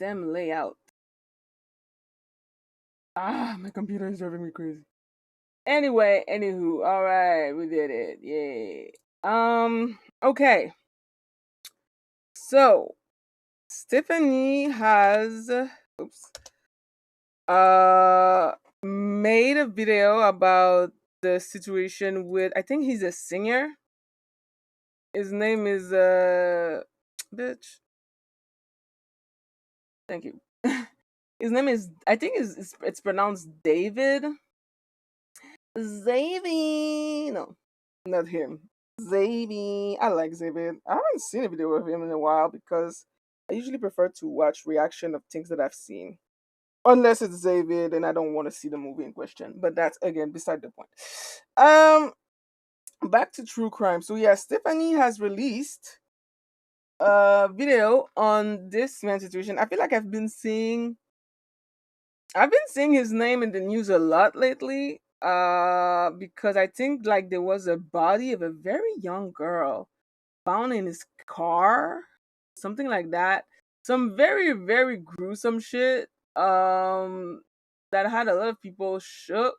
damn layout. My computer is driving me crazy. Anyway, anywho, all right, we did it. Yay. Okay. So, Stephanie has oops made a video about the situation with, I think he's a singer. His name is bitch. Thank you. His name is, I think it's pronounced David. Zaby. No, not him. Zaby. I like Zaby. I haven't seen a video of him in a while because I usually prefer to watch reaction of things that I've seen. Unless it's David and I don't want to see the movie in question. But that's again beside the point. Back to true crime. So yeah, Stephanie has released a video on this man situation. I feel like I've been seeing his name in the news a lot lately. Because I think like there was a body of a very young girl found in his car, something like that. Some very, very gruesome shit. That had a lot of people shook.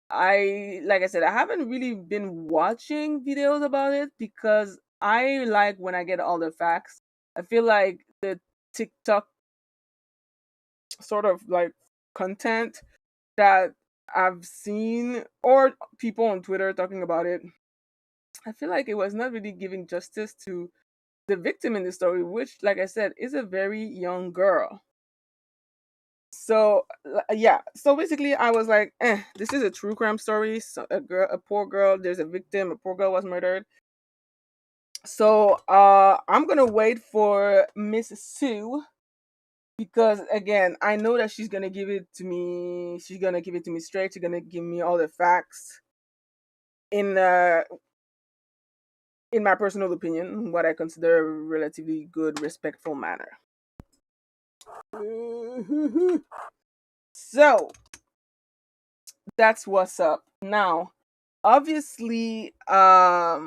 Like I said, I haven't really been watching videos about it because I like when I get all the facts. I feel like the TikTok sort of like content that I've seen or people on Twitter talking about it, I feel like it was not really giving justice to the victim in the story, which, like I said, is a very young girl. So yeah, so basically, I was like, this is a true crime story. So a poor girl. There's a victim. A poor girl was murdered. So I'm gonna wait for Miss Sue because again, I know that she's gonna give it to me. She's gonna give it to me straight. She's gonna give me all the facts in my personal opinion, what I consider a relatively good, respectful manner. So that's what's up. Now, obviously, I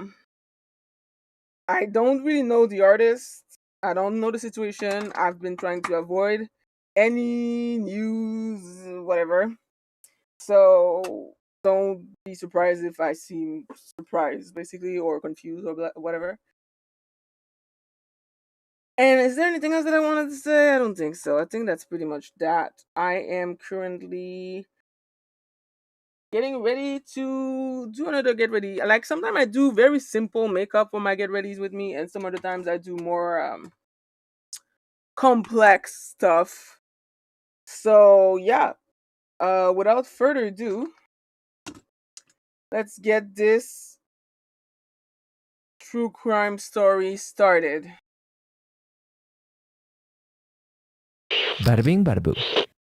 don't really know the artist. I don't know the situation. I've been trying to avoid any news, whatever. So don't be surprised if I seem surprised, basically, or confused or whatever. And is there anything else that I wanted to say? I don't think so. I think that's pretty much that. I am currently getting ready to do another get ready. Like sometimes I do very simple makeup for my get readies with me, and some other times I do more complex stuff. So yeah. Without further ado, let's get this true crime story started. Bada bing, bada boom.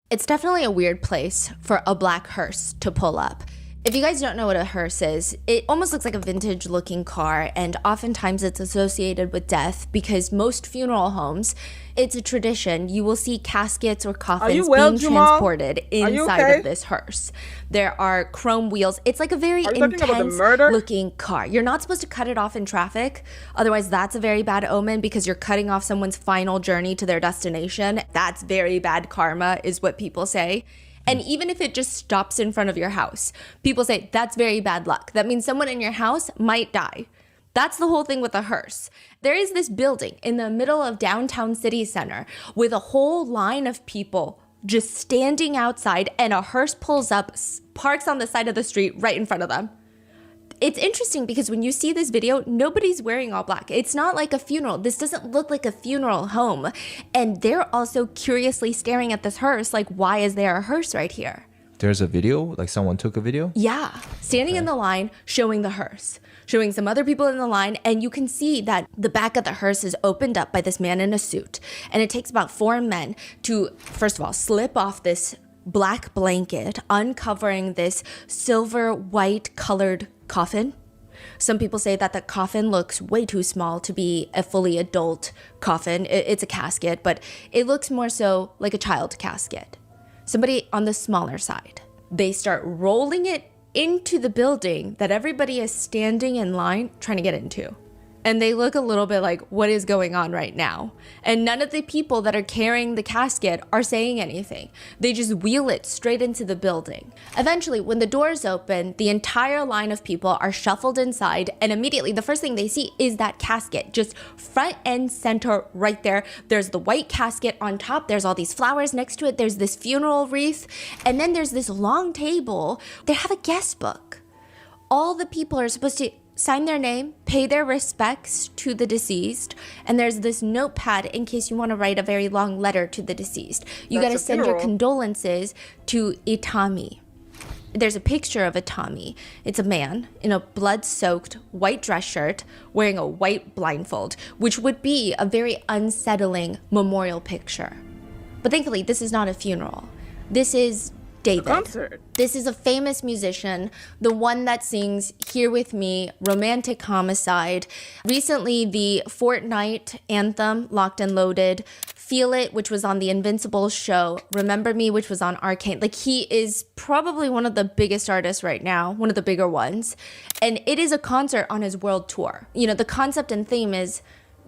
It's definitely a weird place for a black hearse to pull up. If you guys don't know what a hearse is, it almost looks like a vintage looking car, and oftentimes it's associated with death because most funeral homes, it's a tradition. You will see caskets or coffins being transported inside of this hearse. There are chrome wheels. It's like a very intense looking car. You're not supposed to cut it off in traffic. Otherwise, that's a very bad omen because you're cutting off someone's final journey to their destination. That's very bad karma is what people say. And even if it just stops in front of your house, people say that's very bad luck. That means someone in your house might die. That's the whole thing with a hearse. There is this building in the middle of downtown city center with a whole line of people just standing outside, and a hearse pulls up, parks on the side of the street right in front of them. It's interesting because when you see this video, nobody's wearing all black. It's not like a funeral. This doesn't look like a funeral home. And they're also curiously staring at this hearse like, why is there a hearse right here? There's a video? Like someone took a video? Yeah. Standing in the line, showing the hearse, showing some other people in the line. And you can see that the back of the hearse is opened up by this man in a suit. And it takes about 4 men to, first of all, slip off this black blanket, uncovering this silver white colored coffin. Some people say that the coffin looks way too small to be a fully adult coffin. It's a casket, but it looks more so like a child casket. Somebody on the smaller side. They start rolling it into the building that everybody is standing in line trying to get into. and they look a little bit like, what is going on right now? And none of the people that are carrying the casket are saying anything. They just wheel it straight into the building. Eventually, when the doors open, the entire line of people are shuffled inside, and immediately the first thing they see is that casket, just front and center right there. There's the white casket on top. There's all these flowers next to it. There's this funeral wreath. And then there's this long table. They have a guest book. All the people are supposed to sign their name, pay their respects to the deceased, and there's this notepad in case you want to write a very long letter to the deceased. You got to send your condolences to Itami. There's a picture of Itami. It's a man in a blood-soaked white dress shirt wearing a white blindfold, which would be a very unsettling memorial picture. But thankfully, this is not a funeral. This is David. Concert. This is a famous musician, the one that sings Here With Me, Romantic Homicide. Recently, the Fortnite anthem, Locked and Loaded, Feel It, which was on the Invincible show, Remember Me, which was on Arcane. Like, he is probably one of the biggest artists right now, one of the bigger ones. And it is a concert on his world tour. You know, the concept and theme is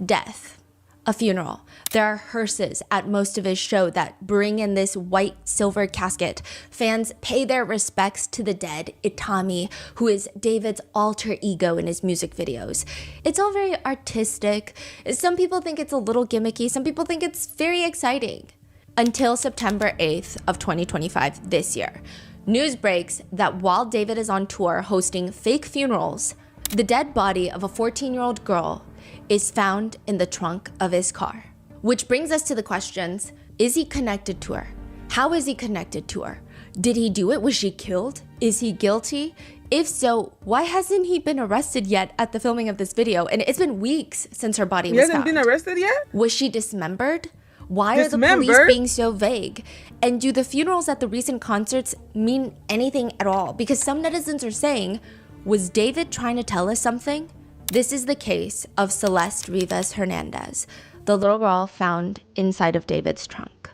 death. A funeral. There are hearses at most of his show that bring in this white silver casket. Fans pay their respects to the dead, Itami, who is David's alter ego in his music videos. It's all very artistic. Some people think it's a little gimmicky. Some people think it's very exciting. Until September 8th of 2025, this year, news breaks that while David is on tour hosting fake funerals, the dead body of a 14-year-old girl is found in the trunk of his car. Which brings us to the questions, is he connected to her? How is he connected to her? Did he do it? Was she killed? Is he guilty? If so, why hasn't he been arrested yet at the filming of this video? And it's been weeks since her body was found. He hasn't been arrested yet? Was she dismembered? Why are the police being so vague? And do the funerals at the recent concerts mean anything at all? Because some netizens are saying, was David trying to tell us something? This is the case of Celeste Rivas Hernandez, the little girl found inside of David's trunk.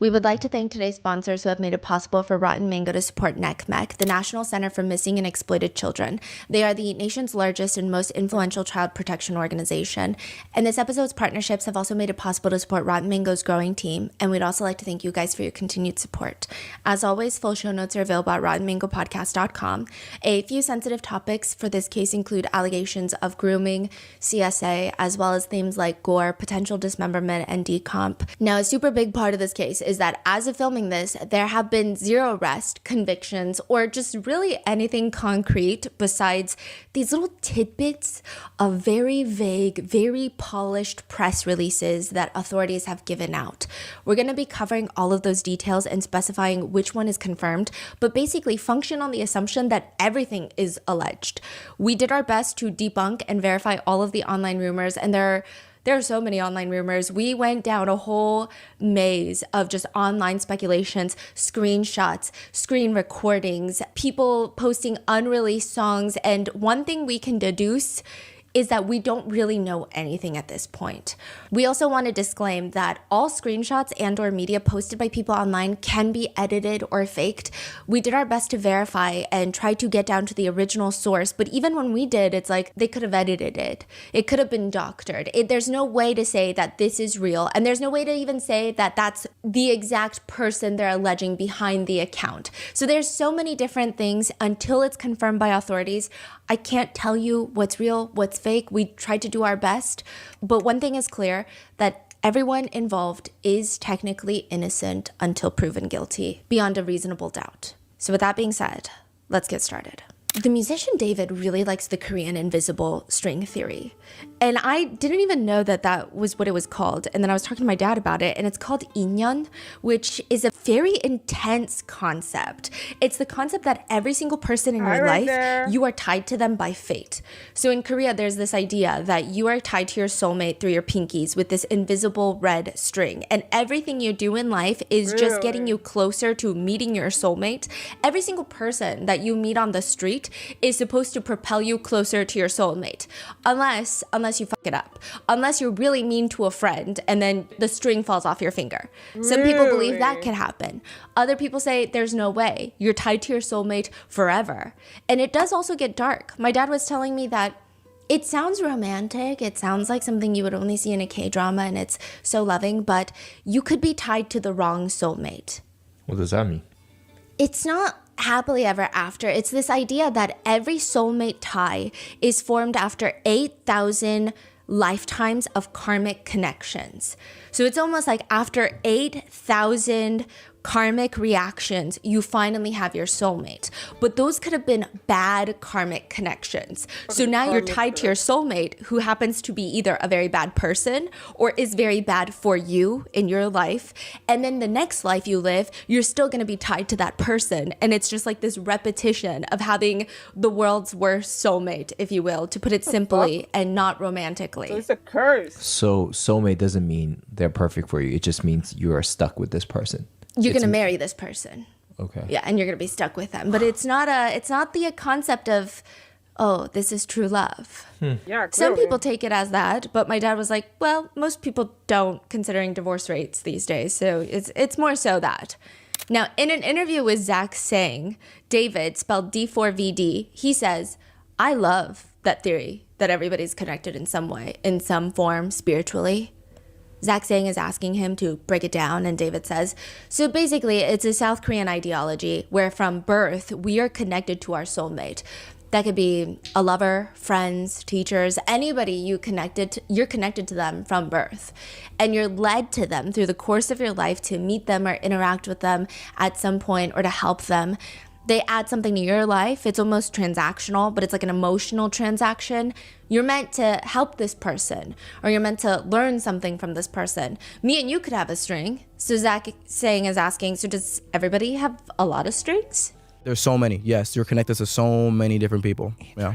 We would like to thank today's sponsors who have made it possible for Rotten Mango to support NCMEC, the National Center for Missing and Exploited Children. They are the nation's largest and most influential child protection organization. And this episode's partnerships have also made it possible to support Rotten Mango's growing team. And we'd also like to thank you guys for your continued support. As always, full show notes are available at rottenmangopodcast.com. A few sensitive topics for this case include allegations of grooming, CSA, as well as themes like gore, potential dismemberment, and decomp. Now, a super big part of this case is that as of filming this, there have been 0 arrest, convictions, or just really anything concrete besides these little tidbits of very vague, very polished press releases that authorities have given out. We're going to be covering all of those details and specifying which one is confirmed, but basically function on the assumption that everything is alleged. We did our best to debunk and verify all of the online rumors, and there are so many online rumors. We went down a whole maze of just online speculations, screenshots, screen recordings, people posting unreleased songs. And one thing we can deduce is that we don't really know anything at this point. We also want to disclaim that all screenshots and or media posted by people online can be edited or faked. We did our best to verify and try to get down to the original source, but even when we did, it's like they could have edited it. It could have been doctored. There's no way to say that this is real, and there's no way to even say that that's the exact person they're alleging behind the account. So there's so many different things until it's confirmed by authorities. I can't tell you what's real, what's fake. We tried to do our best. But one thing is clear, that everyone involved is technically innocent until proven guilty, beyond a reasonable doubt. So with that being said, let's get started. The musician David really likes the Korean invisible string theory. And I didn't even know that that was what it was called. And then I was talking to my dad about it, and it's called inyeon, which is a very intense concept. It's the concept that every single person in your life, you are tied to them by fate. So in Korea, there's this idea that you are tied to your soulmate through your pinkies with this invisible red string. And everything you do in life is just getting you closer to meeting your soulmate. Every single person that you meet on the street is supposed to propel you closer to your soulmate, unless you fuck it up, unless you're really mean to a friend and then the string falls off your finger. Some people believe that could happen. Other people say there's no way. You're tied to your soulmate forever. And it does also get dark. My dad was telling me that it sounds romantic. It sounds like something you would only see in a K-drama, and it's so loving, but you could be tied to the wrong soulmate. What does that mean? It's not happily ever after. It's this idea that every soulmate tie is formed after 8,000 lifetimes of karmic connections. So it's almost like after 8,000 karmic reactions, you finally have your soulmate. But those could have been bad karmic connections. So now you're tied to your soulmate, who happens to be either a very bad person or is very bad for you in your life. And then the next life you live, you're still going to be tied to that person. And it's just like this repetition of having the world's worst soulmate, if you will, to put it simply and not romantically. So it's a curse. So soulmate doesn't mean they're perfect for you. It just means you are stuck with this person. You're going to marry this person. Okay. Yeah, and you're going to be stuck with them. But it's not the concept of, oh, this is true love. Yeah, Some clearly. people take it as that, but my dad was like, well, most people don't, considering divorce rates these days. So it's more so that. Now, in an interview with Zach Sang, David, spelled D4VD, he says, I love that theory that everybody's connected in some way, in some form, spiritually. Zach Sang is asking him to break it down, and David says, so basically, it's a South Korean ideology where from birth, we are connected to our soulmate. That could be a lover, friends, teachers, anybody you're connected to them from birth. And you're led to them through the course of your life to meet them or interact with them at some point or to help them. They add something to your life. It's almost transactional, but it's like an emotional transaction. You're meant to help this person, or you're meant to learn something from this person. Me and you could have a string. So Zach Sang is asking, so does everybody have a lot of strings? There's so many. Yes, you're connected to so many different people. Yeah.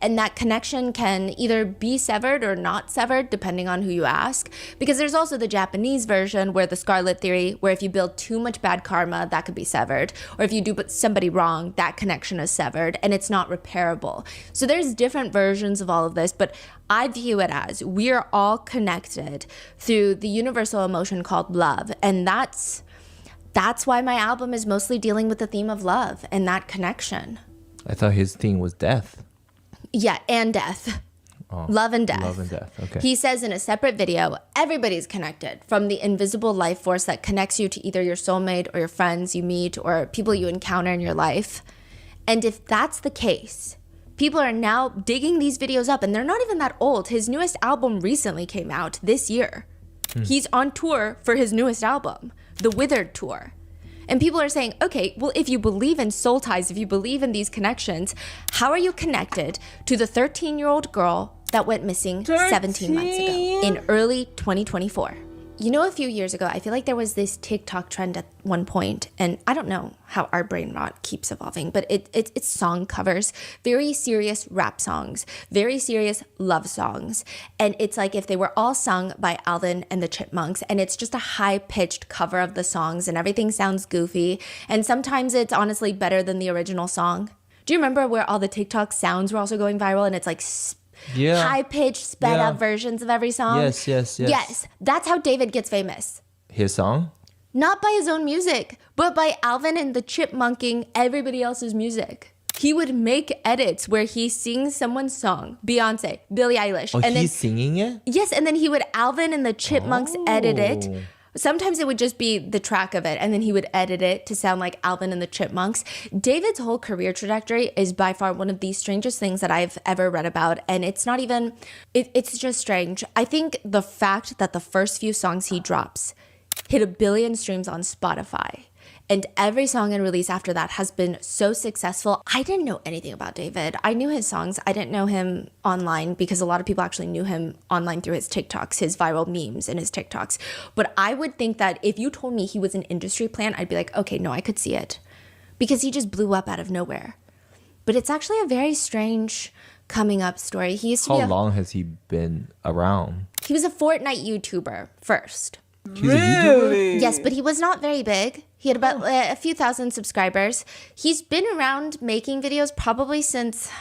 And that connection can either be severed or not severed, depending on who you ask. Because there's also the Japanese version where the Scarlet Theory, where if you build too much bad karma, that could be severed. Or if you do somebody wrong, that connection is severed and it's not repairable. So there's different versions of all of this, but I view it as we are all connected through the universal emotion called love. And that's why my album is mostly dealing with the theme of love and that connection. I thought his theme was death. Yeah, and death. Oh, love and death. Love and death. Okay. He says in a separate video, everybody's connected from the invisible life force that connects you to either your soulmate or your friends you meet or people you encounter in your life. And if that's the case, people are now digging these videos up, and they're not even that old. His newest album recently came out this year. He's on tour for his newest album, the Withered Tour. And people are saying, okay, well, if you believe in soul ties, if you believe in these connections, how are you connected to the 13-year-old girl that went missing 17 months ago in early 2024? You know, a few years ago, I feel like there was this TikTok trend at one point, and I don't know how our brain rot keeps evolving, but it's song covers, very serious rap songs, very serious love songs. And it's like if they were all sung by Alvin and the Chipmunks, and it's just a high-pitched cover of the songs, and everything sounds goofy. And sometimes it's honestly better than the original song. Do you remember where all the TikTok sounds were also going viral, and it's like high-pitched, sped-up versions of every song? Yes. Yes, that's how David gets famous. His song? Not by his own music, but by Alvin and the Chipmunking everybody else's music. He would make edits where he sings someone's song, Beyonce, Billie Eilish. Oh, and he's singing it? Yes, and then he would Alvin and the Chipmunks edit it. Sometimes it would just be the track of it, and then he would edit it to sound like Alvin and the Chipmunks. David's whole career trajectory is by far one of the strangest things that I've ever read about, and it's not even, it's just strange. I think the fact that the first few songs he drops hit 1 billion streams on Spotify, And every song and release after that has been so successful. I didn't know anything about David. I knew his songs. I didn't know him online because a lot of people actually knew him online through his TikToks, his viral memes and his TikToks. But I would think that if you told me he was an industry plant, I'd be like, okay, no, I could see it. Because he just blew up out of nowhere. But it's actually a very strange coming up story. He used to How long has he been around? He was a Fortnite YouTuber first. He's a YouTuber? Really? Yes, but he was not very big. He had about a few thousand subscribers. He's been around making videos probably since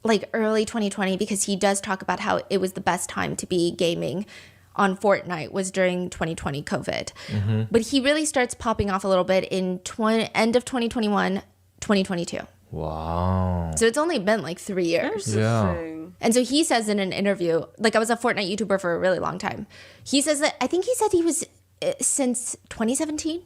like early 2020 because he does talk about how it was the best time to be gaming on Fortnite was during 2020 COVID. But he really starts popping off a little bit in end of 2021, 2022. Wow. So it's only been like 3 years. Interesting. And so he says in an interview, like I was a Fortnite YouTuber for a really long time. He says that, I think he said he was since 2017,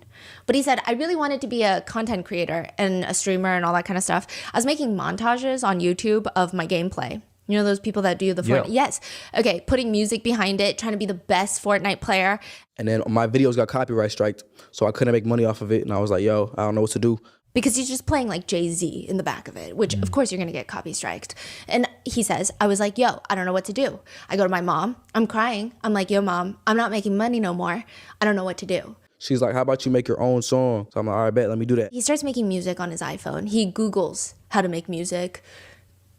but he said, I really wanted to be a content creator and a streamer and all that kind of stuff. I was making montages on YouTube of my gameplay. You know those people that do the Fortnite? Yeah. Yes. Okay, putting music behind it, trying to be the best Fortnite player. And then my videos got copyright striked, so I couldn't make money off of it. And I was like, yo, I don't know what to do. Because he's just playing like Jay-Z in the back of it, which of course you're gonna get copy striked. And he says, I was like, yo, I don't know what to do. I go to my mom, I'm crying. I'm like, yo, mom, I'm not making money no more. I don't know what to do. She's like, how about you make your own song? So I'm like, all right, bet, let me do that. He starts making music on his iPhone. He Googles how to make music.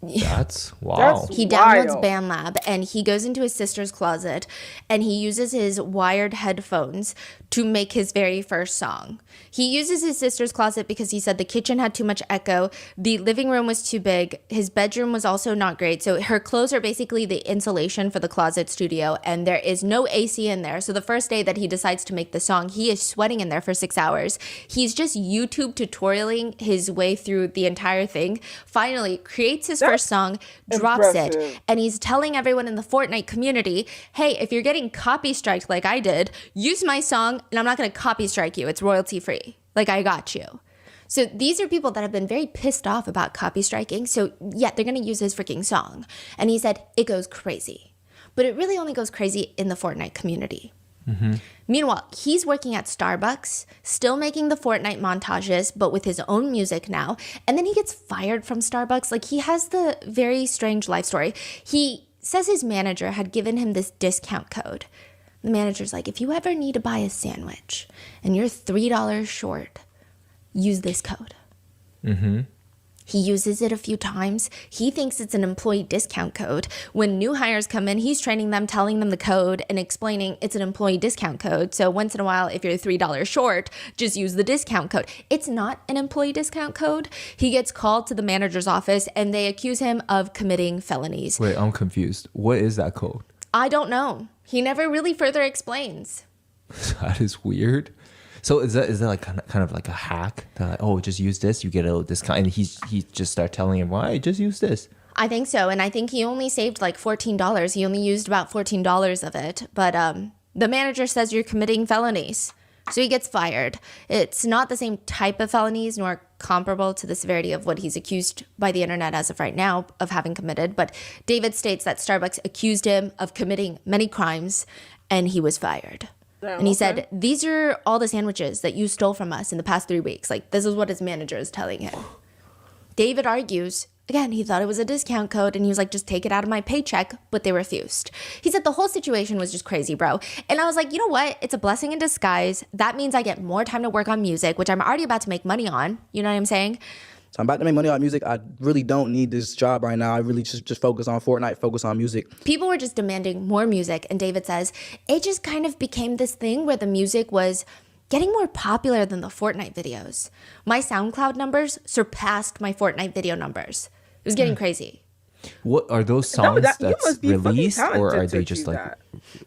That's wow. That's- He downloads Wild. BandLab and he goes into his sister's closet and he uses his wired headphones to make his very first song. He uses his sister's closet because he said the kitchen had too much echo, the living room was too big, his bedroom was also not great. So her clothes are basically the insulation for the closet studio and there is no AC in there. So the first day that he decides to make the song, he is sweating in there for 6 hours. He's just YouTube tutorialing his way through the entire thing. Finally, creates his first song, drops it, impressive. and he's telling everyone in the Fortnite community, hey, if you're getting copy striked like I did, use my song and I'm not going to copy strike you. It's royalty free. Like I got you. So these are people that have been very pissed off about copy striking. So yeah, they're going to use his freaking song. And he said it goes crazy. But it really only goes crazy in the Fortnite community. Meanwhile, he's working at Starbucks, still making the Fortnite montages, but with his own music now. And then he gets fired from Starbucks. Like, he has the very strange life story. He says his manager had given him this discount code. The manager's like, if you ever need to buy a sandwich and you're $3 short, use this code. He uses it a few times. He thinks it's an employee discount code. When new hires come in, he's training them, telling them the code and explaining it's an employee discount code. So once in a while, if you're $3 short, just use the discount code. It's not an employee discount code. He gets called to the manager's office and they accuse him of committing felonies. Wait, I'm confused. What is that code? I don't know. He never really further explains. That is weird. So is that like kind of like a hack? That like, oh, just use this, you get a little discount, and he just start telling him, why just use this. I think so, and I think he only saved like $14. He only used about $14 of it, but the manager says you're committing felonies, so he gets fired. It's not the same type of felonies, nor comparable to the severity of what he's accused by the internet as of right now of having committed, but David states that Starbucks accused him of committing many crimes, and he was fired. And he said, these are all the sandwiches that you stole from us in the past 3 weeks. Like, this is what his manager is telling him. David argues, again, he thought it was a discount code, and he was like, just take it out of my paycheck, but they refused. He said the whole situation was just crazy, bro. And I was like, you know what? It's a blessing in disguise. That means I get more time to work on music, which I'm already about to make money on. You know what I'm saying? So I'm about to make money on music. I really don't need this job right now. I really just focus on Fortnite, focus on music. People were just demanding more music, and David says it just kind of became this thing where the music was getting more popular than the Fortnite videos. My SoundCloud numbers surpassed my Fortnite video numbers. It was getting crazy. What are those songs you that's must be fucking released, or talented are to they just achieve like that.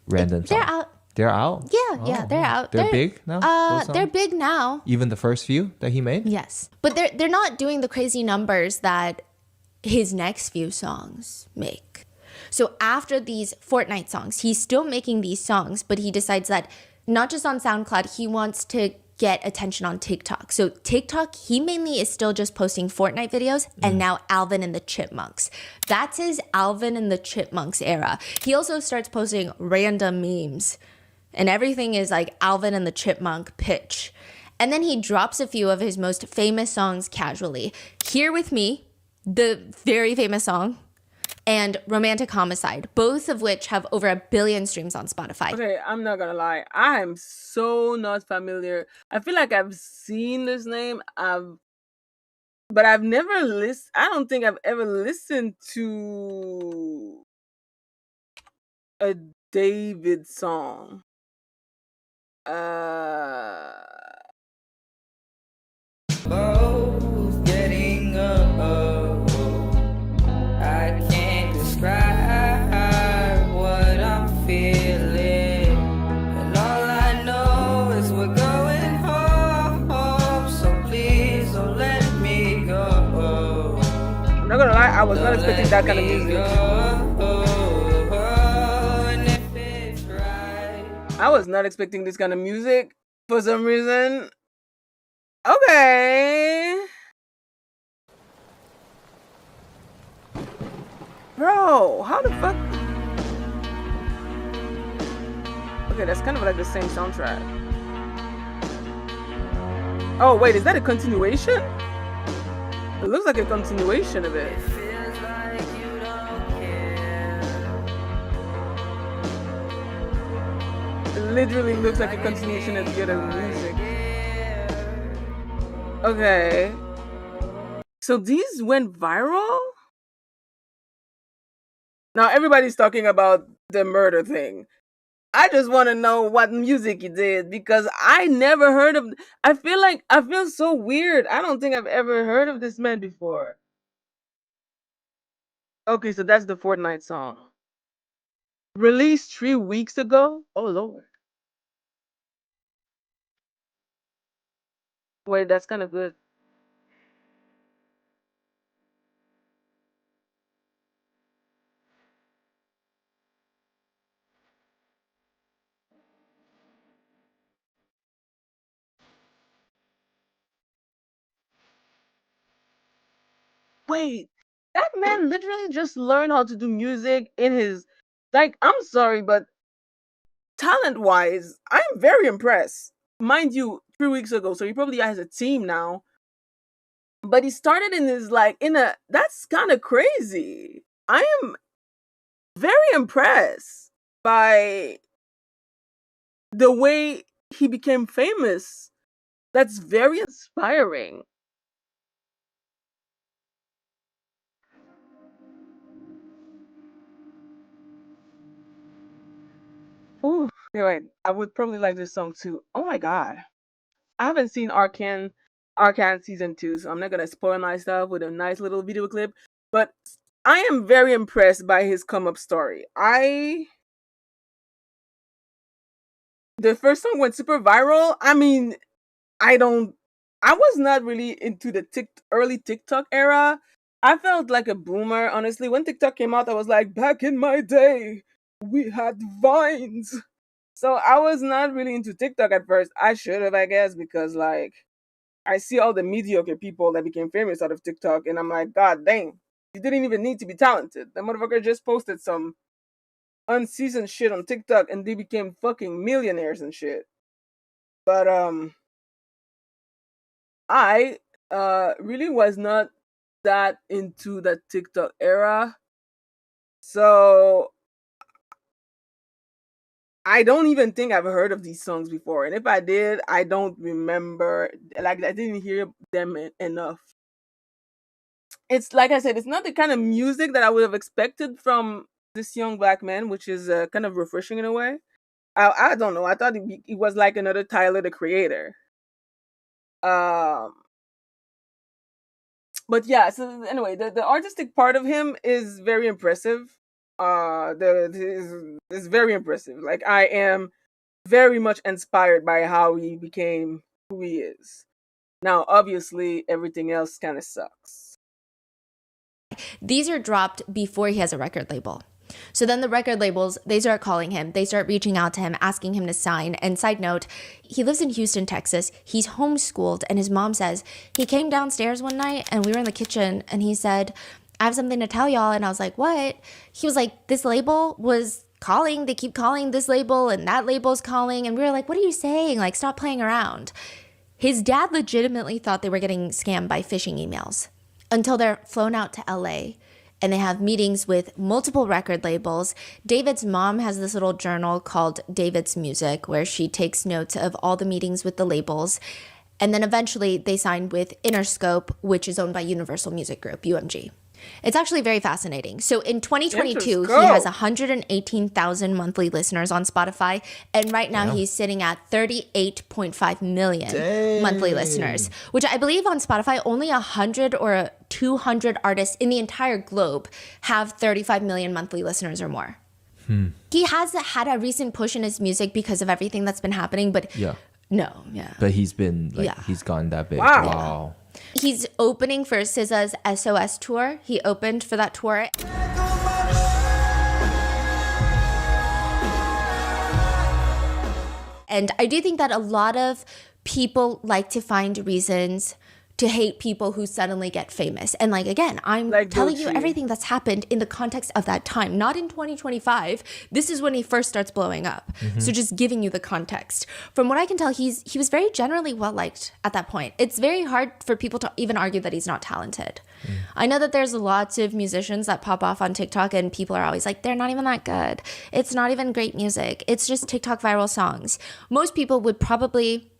random They're songs? out. They're out? Yeah, they're out. They're big now? those They're songs? big now. Even the first few that he made? Yes. But they're not doing the crazy numbers that his next few songs make. So after these Fortnite songs, he's still making these songs, but he decides that not just on SoundCloud, he wants to get attention on TikTok. So TikTok, he mainly is still just posting Fortnite videos and now Alvin and the Chipmunks. That's his Alvin and the Chipmunks era. He also starts posting random memes and everything is like Alvin and the Chipmunk pitch. And then he drops a few of his most famous songs casually. Here With Me, the very famous song, and Romantic Homicide, both of which have over 1 billion streams on Spotify. Okay, I'm not gonna lie. I am so not familiar. I feel like I've seen this name. But I've never listened. I don't think I've ever listened to a David song. Both getting up. I can't describe what I'm feeling, and all I know is we're going home. So please don't let me go. I'm not gonna lie, I was not expecting that kind of music. I was not expecting this kind of music for some reason. Okay. Bro, how the fuck? Okay, that's kind of like the same soundtrack. Oh, wait, is that a continuation? It looks like a continuation of it. It literally looks like a continuation of the other music. Okay. So these went viral? Now everybody's talking about the murder thing. I just want to know what music he did because I never heard of. I feel so weird. I don't think I've ever heard of this man before. Okay, so that's the Fortnite song. Released 3 weeks ago? Oh Lord. Wait, that's kind of good. Wait, that man literally just learned how to do music in his. Like, I'm sorry, but talent wise, I'm very impressed. Mind you, 3 weeks ago, so he probably has a team now. But he started in his that's kind of crazy. I am very impressed by the way he became famous. That's very inspiring. Ooh, wait, I would probably like this song too. Oh my god. I haven't seen Arcane season 2, so I'm not gonna spoil my stuff with a nice little video clip. But I am very impressed by his come up story. The first song went super viral. I mean, I was not really into the early TikTok era. I felt like a boomer, honestly. When TikTok came out, I was like, back in my day, we had Vines. So I was not really into TikTok at first. I should have, I guess, because like I see all the mediocre people that became famous out of TikTok, and I'm like, God dang, you didn't even need to be talented. The motherfucker just posted some unseasoned shit on TikTok, and they became fucking millionaires and shit. But I really was not that into the TikTok era, so I don't even think I've heard of these songs before, and if I did, I don't remember. Like I didn't hear them enough. It's like I said, it's not the kind of music that I would have expected from this young black man, which is kind of refreshing in a way. I don't know. I thought it was like another Tyler the Creator. Um, but yeah. So anyway, the artistic part of him is very impressive. Is very impressive. Like I am very much inspired by how he became who he is. Now, obviously, everything else kind of sucks. These are dropped before he has a record label. So then the record labels, they start calling him. They start reaching out to him, asking him to sign. And side note, he lives in Houston, Texas. He's homeschooled. And his mom says, he came downstairs one night and we were in the kitchen and he said, I have something to tell y'all. And I was like, what? He was like, this label was calling. They keep calling this label and that label's calling. And we were like, what are you saying? Like, stop playing around. His dad legitimately thought they were getting scammed by phishing emails until they're flown out to LA and they have meetings with multiple record labels. David's mom has this little journal called David's Music where she takes notes of all the meetings with the labels. And then eventually they signed with Interscope, which is owned by Universal Music Group, UMG. It's actually very fascinating. So in 2022, he has 118,000 monthly listeners on Spotify. And right now he's sitting at 38.5 million monthly listeners, which I believe on Spotify, only 100 or 200 artists in the entire globe have 35 million monthly listeners or more. He has had a recent push in his music because of everything that's been happening, but but he's been he's gone that big. Wow. He's opening for SZA's SOS tour. He opened for that tour. And I do think that a lot of people like to find reasons to hate people who suddenly get famous. And like, again, I'm telling you everything that's happened in the context of that time, not in 2025. This is when he first starts blowing up. So just giving you the context. From what I can tell, he was very generally well-liked at that point. It's very hard for people to even argue that he's not talented. I know that there's lots of musicians that pop off on TikTok and people are always like, they're not even that good. It's not even great music. It's just TikTok viral songs. Most people would probably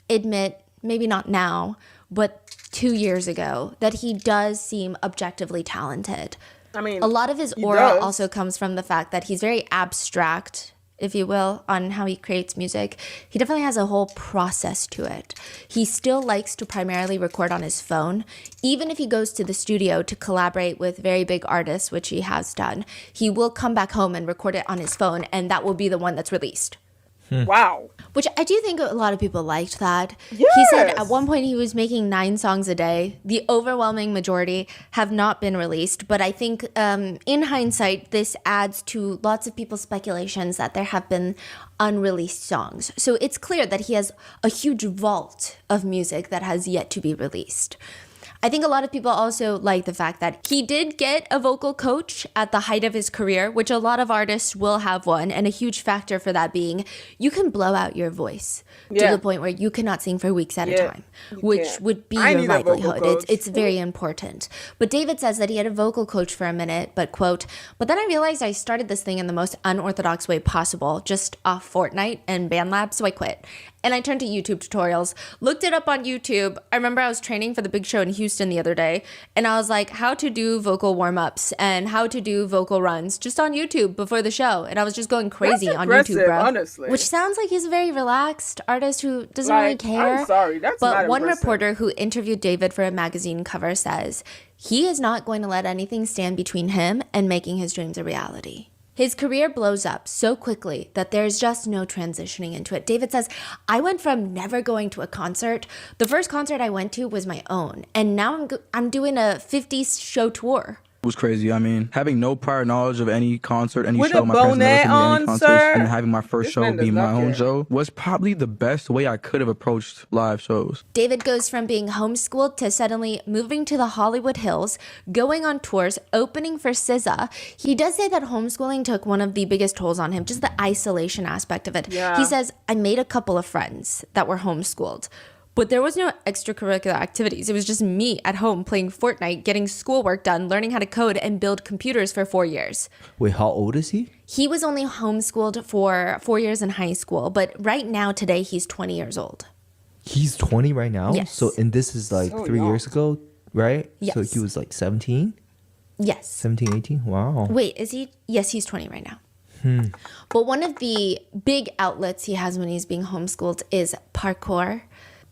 admit, maybe not now, but 2 years ago, that he does seem objectively talented. I mean, a lot of his aura also comes from the fact that he's very abstract, if you will, on how he creates music. He definitely has a whole process to it. He still likes to primarily record on his phone. Even if he goes to the studio to collaborate with very big artists, which he has done, he will come back home and record it on his phone, and that will be the one that's released. Wow. Which I do think a lot of people liked that. Yes. He said at one point he was making 9 songs a day. The overwhelming majority have not been released. But I think in hindsight, this adds to lots of people's speculations that there have been unreleased songs. So it's clear that he has a huge vault of music that has yet to be released. I think a lot of people also like the fact that he did get a vocal coach at the height of his career, which a lot of artists will have one. And a huge factor for that being you can blow out your voice to the point where you cannot sing for weeks at a time, which would be your livelihood. It's very important. But David says that he had a vocal coach for a minute, but quote, but then I realized I started this thing in the most unorthodox way possible, just off Fortnite and BandLab, so I quit. And I turned to YouTube tutorials, looked it up on YouTube. I remember I was training for the big show in Houston the other day, and I was like, how to do vocal warm-ups and how to do vocal runs just on YouTube before the show. And I was just going crazy on YouTube, bro. Honestly. Which sounds like he's a very relaxed artist who doesn't really care. I'm sorry, that's but not one impressive. reporter who interviewed David for a magazine cover says he is not going to let anything stand between him and making his dreams a reality. His career blows up so quickly that there's just no transitioning into it. David says, I went from never going to a concert. The first concert I went to was my own. And now I'm doing a 50-show tour. It was crazy. I mean, having no prior knowledge of any concert, any With show, a my parents never took me to any bonnet on, concerts, sir? and having my first This show man be does my not own care. show was probably the best way I could have approached live shows. David goes from being homeschooled to suddenly moving to the Hollywood Hills, going on tours, opening for SZA. He does say that homeschooling took one of the biggest tolls on him, just the isolation aspect of it. Yeah. He says, I made a couple of friends that were homeschooled, but there was no extracurricular activities. It was just me at home playing Fortnite, getting schoolwork done, learning how to code and build computers for 4 years. Wait, how old is he? He was only homeschooled for 4 years in high school, but right now, today, he's 20 years old. He's 20 right now? Yes. So, and this is like So 3 young. years ago, right? Yes. So he was like 17? Yes. 17, 18? Wow. Wait, is he? Yes, he's 20 right now. But one of the big outlets he has when he's being homeschooled is parkour.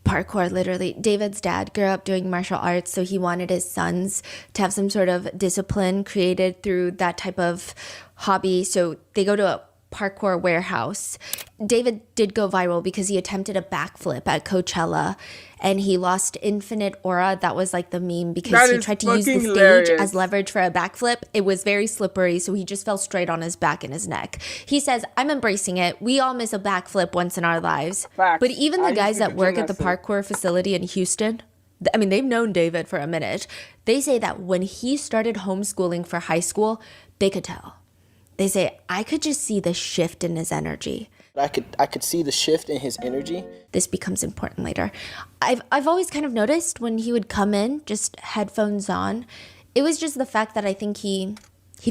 Parkour, literally. David's dad grew up doing martial arts, so he wanted his sons to have some sort of discipline created through that type of hobby. So they go to a parkour warehouse. David did go viral because he attempted a backflip at Coachella and he lost infinite aura. That was like the meme because That he is tried to use the fucking stage hilarious. as leverage for a backflip. It was very slippery, so he just fell straight on his back and his neck. He says, I'm embracing it. We all miss a backflip once in our lives. Facts. But even I the used guys to that do work at the gymnastics. parkour facility in Houston, I mean, they've known David for a minute. They say that when he started homeschooling for high school, they could tell. They say, I could just see the shift in his energy. I could see the shift in his energy. This becomes important later. I've always kind of noticed when he would come in, just headphones on, it was just the fact that I think he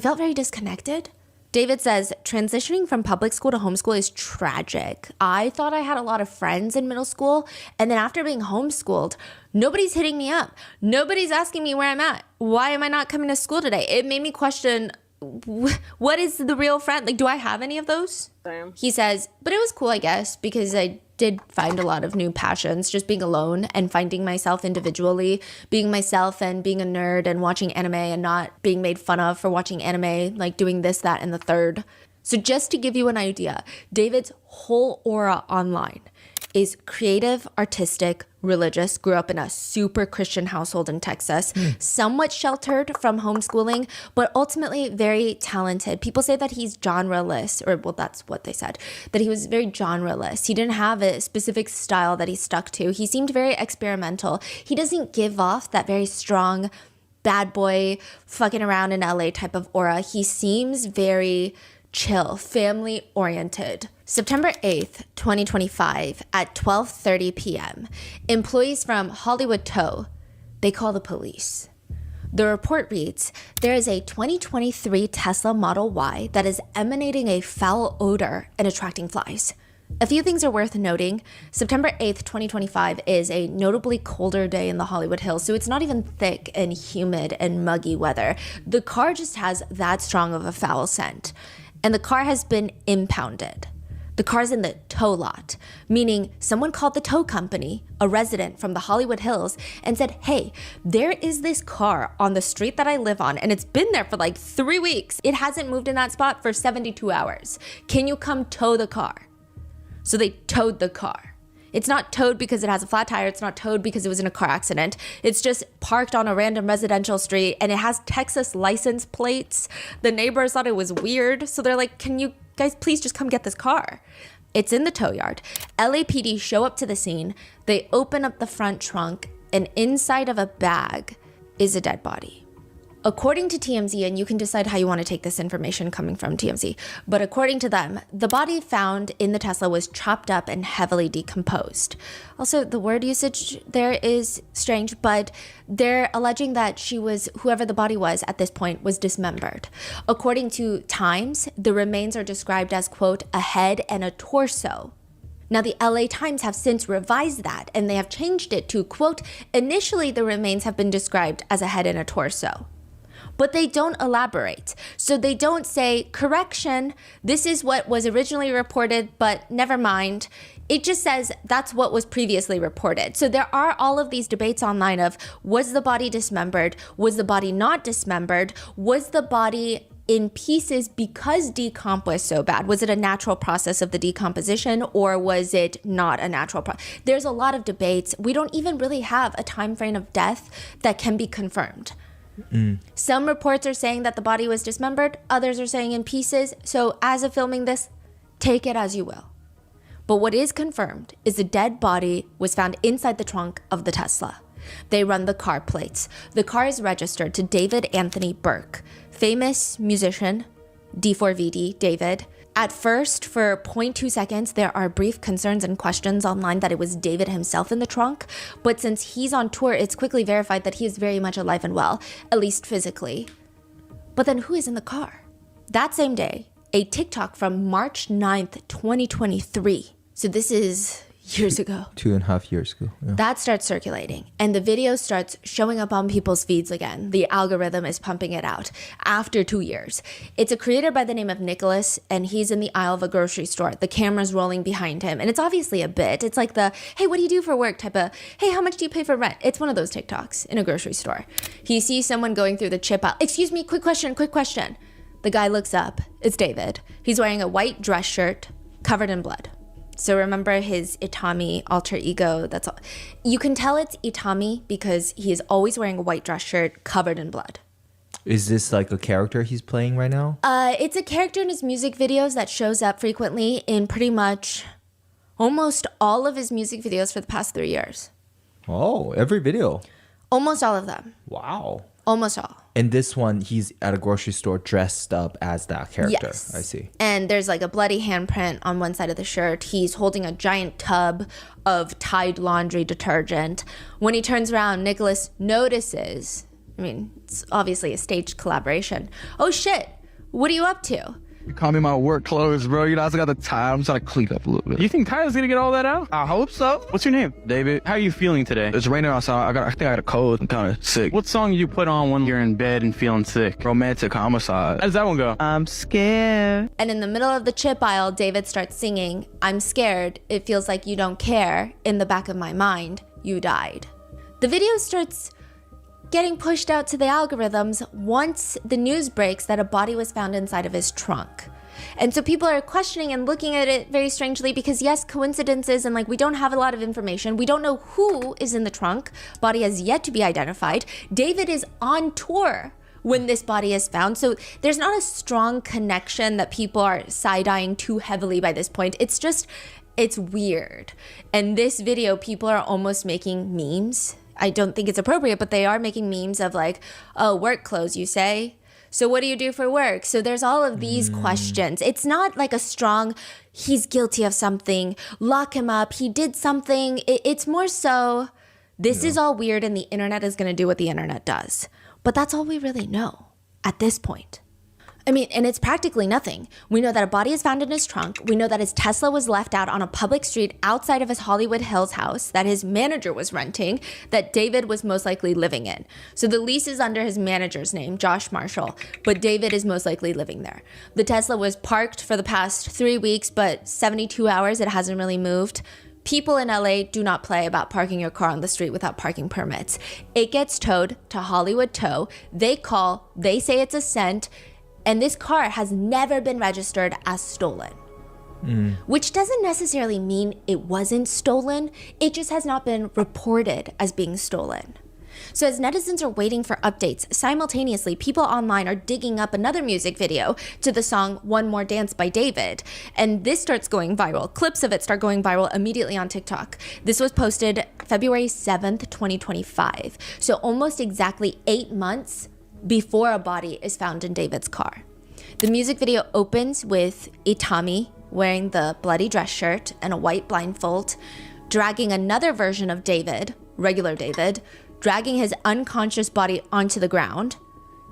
felt very disconnected. David says, transitioning from public school to homeschool is tragic. I thought I had a lot of friends in middle school, and then after being homeschooled, nobody's hitting me up. Nobody's asking me where I'm at. Why am I not coming to school today? It made me question, what is the real friend? Like, do I have any of those? Same. He says, but it was cool, I guess, because I did find a lot of new passions, just being alone and finding myself individually, being myself and being a nerd and watching anime and not being made fun of for watching anime, like doing this, that, and the third. So just to give you an idea, David's whole aura online is creative, artistic, religious, grew up in a super Christian household in Texas, somewhat sheltered from homeschooling, but ultimately very talented. People say that he's genreless, or well, that's what they said, that he was very genreless. He didn't have a specific style that he stuck to. He seemed very experimental. He doesn't give off that very strong bad boy fucking around in LA type of aura. He seems very chill, family oriented. September 8th, 2025 at 12:30 p.m., employees from Hollywood Tow, they call the police. The report reads, there is a 2023 Tesla Model Y that is emanating a foul odor and attracting flies. A few things are worth noting. September 8th, 2025 is a notably colder day in the Hollywood Hills, so it's not even thick and humid and muggy weather. The car just has that strong of a foul scent. And the car has been impounded. The car's in the tow lot, meaning someone called the tow company, a resident from the Hollywood Hills, and said, hey, there is this car on the street that I live on, and it's been there for like 3 weeks. It hasn't moved in that spot for 72 hours. Can you come tow the car? So they towed the car. It's not towed because it has a flat tire. It's not towed because it was in a car accident. It's just parked on a random residential street, and it has Texas license plates. The neighbors thought it was weird, so they're like, can you guys please just come get this car? It's in the tow yard. LAPD show up to the scene. They open up the front trunk, and inside of a bag is a dead body. According to TMZ, and you can decide how you want to take this information coming from TMZ, but according to them, the body found in the Tesla was chopped up and heavily decomposed. Also, the word usage there is strange, but they're alleging that whoever the body was at this point, was dismembered. According to Times, the remains are described as, quote, a head and a torso. Now, the LA Times have since revised that, and they have changed it to, quote, initially the remains have been described as a head and a torso. But they don't elaborate. So they don't say, correction, this is what was originally reported, but never mind. It just says that's what was previously reported. So there are all of these debates online of, was the body dismembered? Was the body not dismembered? Was the body in pieces because decomp was so bad? Was it a natural process of the decomposition, or was it not a natural process? There's a lot of debates. We don't even really have a time frame of death that can be confirmed. Some reports are saying that the body was dismembered. Others are saying in pieces. So as of filming this, take it as you will. But what is confirmed is the dead body was found inside the trunk of the Tesla. They run the car plates. The car is registered to David Anthony Burke, famous musician, D4VD, David. At first, for 0.2 seconds, there are brief concerns and questions online that it was David himself in the trunk. But since he's on tour, it's quickly verified that he is very much alive and well, at least physically. But then who is in the car? That same day, a TikTok from March 9th, 2023. So this is years ago. 2.5 years ago. Yeah. That starts circulating, and the video starts showing up on people's feeds again. The algorithm is pumping it out after 2 years. It's a creator by the name of Nicholas, and he's in the aisle of a grocery store. The camera's rolling behind him, and it's obviously a bit. It's like the, hey, what do you do for work type of, hey, how much do you pay for rent? It's one of those TikToks in a grocery store. He sees someone going through the chip aisle. Excuse me, quick question. The guy looks up. It's David. He's wearing a white dress shirt covered in blood. So remember his Itami alter ego. That's all. You can tell it's Itami because he is always wearing a white dress shirt covered in blood. Is this like a character he's playing right now? It's a character in his music videos that shows up frequently in pretty much almost all of his music videos for the past 3 years. Oh, every video. Almost all of them. Wow. Almost all. In this one, he's at a grocery store dressed up as that character. Yes. I see. And there's like a bloody handprint on one side of the shirt. He's holding a giant tub of Tide laundry detergent. When he turns around, Nicholas notices, I mean, it's obviously a staged collaboration. Oh shit, what are you up to? You call me my work clothes, bro. You know, I still got the tie. I'm trying to clean up a little bit. You think Tyler's gonna get all that out? I hope so. What's your name? David, How are you feeling today? it's raining outside. I think I got a cold. I'm kind of sick. What song do you put on when you're in bed and feeling sick? Romantic homicide. How does that one go? I'm scared. And in the middle of the chip aisle, David starts singing, I'm scared, it feels like you don't care, in the back of my mind, you died. The video starts getting pushed out to the algorithms once the news breaks that a body was found inside of his trunk. And so people are questioning and looking at it very strangely because yes, coincidences and like we don't have a lot of information. We don't know who is in the trunk. Body has yet to be identified. David is on tour when this body is found. So there's not a strong connection that people are side-eyeing too heavily by this point. It's just, it's weird. And this video, people are almost making memes. I don't think it's appropriate, but they are making memes of like, oh, work clothes, you say? So what do you do for work? So there's all of these questions. It's not like a strong, he's guilty of something, lock him up, he did something. It's more so, this is all weird and the internet is going to do what the internet does. But that's all we really know at this point. I mean, and it's practically nothing. We know that a body is found in his trunk. We know that his Tesla was left out on a public street outside of his Hollywood Hills house that his manager was renting, that David was most likely living in. So the lease is under his manager's name, Josh Marshall, but David is most likely living there. The Tesla was parked for the past 3 weeks, but 72 hours, it hasn't really moved. People in LA do not play about parking your car on the street without parking permits. It gets towed to Hollywood Tow. They call, they say it's a scent, and this car has never been registered as stolen. Which doesn't necessarily mean it wasn't stolen. It just has not been reported as being stolen. So as netizens are waiting for updates, simultaneously, people online are digging up another music video to the song One More Dance by David. And this starts going viral. Clips of it start going viral immediately on TikTok. This was posted February 7th, 2025. So almost exactly 8 months before a body is found in David's car. The music video opens with Itami wearing the bloody dress shirt and a white blindfold, dragging another version of David, regular David, dragging his unconscious body onto the ground.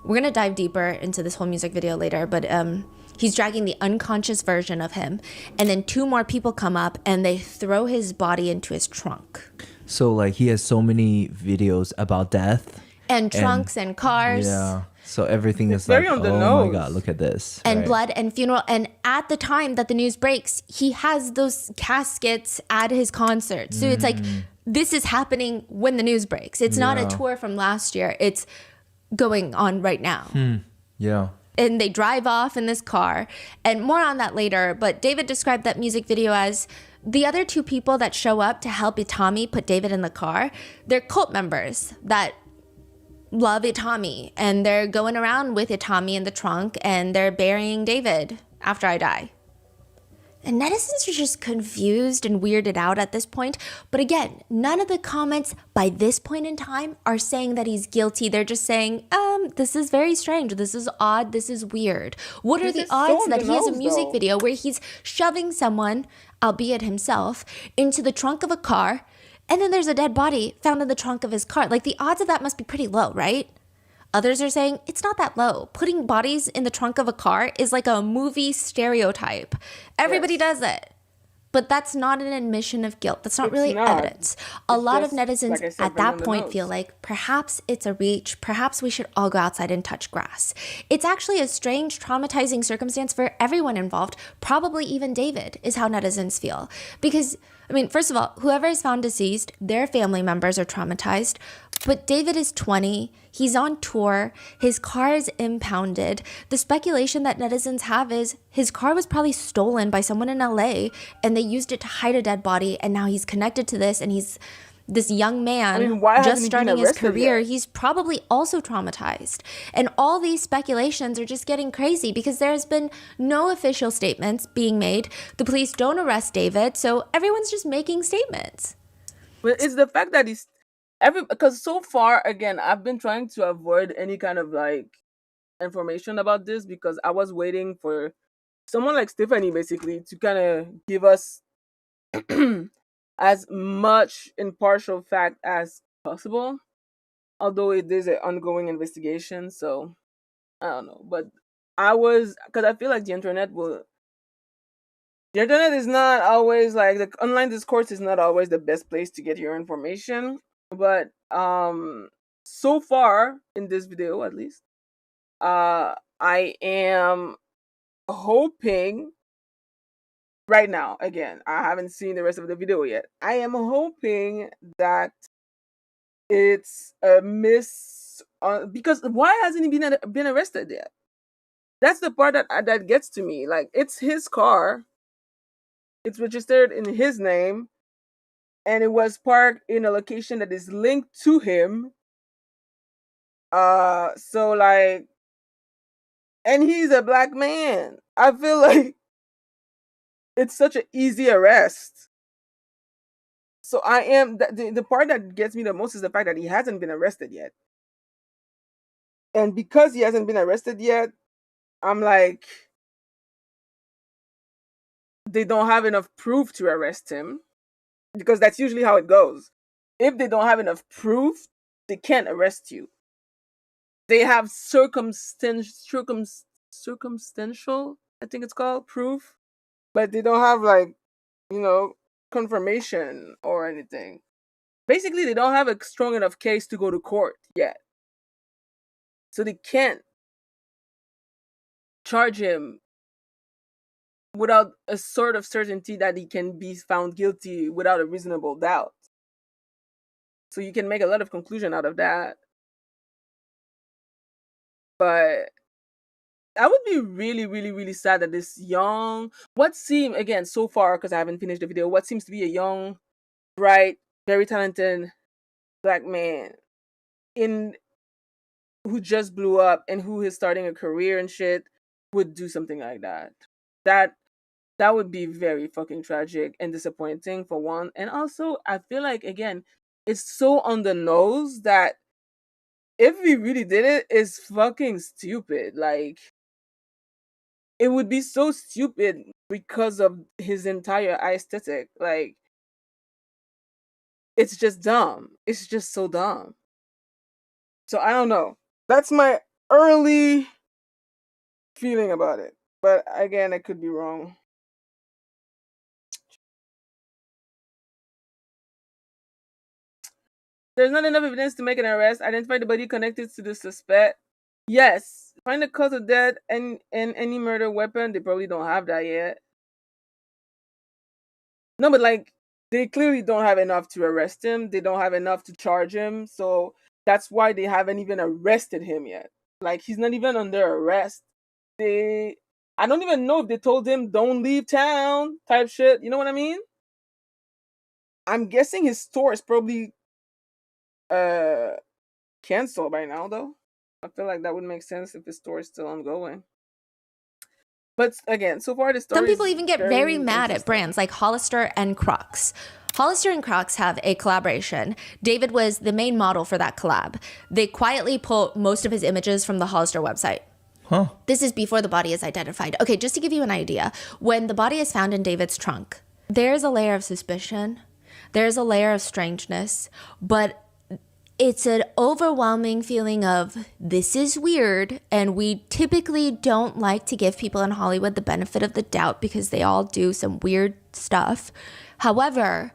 We're gonna dive deeper into this whole music video later, but he's dragging the unconscious version of him, and then 2 more people come up and they throw his body into his trunk. So like he has so many videos about death. And trunks and cars. Yeah. So everything is very like, on the oh nose. my God, look at this. And Right. blood and funeral. And at the time that the news breaks, he has those caskets at his concert. So it's like, this is happening when the news breaks. It's not a tour from last year. It's going on right now. Yeah. And they drive off in this car. And more on that later. But David described that music video as the other 2 people that show up to help Itami put David in the car. They're cult members that love Itami, and they're going around with Itami in the trunk, and they're burying David after I die. And netizens are just confused and weirded out at this point. But again, none of the comments by this point in time are saying that he's guilty. They're just saying, this is very strange. This is odd. This is weird. What are the odds that he has a music video where he's shoving someone, albeit himself, into the trunk of a car, and then there's a dead body found in the trunk of his car? Like, the odds of that must be pretty low, right? Others are saying it's not that low. Putting bodies in the trunk of a car is like a movie stereotype. Everybody does it. But that's not an admission of guilt. That's not really evidence. A lot of netizens like I said, at that bring on the point nose. feel like perhaps it's a reach. Perhaps we should all go outside and touch grass. It's actually a strange, traumatizing circumstance for everyone involved. Probably even David is how netizens feel. Because, I mean, first of all, whoever is found deceased, their family members are traumatized. But David is 20. He's on tour. His car is impounded. The speculation that netizens have is his car was probably stolen by someone in LA and they used it to hide a dead body. And now he's connected to this, and he's this young man why hasn't just he been starting his arrested career. yet? He's probably also traumatized. And all these speculations are just getting crazy because there's been no official statements being made. The police don't arrest David, so everyone's just making statements. But it's the fact that because so far, again, I've been trying to avoid any kind of like information about this because I was waiting for someone like Stephanie basically to kind of give us as much impartial fact as possible. Although it is an ongoing investigation, so I don't know. But because I feel like the internet is not always like the online discourse is not always the best place to get your information. But so far in this video, at least, I am hoping right now. Again, I haven't seen the rest of the video yet. I am hoping that it's a miss because why hasn't he been arrested yet? That's the part that gets to me. Like, it's his car. It's registered in his name, and it was parked in a location that is linked to him. So like, and he's a black man. I feel like it's such an easy arrest. So I am the part that gets me the most is the fact that he hasn't been arrested yet. And because he hasn't been arrested yet, I'm like, they don't have enough proof to arrest him, because that's usually how it goes. If they don't have enough proof, they can't arrest you. They have circumstantial, I think it's called, proof, but they don't have like, confirmation or anything. Basically, they don't have a strong enough case to go to court yet. So they can't charge him without a sort of certainty that he can be found guilty without a reasonable doubt. So you can make a lot of conclusion out of that. But I would be really, really, really sad that this young, again, so far, because I haven't finished the video, what seems to be a young, bright, very talented black man who just blew up and who is starting a career and shit would do something like that. That would be very fucking tragic and disappointing, for one. And also, I feel like, again, it's so on the nose that if he really did it, it's fucking stupid. Like, it would be so stupid because of his entire aesthetic. Like, it's just dumb. It's just so dumb. So I don't know. That's my early feeling about it. But again, I could be wrong. There's not enough evidence to make an arrest. Identify the body connected to the suspect. Yes. Find the cause of death and any murder weapon. They probably don't have that yet. No, but like, they clearly don't have enough to arrest him. They don't have enough to charge him. So that's why they haven't even arrested him yet. Like, he's not even under arrest. I don't even know if they told him don't leave town type shit. You know what I mean? I'm guessing his store is probably canceled by now, though. I feel like that would make sense if his store is still ongoing. But again, so far the story. Some people even get very mad at brands like Hollister and Crocs. Hollister and Crocs have a collaboration. David was the main model for that collab. They quietly pull most of his images from the Hollister website. Huh. This is before the body is identified. Okay, just to give you an idea, when the body is found in David's trunk, there's a layer of suspicion, there's a layer of strangeness, but it's an overwhelming feeling of this is weird, and we typically don't like to give people in Hollywood the benefit of the doubt because they all do some weird stuff. However,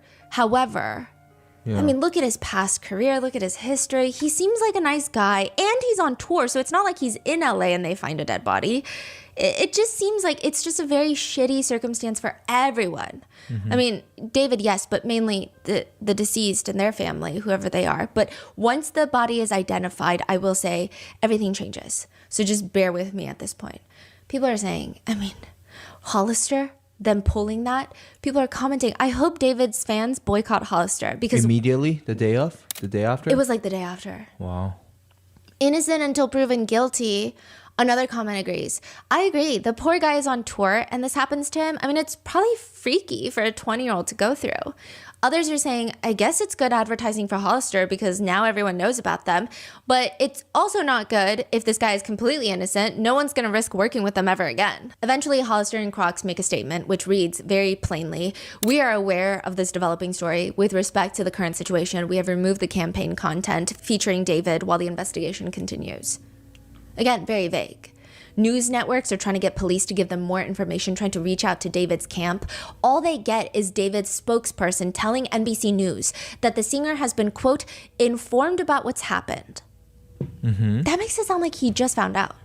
I mean, look at his past career, look at his history. He seems like a nice guy, and he's on tour, so it's not like he's in LA and they find a dead body. It just seems like it's just a very shitty circumstance for everyone. Mm-hmm. I mean, David, yes, but mainly the deceased and their family, whoever they are. But once the body is identified, I will say everything changes. So just bear with me at this point. People are saying, I mean, Hollister, them pulling that, people are commenting, I hope David's fans boycott Hollister because immediately the day after? It was like the day after. Wow. Innocent until proven guilty. Another comment agrees. I agree. The poor guy is on tour and this happens to him. I mean, it's probably freaky for a 20-year-old to go through. Others are saying, I guess it's good advertising for Hollister because now everyone knows about them. But it's also not good if this guy is completely innocent. No one's going to risk working with them ever again. Eventually, Hollister and Crocs make a statement which reads very plainly, we are aware of this developing story. With respect to the current situation, we have removed the campaign content featuring David while the investigation continues. Again, very vague. News networks are trying to get police to give them more information, trying to reach out to David's camp. All they get is David's spokesperson telling NBC News that the singer has been, quote, informed about what's happened. That makes it sound like he just found out.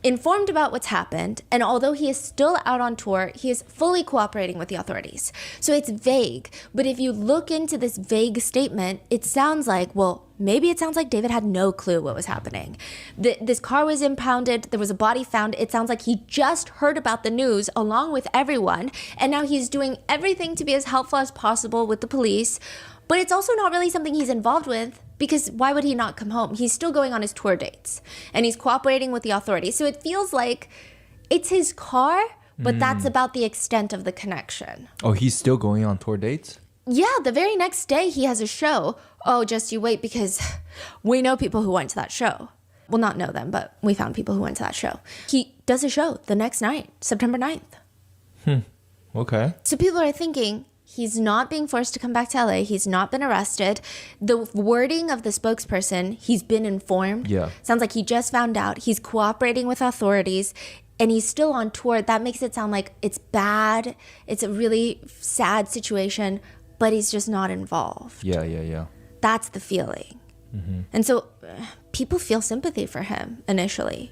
Informed about what's happened, and although he is still out on tour, he is fully cooperating with the authorities. So it's vague, but if you look into this vague statement, it sounds like, well, maybe it sounds like David had no clue what was happening. This car was impounded, there was a body found. It sounds like he just heard about the news along with everyone, and now he's doing everything to be as helpful as possible with the police. But it's also not really something he's involved with, because why would he not come home? He's still going on his tour dates and he's cooperating with the authorities. So it feels like it's his car, but that's about the extent of the connection. Oh, he's still going on tour dates? Yeah, the very next day he has a show. Oh, just you wait, because we know people who went to that show. Well, not know them, but we found people who went to that show. He does a show the next night, September 9th. Okay. So people are thinking, he's not being forced to come back to LA. He's not been arrested. The wording of the spokesperson, he's been informed. Yeah. Sounds like he just found out. He's cooperating with authorities and he's still on tour. That makes it sound like it's bad. It's a really sad situation, but he's just not involved. Yeah. That's the feeling. And so people feel sympathy for him initially.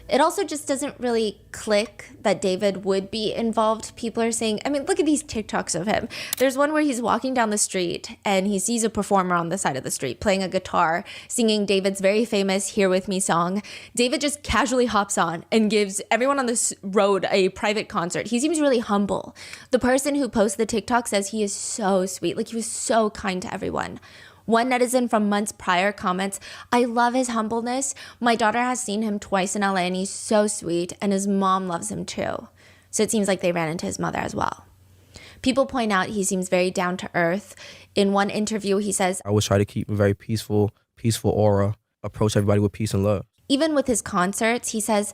It also just doesn't really click that David would be involved. People are saying, I mean, look at these TikToks of him. There's one where he's walking down the street and he sees a performer on the side of the street playing a guitar, singing David's very famous Here With Me song. David just casually hops on and gives everyone on this road a private concert. He seems really humble. The person who posts the TikTok says he is so sweet. Like, he was so kind to everyone. One netizen from months prior comments, I love his humbleness. My daughter has seen him twice in LA and he's so sweet, and his mom loves him too. So it seems like they ran into his mother as well. People point out he seems very down to earth. In one interview, he says, I always try to keep a very peaceful aura, approach everybody with peace and love. Even with his concerts, he says,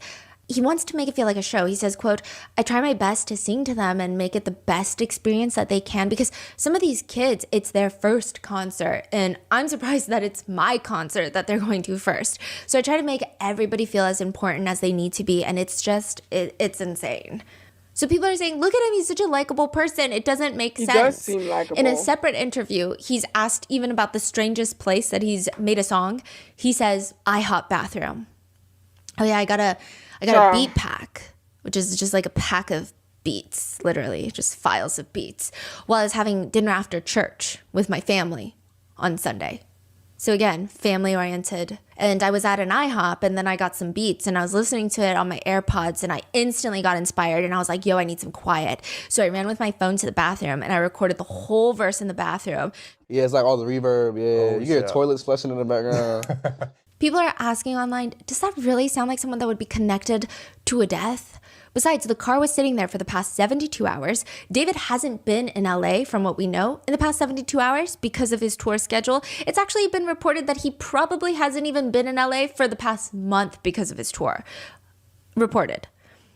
he wants to make it feel like a show. He says, quote, I try my best to sing to them and make it the best experience that they can, because some of these kids, it's their first concert. And I'm surprised that it's my concert that they're going to first. So I try to make everybody feel as important as they need to be. And it's just, it's insane. So people are saying, look at him, he's such a likable person. It doesn't make sense. He does seem likable. In a separate interview, he's asked even about the strangest place that he's made a song. He says, IHOP bathroom. Oh yeah, I got a beat pack, which is just like a pack of beats, literally, just files of beats, while I was having dinner after church with my family on Sunday. So again, family oriented. And I was at an IHOP and then I got some beats and I was listening to it on my AirPods and I instantly got inspired and I was like, yo, I need some quiet. So I ran with my phone to the bathroom and I recorded the whole verse in the bathroom. Yeah, it's like all the reverb. Yeah, you hear toilets flushing in the background. People are asking online, does that really sound like someone that would be connected to a death? Besides, the car was sitting there for the past 72 hours. David hasn't been in LA, from what we know, in the past 72 hours because of his tour schedule. It's actually been reported that he probably hasn't even been in LA for the past month because of his tour. Reported.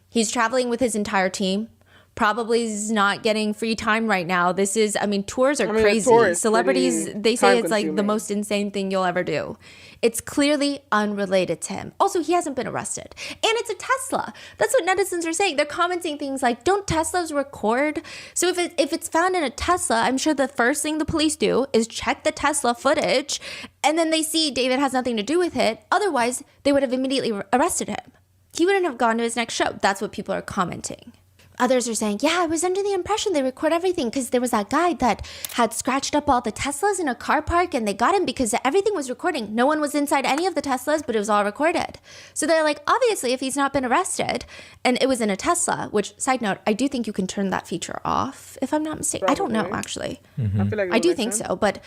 He's traveling with his entire team. Probably is not getting free time right now. This is, tours are crazy. Celebrities, they say it's like the most insane thing you'll ever do. It's clearly unrelated to him. Also, he hasn't been arrested. And it's a Tesla. That's what netizens are saying. They're commenting things like, don't Teslas record? So if it's found in a Tesla, I'm sure the first thing the police do is check the Tesla footage, and then they see David has nothing to do with it. Otherwise, they would have immediately arrested him. He wouldn't have gone to his next show. That's what people are commenting. Others are saying, yeah, I was under the impression they record everything because there was that guy that had scratched up all the Teslas in a car park and they got him because everything was recording. No one was inside any of the Teslas, but it was all recorded. So they're like, obviously, if he's not been arrested and it was in a Tesla, which, side note, I do think you can turn that feature off, if I'm not mistaken. Probably. I don't know, actually. I feel like I do think so, but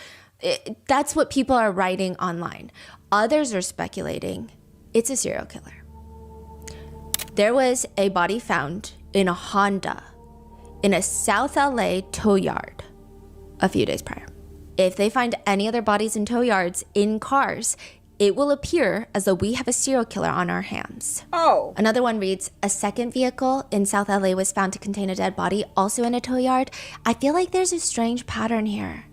that's what people are writing online. Others are speculating it's a serial killer. There was a body found in a Honda in a South LA tow yard a few days prior. If they find any other bodies in tow yards in cars, it will appear as though we have a serial killer on our hands. Oh. Another one reads, a second vehicle in South LA was found to contain a dead body, also in a tow yard. I feel like there's a strange pattern here.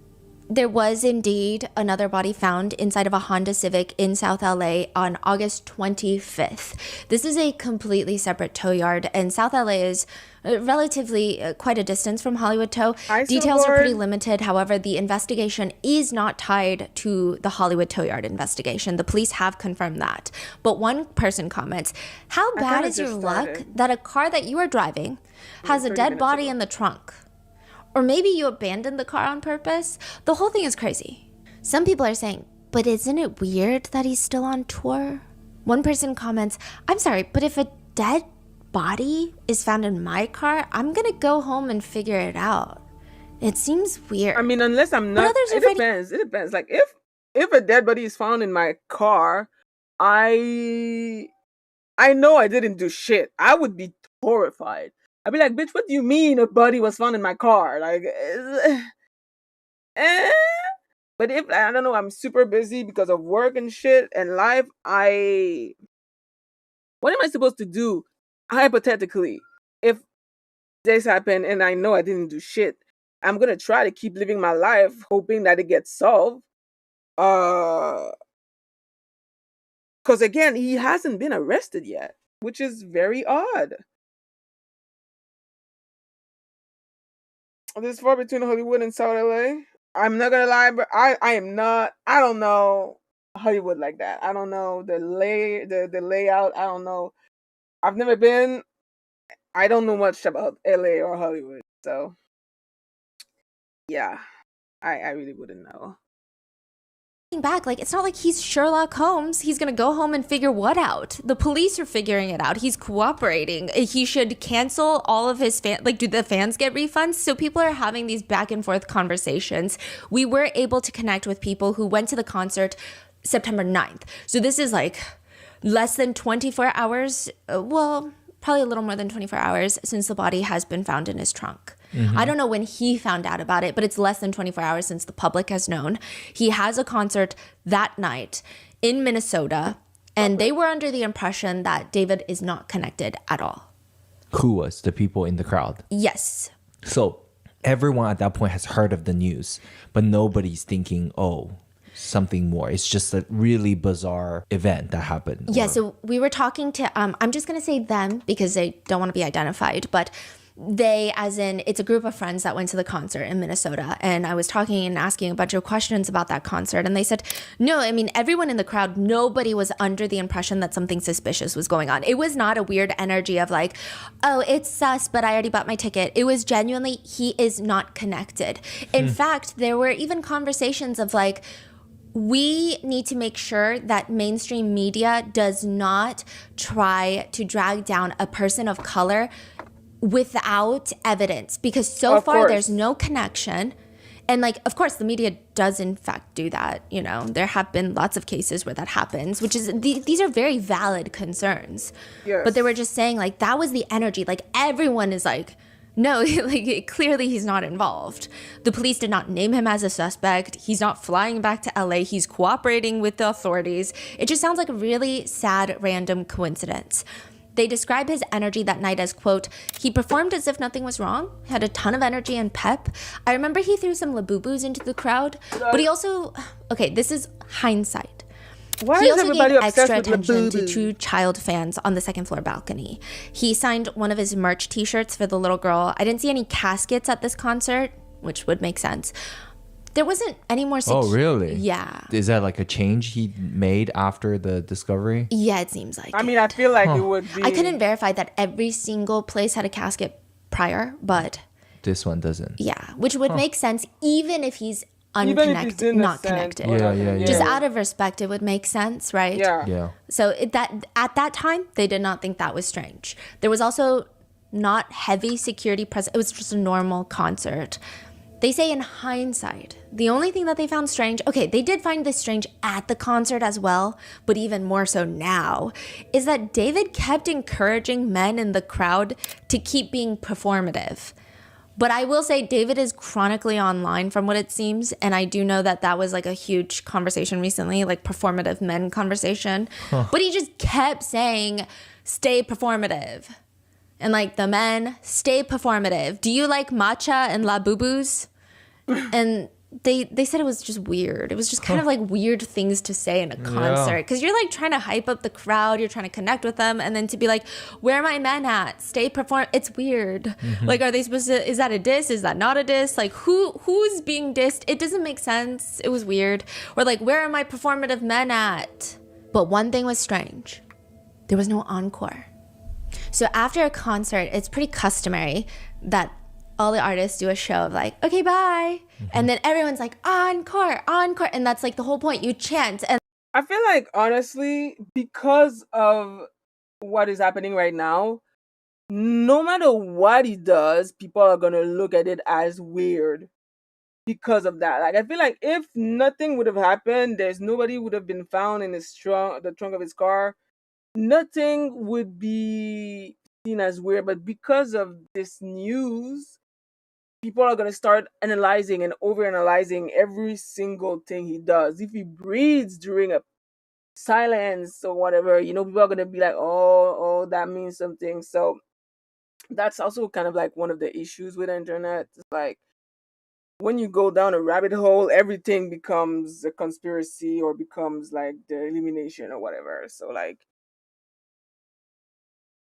There was indeed another body found inside of a Honda Civic in South LA on August 25th. This is a completely separate tow yard, and South LA is relatively quite a distance from Hollywood Tow. Details are pretty limited. However, the investigation is not tied to the Hollywood Tow Yard investigation. The police have confirmed that. But one person comments, how bad is your luck that a car that you are driving has a dead body in the trunk? Or maybe you abandoned the car on purpose? The whole thing is crazy. Some people are saying, but isn't it weird that he's still on tour? One person comments, I'm sorry, but if a dead body is found in my car, I'm gonna go home and figure it out. It seems weird. I mean, unless I'm not, it depends. It depends. Like if a dead body is found in my car, I know I didn't do shit. I would be horrified. I'd be like, bitch, what do you mean a body was found in my car? Like, But if, I don't know, I'm super busy because of work and shit and life, what am I supposed to do? Hypothetically, if this happened and I know I didn't do shit, I'm going to try to keep living my life hoping that it gets solved. Because again, he hasn't been arrested yet, which is very odd. This far between Hollywood and South LA. I'm not gonna lie, but I don't know Hollywood like that. I don't know the layout. I don't know. I've never been. I don't know much about LA or Hollywood. So yeah. I really wouldn't know. Back, like, it's not like he's Sherlock Holmes. He's gonna go home and figure what out. The police are figuring it out. He's cooperating. He should cancel all of his fans. Like, do the fans get refunds? So people are having these back and forth conversations. We were able to connect with people who went to the concert September 9th. So this is like less than 24 hours. Well, probably a little more than 24 hours since the body has been found in his trunk. Mm-hmm. I don't know when he found out about it, but it's less than 24 hours since the public has known. He has a concert that night in Minnesota, and they were under the impression that David is not connected at all. Who was? The people in the crowd? Yes. So everyone at that point has heard of the news, but nobody's thinking, oh, something more. It's just a really bizarre event that happened. Yeah, so we were talking to, I'm just going to say them because they don't want to be identified, but they, as in, it's a group of friends that went to the concert in Minnesota. And I was talking and asking a bunch of questions about that concert. And they said, no, I mean, everyone in the crowd, nobody was under the impression that something suspicious was going on. It was not a weird energy of like, oh, it's sus, but I already bought my ticket. It was genuinely, he is not connected. In fact, there were even conversations of like, we need to make sure that mainstream media does not try to drag down a person of color without evidence, because so far there's no connection. And like, of course, the media does in fact do that. You know, there have been lots of cases where that happens, which is, these are very valid concerns. Yes. But they were just saying like, that was the energy. Like everyone is like, no, like clearly he's not involved. The police did not name him as a suspect. He's not flying back to LA. He's cooperating with the authorities. It just sounds like a really sad, random coincidence. They describe his energy that night as, quote, he performed as if nothing was wrong, had a ton of energy and pep. I remember he threw some Labubus into the crowd, but he also, okay, this is hindsight. Why he is also everybody gave obsessed extra with attention to Labubu? 2 child fans on the second floor balcony. He signed one of his merch t-shirts for the little girl. I didn't see any caskets at this concert, which would make sense. There wasn't any more... Oh, really? Yeah. Is that like a change he made after the discovery? Yeah, it seems like I mean, I feel like it would be... I couldn't verify that every single place had a casket prior, but... This one doesn't. Yeah, which would make sense even if he's unconnected, not connected. Yeah. Just out of respect, it would make sense, right? Yeah. So that at that time, they did not think that was strange. There was also not heavy security present. It was just a normal concert. They say in hindsight, the only thing that they found strange, okay, they did find this strange at the concert as well, but even more so now, is that David kept encouraging men in the crowd to keep being performative. But I will say David is chronically online from what it seems, and I do know that that was like a huge conversation recently, like performative men conversation. But he just kept saying, stay performative. And like the men, stay performative. Do you like matcha and labubus? And they said it was just weird. It was just kind of like weird things to say in a concert. Because you're like trying to hype up the crowd. You're trying to connect with them. And then to be like, where are my men at? Stay perform. It's weird. Like, are they supposed to, is that a diss? Is that not a diss? Like, who's being dissed? It doesn't make sense. It was weird. Or like, where are my performative men at? But one thing was strange. There was no encore. So after a concert, it's pretty customary that all the artists do a show of like, okay, bye. And then everyone's like, encore, encore. And that's like the whole point. You chant. And I feel like, honestly, because of what is happening right now, no matter what he does, people are going to look at it as weird because of that. Like, I feel like if nothing would have happened, there's nobody would have been found in the trunk of his car, nothing would be seen as weird. But because of this news, people are going to start analyzing and overanalyzing every single thing he does. If he breathes during a silence or whatever, people are going to be like, oh, that means something. So that's also kind of like one of the issues with the internet. It's like, when you go down a rabbit hole, everything becomes a conspiracy or becomes like the elimination or whatever. So like,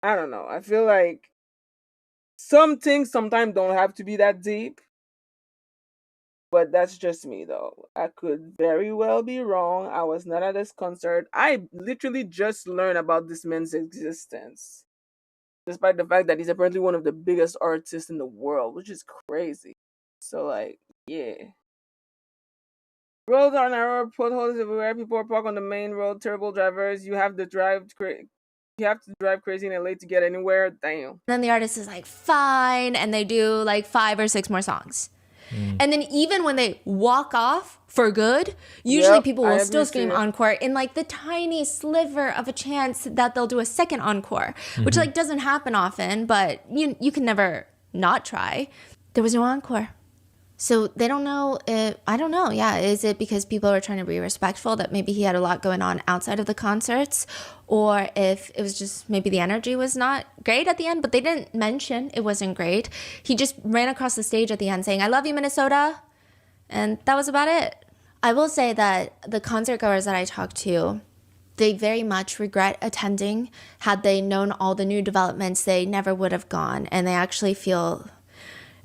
I don't know. I feel like some things sometimes don't have to be that deep. But that's just me, though. I could very well be wrong. I was not at this concert. I literally just learned about this man's existence, despite the fact that he's apparently one of the biggest artists in the world, which is crazy. So, like, yeah. Roads are narrow, potholes everywhere. People are parked on the main road. Terrible drivers. You have to drive crazy in LA to get anywhere. Damn. then the artist is like, fine. And they do like 5 or 6 more songs. And then even when they walk off for good, usually people will still scream encore in like the tiny sliver of a chance that they'll do a second encore, which like doesn't happen often, but you can never not try. There was no encore. So they don't know if, I don't know, yeah, is it because people are trying to be respectful that maybe he had a lot going on outside of the concerts, or if it was just maybe the energy was not great at the end, but they didn't mention it wasn't great. He just ran across the stage at the end saying, I love you, Minnesota, and that was about it. I will say that the concert goers that I talked to, they very much regret attending. Had they known all the new developments, they never would have gone, and they actually feel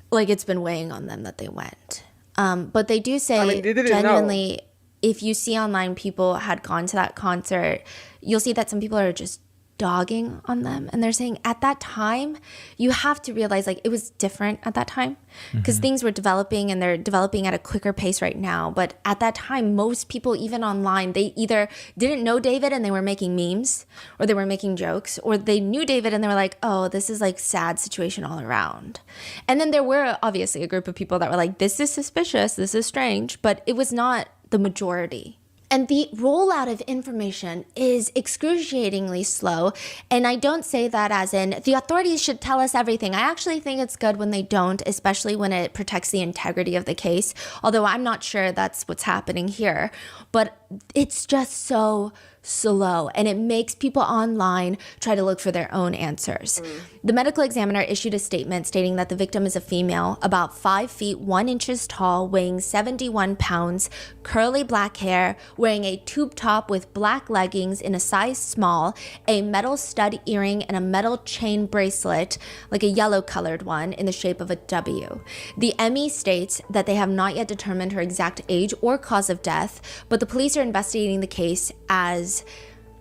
like it's been weighing on them that they went. But they do say, genuinely, if you see online people had gone to that concert, you'll see that some people are just dogging on them. And they're saying at that time, you have to realize like it was different at that time because things were developing and they're developing at a quicker pace right now. But at that time, most people, even online, they either didn't know David and they were making memes or they were making jokes, or they knew David and they were like, oh, this is like sad situation all around. And then there were obviously a group of people that were like, this is suspicious, this is strange, but it was not the majority. And the rollout of information is excruciatingly slow. And I don't say that as in the authorities should tell us everything. I actually think it's good when they don't, especially when it protects the integrity of the case. Although I'm not sure that's what's happening here. But it's just so slow, and it makes people online try to look for their own answers. The medical examiner issued a statement stating that the victim is a female, about 5 feet 1 inches tall, weighing 71 pounds, curly black hair, wearing a tube top with black leggings in a size small, a metal stud earring, and a metal chain bracelet, like a yellow colored one, in the shape of a W. The ME states that they have not yet determined her exact age or cause of death, but the police are investigating the case as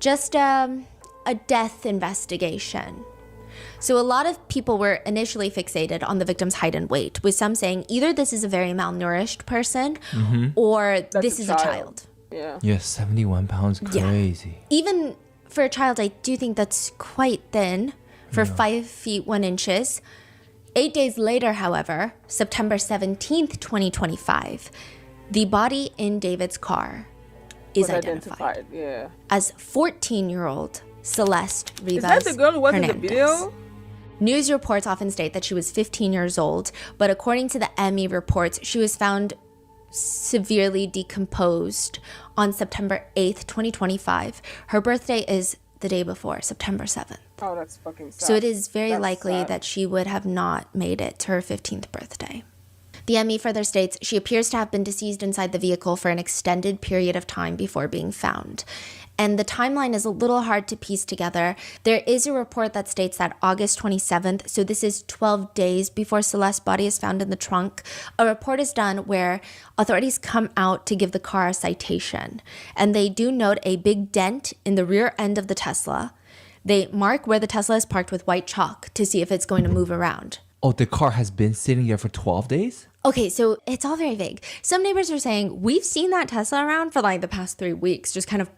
just a death investigation. So a lot of people were initially fixated on the victim's height and weight, with some saying either this is a very malnourished person or this is a child. Yeah, 71 pounds, crazy. Yeah. Even for a child, I do think that's quite thin for 5 feet 1 inches. 8 days later, however, September 17th, 2025, the body in David's car is identified yeah. as 14-year-old Celeste Rivas Is that the girl who was in the Hernandez. video? News reports often state that she was 15 years old, but according to the Emmy reports, she was found severely decomposed on September 8th, 2025. Her birthday is the day before, September 7th. Oh, that's fucking sad. So it is very That's likely sad. that she would have not made it to her 15th birthday. The Emmy further states she appears to have been deceased inside the vehicle for an extended period of time before being found. And the timeline is a little hard to piece together. There is a report that states that August 27th, so this is 12 days before Celeste's body is found in the trunk, a report is done where authorities come out to give the car a citation. And they do note a big dent in the rear end of the Tesla. They mark where the Tesla is parked with white chalk to see if it's going to move around. Oh, the car has been sitting there for 12 days? Okay, so it's all very vague. Some neighbors are saying, we've seen that Tesla around for like the past 3 weeks, just kind of,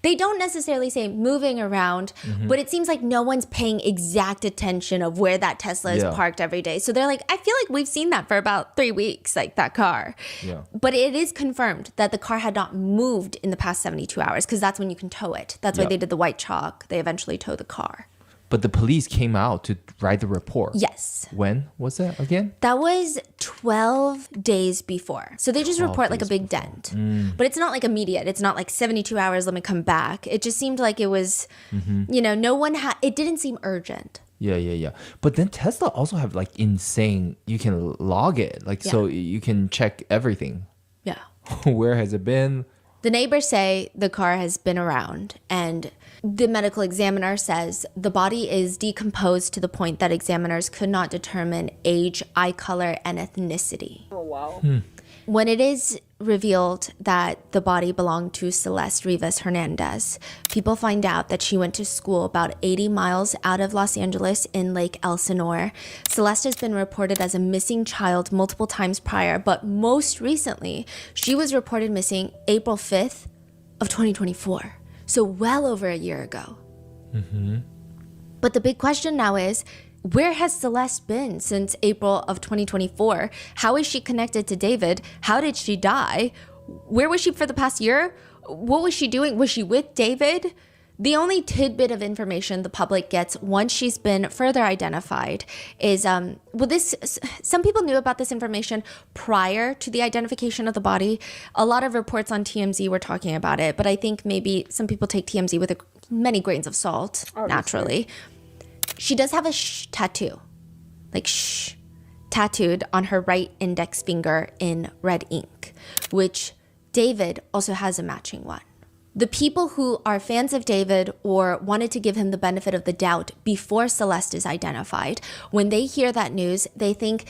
they don't necessarily say moving around, but it seems like no one's paying exact attention of where that Tesla is parked every day. So they're like, I feel like we've seen that for about 3 weeks, like that car. Yeah. But it is confirmed that the car had not moved in the past 72 hours because that's when you can tow it. That's why they did the white chalk. They eventually tow the car. But the police came out to write the report. Yes. When was that again? That was 12 days before. So they just 12 report like a days big dent. But it's not like immediate. It's not like 72 hours, let me come back. It just seemed like it was, you know, no one had, it didn't seem urgent. Yeah. But then Tesla also have like insane, you can log it. Like, so you can check everything. Yeah. Where has it been? The neighbors say the car has been around, and the medical examiner says the body is decomposed to the point that examiners could not determine age, eye color, and ethnicity. Oh, wow. When it is revealed that the body belonged to Celeste Rivas Hernandez, people find out that she went to school about 80 miles out of Los Angeles in Lake Elsinore. Celeste has been reported as a missing child multiple times prior, but most recently, she was reported missing April 5th of 2024. So well over a year ago. But the big question now is, where has Celeste been since April of 2024? How is she connected to David? How did she die? Where was she for the past year? What was she doing? Was she with David? The only tidbit of information the public gets once she's been further identified is, some people knew about this information prior to the identification of the body. A lot of reports on TMZ were talking about it, but I think maybe some people take TMZ with many grains of salt, naturally. She does have a tattoo, like tattooed on her right index finger in red ink, which David also has a matching one. The people who are fans of David or wanted to give him the benefit of the doubt before Celeste is identified, when they hear that news, they think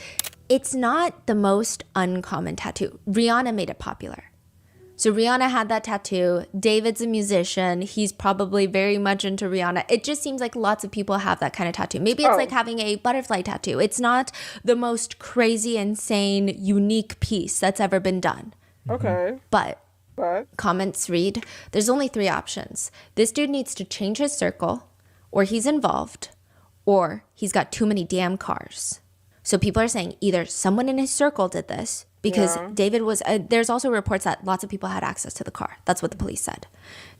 it's not the most uncommon tattoo. Rihanna made it popular. So Rihanna had that tattoo. David's a musician. He's probably very much into Rihanna. It just seems like lots of people have that kind of tattoo. Maybe it's like having a butterfly tattoo. It's not the most crazy, insane, unique piece that's ever been done. Okay. But comments read, there's only 3 options. This dude needs to change his circle, or he's involved, or he's got too many damn cars. So people are saying either someone in his circle did this, because David was, there's also reports that lots of people had access to the car. That's what the police said.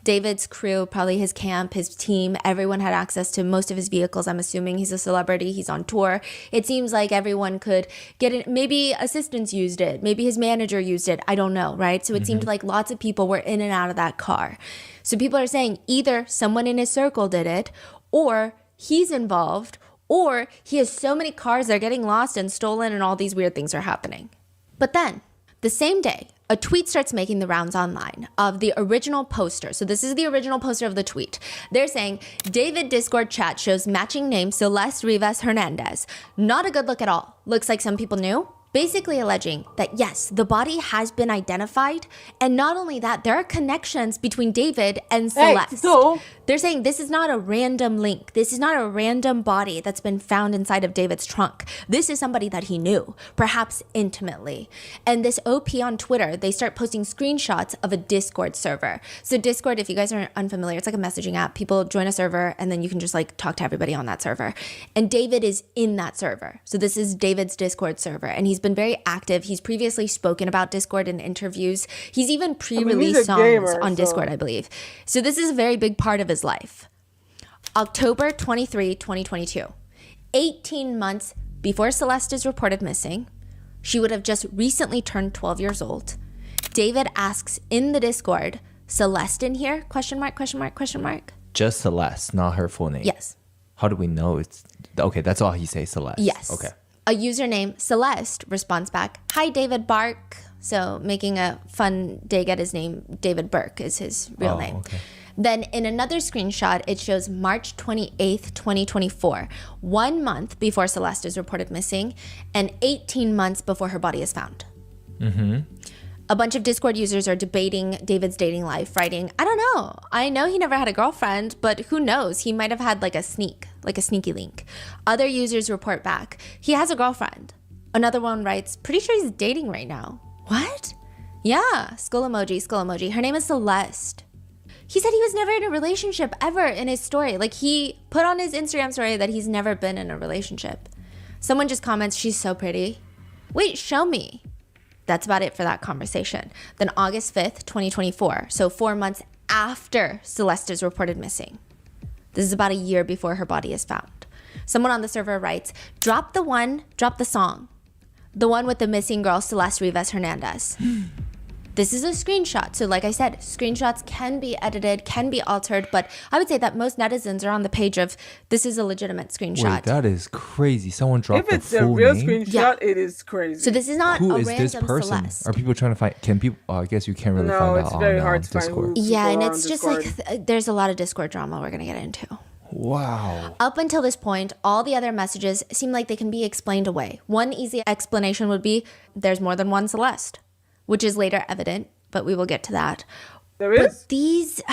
David's crew, probably his camp, his team, everyone had access to most of his vehicles. I'm assuming he's a celebrity. He's on tour. It seems like everyone could get it. Maybe assistants used it. Maybe his manager used it. I don't know, right? So it seemed like lots of people were in and out of that car. So people are saying either someone in his circle did it, or he's involved, or he has so many cars they're getting lost and stolen and all these weird things are happening. But then, the same day, a tweet starts making the rounds online of the original poster. So this is the original poster of the tweet. They're saying, David Discord chat shows matching name Celeste Rivas Hernandez. Not a good look at all. Looks like some people knew, basically alleging that yes, the body has been identified, and not only that, there are connections between David and Celeste. so They're saying this is not a random link. This is not a random body that's been found inside of David's trunk. This is somebody that he knew, perhaps intimately. And this OP on Twitter, they start posting screenshots of a Discord server. So Discord, if you guys are unfamiliar, it's like a messaging app. People join a server and then you can just like talk to everybody on that server. And David is in that server. So this is David's Discord server, and he's been very active. He's previously spoken about Discord in interviews. He's even pre-released songs on Discord, I believe. So this is a very big part of his life. October 23, 2022. 18 months before Celeste is reported missing. She would have just recently turned 12 years old. David asks in the Discord, Celeste in here? Question mark, question mark, question mark. Just Celeste, not her full name. Yes. How do we know it's okay? That's all he says, Celeste. Yes. Okay. A username, Celeste, responds back, hi, David Bark. So making a fun dig at his name, David Burke is his real name. Okay. Then in another screenshot, it shows March 28th, 2024, 1 month before Celeste is reported missing and 18 months before her body is found. A bunch of Discord users are debating David's dating life, writing, I don't know. I know he never had a girlfriend, but who knows? He might have had like a sneaky link. Other users report back, he has a girlfriend. Another one writes, pretty sure he's dating right now. What? Yeah, skull emoji. Her name is Celeste. He said he was never in a relationship ever in his story. Like he put on his Instagram story that he's never been in a relationship. Someone just comments, she's so pretty. Wait, show me. That's about it for that conversation. Then August 5th, 2024, so 4 months after Celeste is reported missing. This is about a year before her body is found. Someone on the server writes, drop the song. The one with the missing girl, Celeste Rivas Hernandez. This is a screenshot. So like I said, screenshots can be edited, can be altered, but I would say that most netizens are on the page of, this is a legitimate screenshot. Wait, that is crazy. Someone dropped if it's the full a real name? screenshot, it is crazy. So this is not Who a is random this person? Celeste. Are people trying to find? Can people? I guess you can't really No, find out it's on very hard to find Discord. who- Yeah, and people it's on just Discord. like, there's a lot of Discord drama we're going to get into. Wow. Up until this point, all the other messages seem like they can be explained away. One easy explanation would be, there's more than one Celeste, which is later evident, but we will get to that. There is? But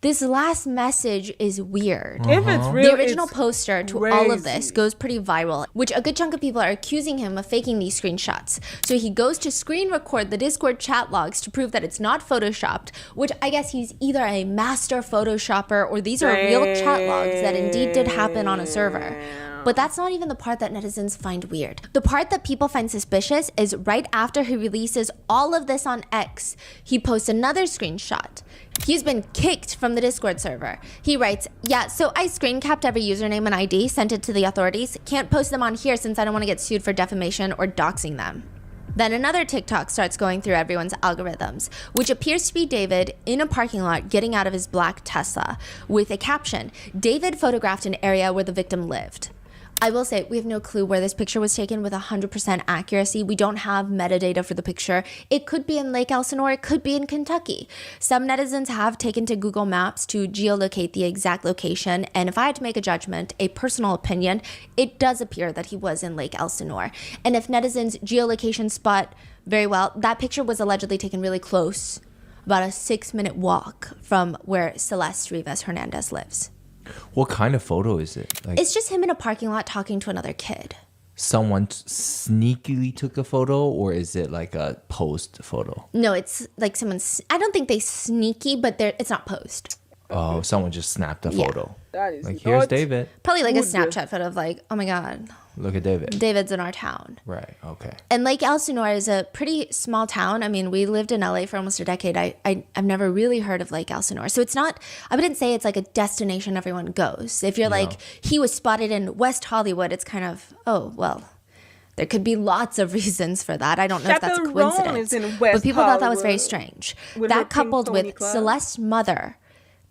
this last message is weird. If it's real, The original it's poster to crazy. all of this goes pretty viral, which a good chunk of people are accusing him of faking these screenshots. So he goes to screen record the Discord chat logs to prove that it's not photoshopped, which I guess he's either a master photoshopper or these are real chat logs that indeed did happen on a server. But that's not even the part that netizens find weird. The part that people find suspicious is right after he releases all of this on X, he posts another screenshot. He's been kicked from the Discord server. He writes, yeah, so I screen capped every username and ID, sent it to the authorities. Can't post them on here since I don't want to get sued for defamation or doxing them. Then another TikTok starts going through everyone's algorithms, which appears to be David in a parking lot getting out of his black Tesla with a caption, David photographed an area where the victim lived. I will say, we have no clue where this picture was taken with 100% accuracy. We don't have metadata for the picture. It could be in Lake Elsinore, it could be in Kentucky. Some netizens have taken to Google Maps to geolocate the exact location, and if I had to make a judgment, a personal opinion, it does appear that he was in Lake Elsinore. And if netizens geolocation spot very well, that picture was allegedly taken really close, about a 6-minute walk from where Celeste Rivas Hernandez lives. What kind of photo is it? Like It's just him in a parking lot talking to another kid. someone sneakily took a photo, or is it like a posed photo? No, it's like someone's, I don't think they sneaky, but it's not posed. Oh, someone just snapped a Yeah. photo. That is Like, here's not David. Probably like a Would- Snapchat photo of like, oh my God, Look at David. David's in our town. Right. Okay. And Lake Elsinore is a pretty small town. I mean, we lived in LA for almost a decade. I've never really heard of Lake Elsinore. So it's not, I wouldn't say it's like a destination everyone goes. If you're like, he was spotted in West Hollywood, it's kind of, oh, well, there could be lots of reasons for that. I don't know if that's a Chaperone coincidence. is in West But people thought that was very Hollywood strange. with her That coupled pink pony with club. Celeste's mother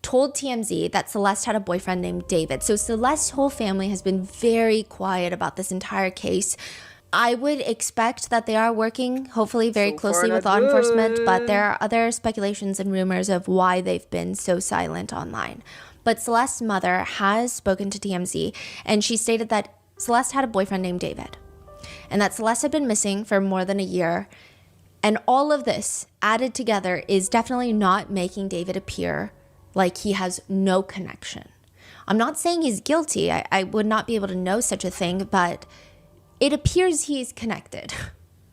told TMZ that Celeste had a boyfriend named David. So Celeste's whole family has been very quiet about this entire case. I would expect that they are working, hopefully very So closely far, with law not enforcement, good. but there are other speculations and rumors of why they've been so silent online. But Celeste's mother has spoken to TMZ, and she stated that Celeste had a boyfriend named David. and that Celeste had been missing for more than a year. And all of this added together is definitely not making David appear like he has no connection. I'm not saying he's guilty. I would not be able to know such a thing, but it appears he's connected,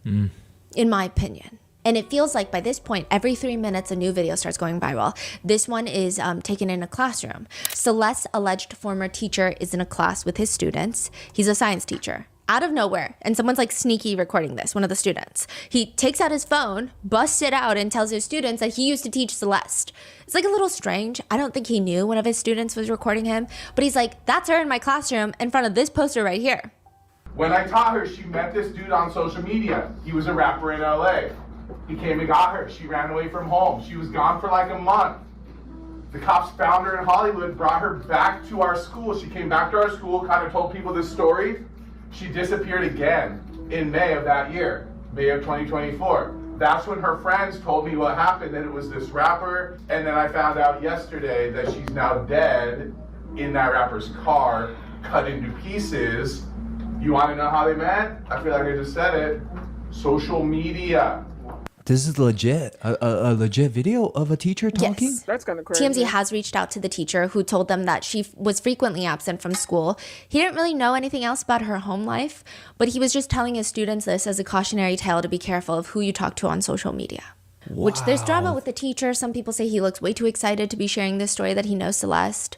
in my opinion. And it feels like by this point, every 3 minutes, a new video starts going viral. This one is taken in a classroom. Celeste's alleged former teacher is in a class with his students. He's a science teacher. Out of nowhere, and someone's like sneaky recording this, one of the students. He takes out his phone, busts it out, and tells his students that he used to teach Celeste. It's like a little strange. I don't think he knew one of his students was recording him, but he's like, that's her in my classroom in front of this poster right here. When I taught her, she met this dude on social media. He was a rapper in LA. He came and got her. She ran away from home. She was gone for like a month. The cops found her in Hollywood, brought her back to our school. She came back to our school, kind of told people this story. She disappeared again in May of that year, May of 2024. That's when her friends told me what happened, that it was this rapper, and then I found out yesterday that she's now dead in that rapper's car, cut into pieces. You want to know how they met? I feel like I just said it. Social media. This is legit, a legit video of a teacher talking? Yes. That's kind of crazy. TMZ has reached out to the teacher, who told them that she was frequently absent from school. He didn't really know anything else about her home life, but he was just telling his students this as a cautionary tale to be careful of who you talk to on social media. Wow. Which there's drama with the teacher. Some people say he looks way too excited to be sharing this story that he knows Celeste.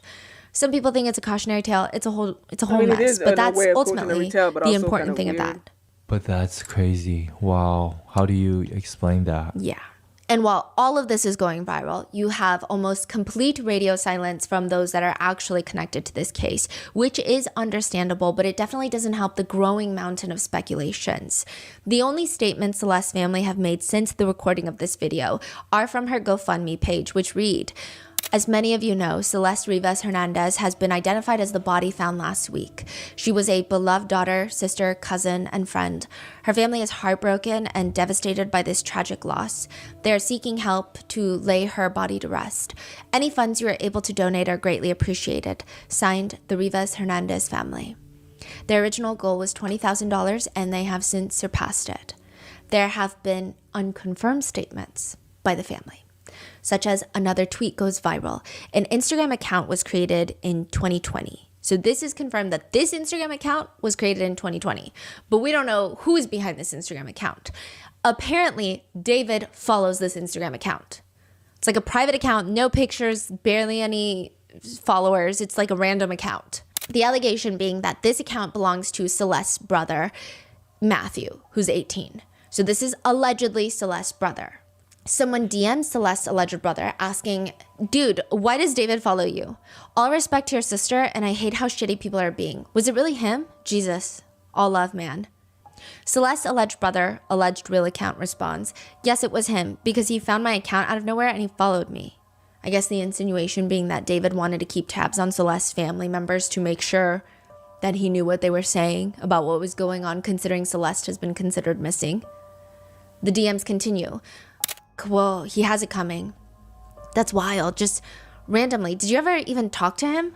Some people think it's a cautionary tale. It's a whole mess. But that's ultimately the important thing of that. But that's crazy. Wow. How do you explain that? Yeah. And while all of this is going viral, you have almost complete radio silence from those that are actually connected to this case, which is understandable, but it definitely doesn't help the growing mountain of speculations. The only statements Celeste's family have made since the recording of this video are from her GoFundMe page, which read, as many of you know, Celeste Rivas Hernandez has been identified as the body found last week. She was a beloved daughter, sister, cousin, and friend. Her family is heartbroken and devastated by this tragic loss. They are seeking help to lay her body to rest. Any funds you are able to donate are greatly appreciated. Signed, the Rivas Hernandez family. Their original goal was $20,000, and they have since surpassed it. There have been unconfirmed statements by the family, such as another tweet goes viral. An Instagram account was created in 2020. So this is confirmed that this Instagram account was created in 2020, but we don't know who is behind this Instagram account. Apparently, David follows this Instagram account. It's like a private account, no pictures, barely any followers. It's like a random account. The allegation being that this account belongs to Celeste's brother, Matthew, who's 18. So this is allegedly Celeste's brother. Someone DM'd Celeste's alleged brother asking, dude, why does David follow you? All respect to your sister, and I hate how shitty people are being. Was it really him? Jesus. All love, man. Celeste's alleged brother, alleged real account, responds, yes, it was him, because he found my account out of nowhere and he followed me. I guess the insinuation being that David wanted to keep tabs on Celeste's family members to make sure that he knew what they were saying about what was going on, considering Celeste has been considered missing. The DMs continue. Whoa, he has it coming. That's wild. Just randomly. Did you ever even talk to him?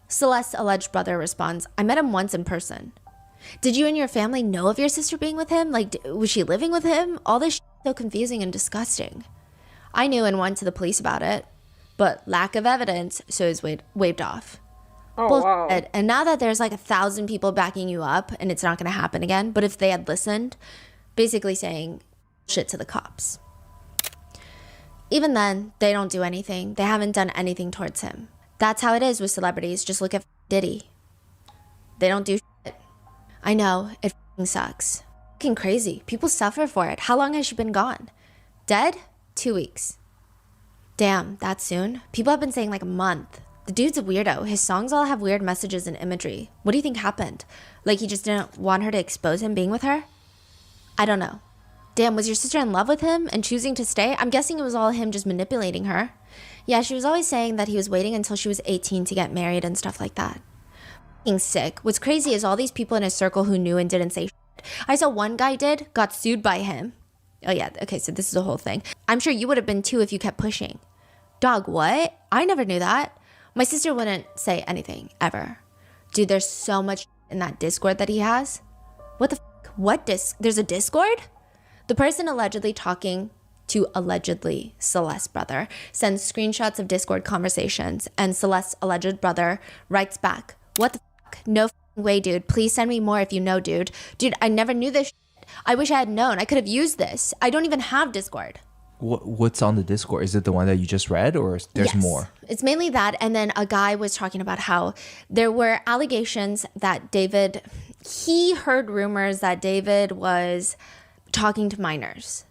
Celeste's alleged brother responds, I met him once in person. Did you and your family know of your sister being with him? Like, was she living with him? All this is so confusing and disgusting. I knew and went to the police about it, but lack of evidence, so it's waved off. Oh, wow. And now that there's like 1,000 people backing you up and it's not going to happen again, but if they had listened, basically saying shit to the cops. Even then, they don't do anything. They haven't done anything towards him. That's how it is with celebrities. Just look at Diddy. They don't do shit. I know, it sucks. Fucking crazy. People suffer for it. How long has she been gone? Dead? 2 weeks. Damn, that soon? People have been saying like a month. The dude's a weirdo. His songs all have weird messages and imagery. What do you think happened? Like he just didn't want her to expose him being with her? I don't know. Damn, was your sister in love with him and choosing to stay? I'm guessing it was all him just manipulating her. Yeah, she was always saying that he was waiting until she was 18 to get married and stuff like that. F***ing sick. What's crazy is all these people in his circle who knew and didn't say shit. I saw one guy got sued by him. Oh yeah, okay, so this is a whole thing. I'm sure you would have been too if you kept pushing. Dog, what? I never knew that. My sister wouldn't say anything, ever. Dude, there's so much in that Discord that he has. What the f***? There's a Discord? The person allegedly talking to allegedly Celeste's brother sends screenshots of Discord conversations, and Celeste's alleged brother writes back, "What the fuck? No f***ing way, dude. Please send me more if you know, dude. Dude, I never knew this shit. I wish I had known. I could have used this. I don't even have Discord." What's on the Discord? Is it the one that you just read, or there's more? It's mainly that. And then a guy was talking about how there were allegations that he heard rumors that David was talking to minors.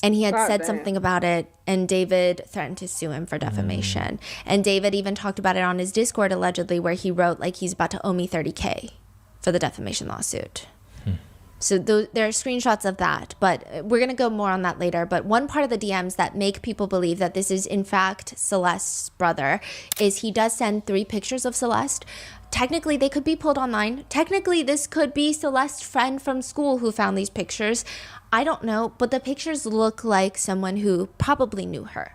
And he had said something about it, and David threatened to sue him for defamation. And David even talked about it on his Discord, allegedly, where he wrote, like, he's about to owe me $30K for the defamation lawsuit. So there are screenshots of that, but we're going to go more on that later. But one part of the DMs that make people believe that this is, in fact, Celeste's brother is he does send 3 pictures of Celeste. Technically, they could be pulled online. Technically, this could be Celeste's friend from school who found these pictures. I don't know, but the pictures look like someone who probably knew her.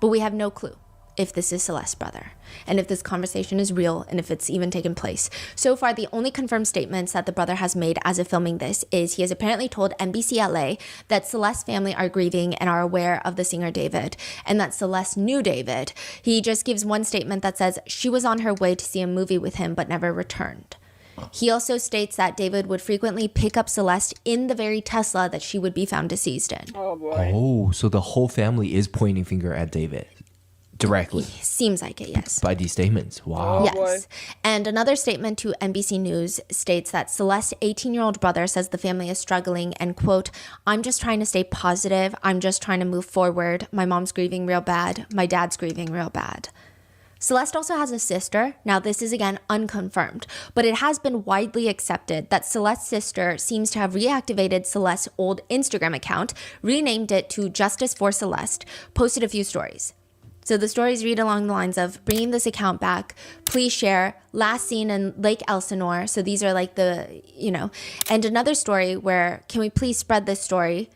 But we have no clue if this is Celeste's brother, and if this conversation is real, and if it's even taken place. So far, the only confirmed statements that the brother has made as of filming this is he has apparently told NBC LA that Celeste's family are grieving and are aware of the singer David, and that Celeste knew David. He just gives one statement that says she was on her way to see a movie with him but never returned. He also states that David would frequently pick up Celeste in the very Tesla that she would be found deceased in. Oh boy. Oh, so the whole family is pointing finger at David. Directly. Seems like it, yes. By these statements. Wow. Oh, Yes. boy. And another statement to NBC News states that Celeste's 18-year-old brother says the family is struggling and, quote, "I'm just trying to stay positive. I'm just trying to move forward. My mom's grieving real bad. My dad's grieving real bad." Celeste also has a sister. Now, this is again unconfirmed, but it has been widely accepted that Celeste's sister seems to have reactivated Celeste's old Instagram account, renamed it to Justice for Celeste, posted a few stories. So the stories read along the lines of bringing this account back, please share, last seen in Lake Elsinore. So these are like and another story where, can we please spread this story?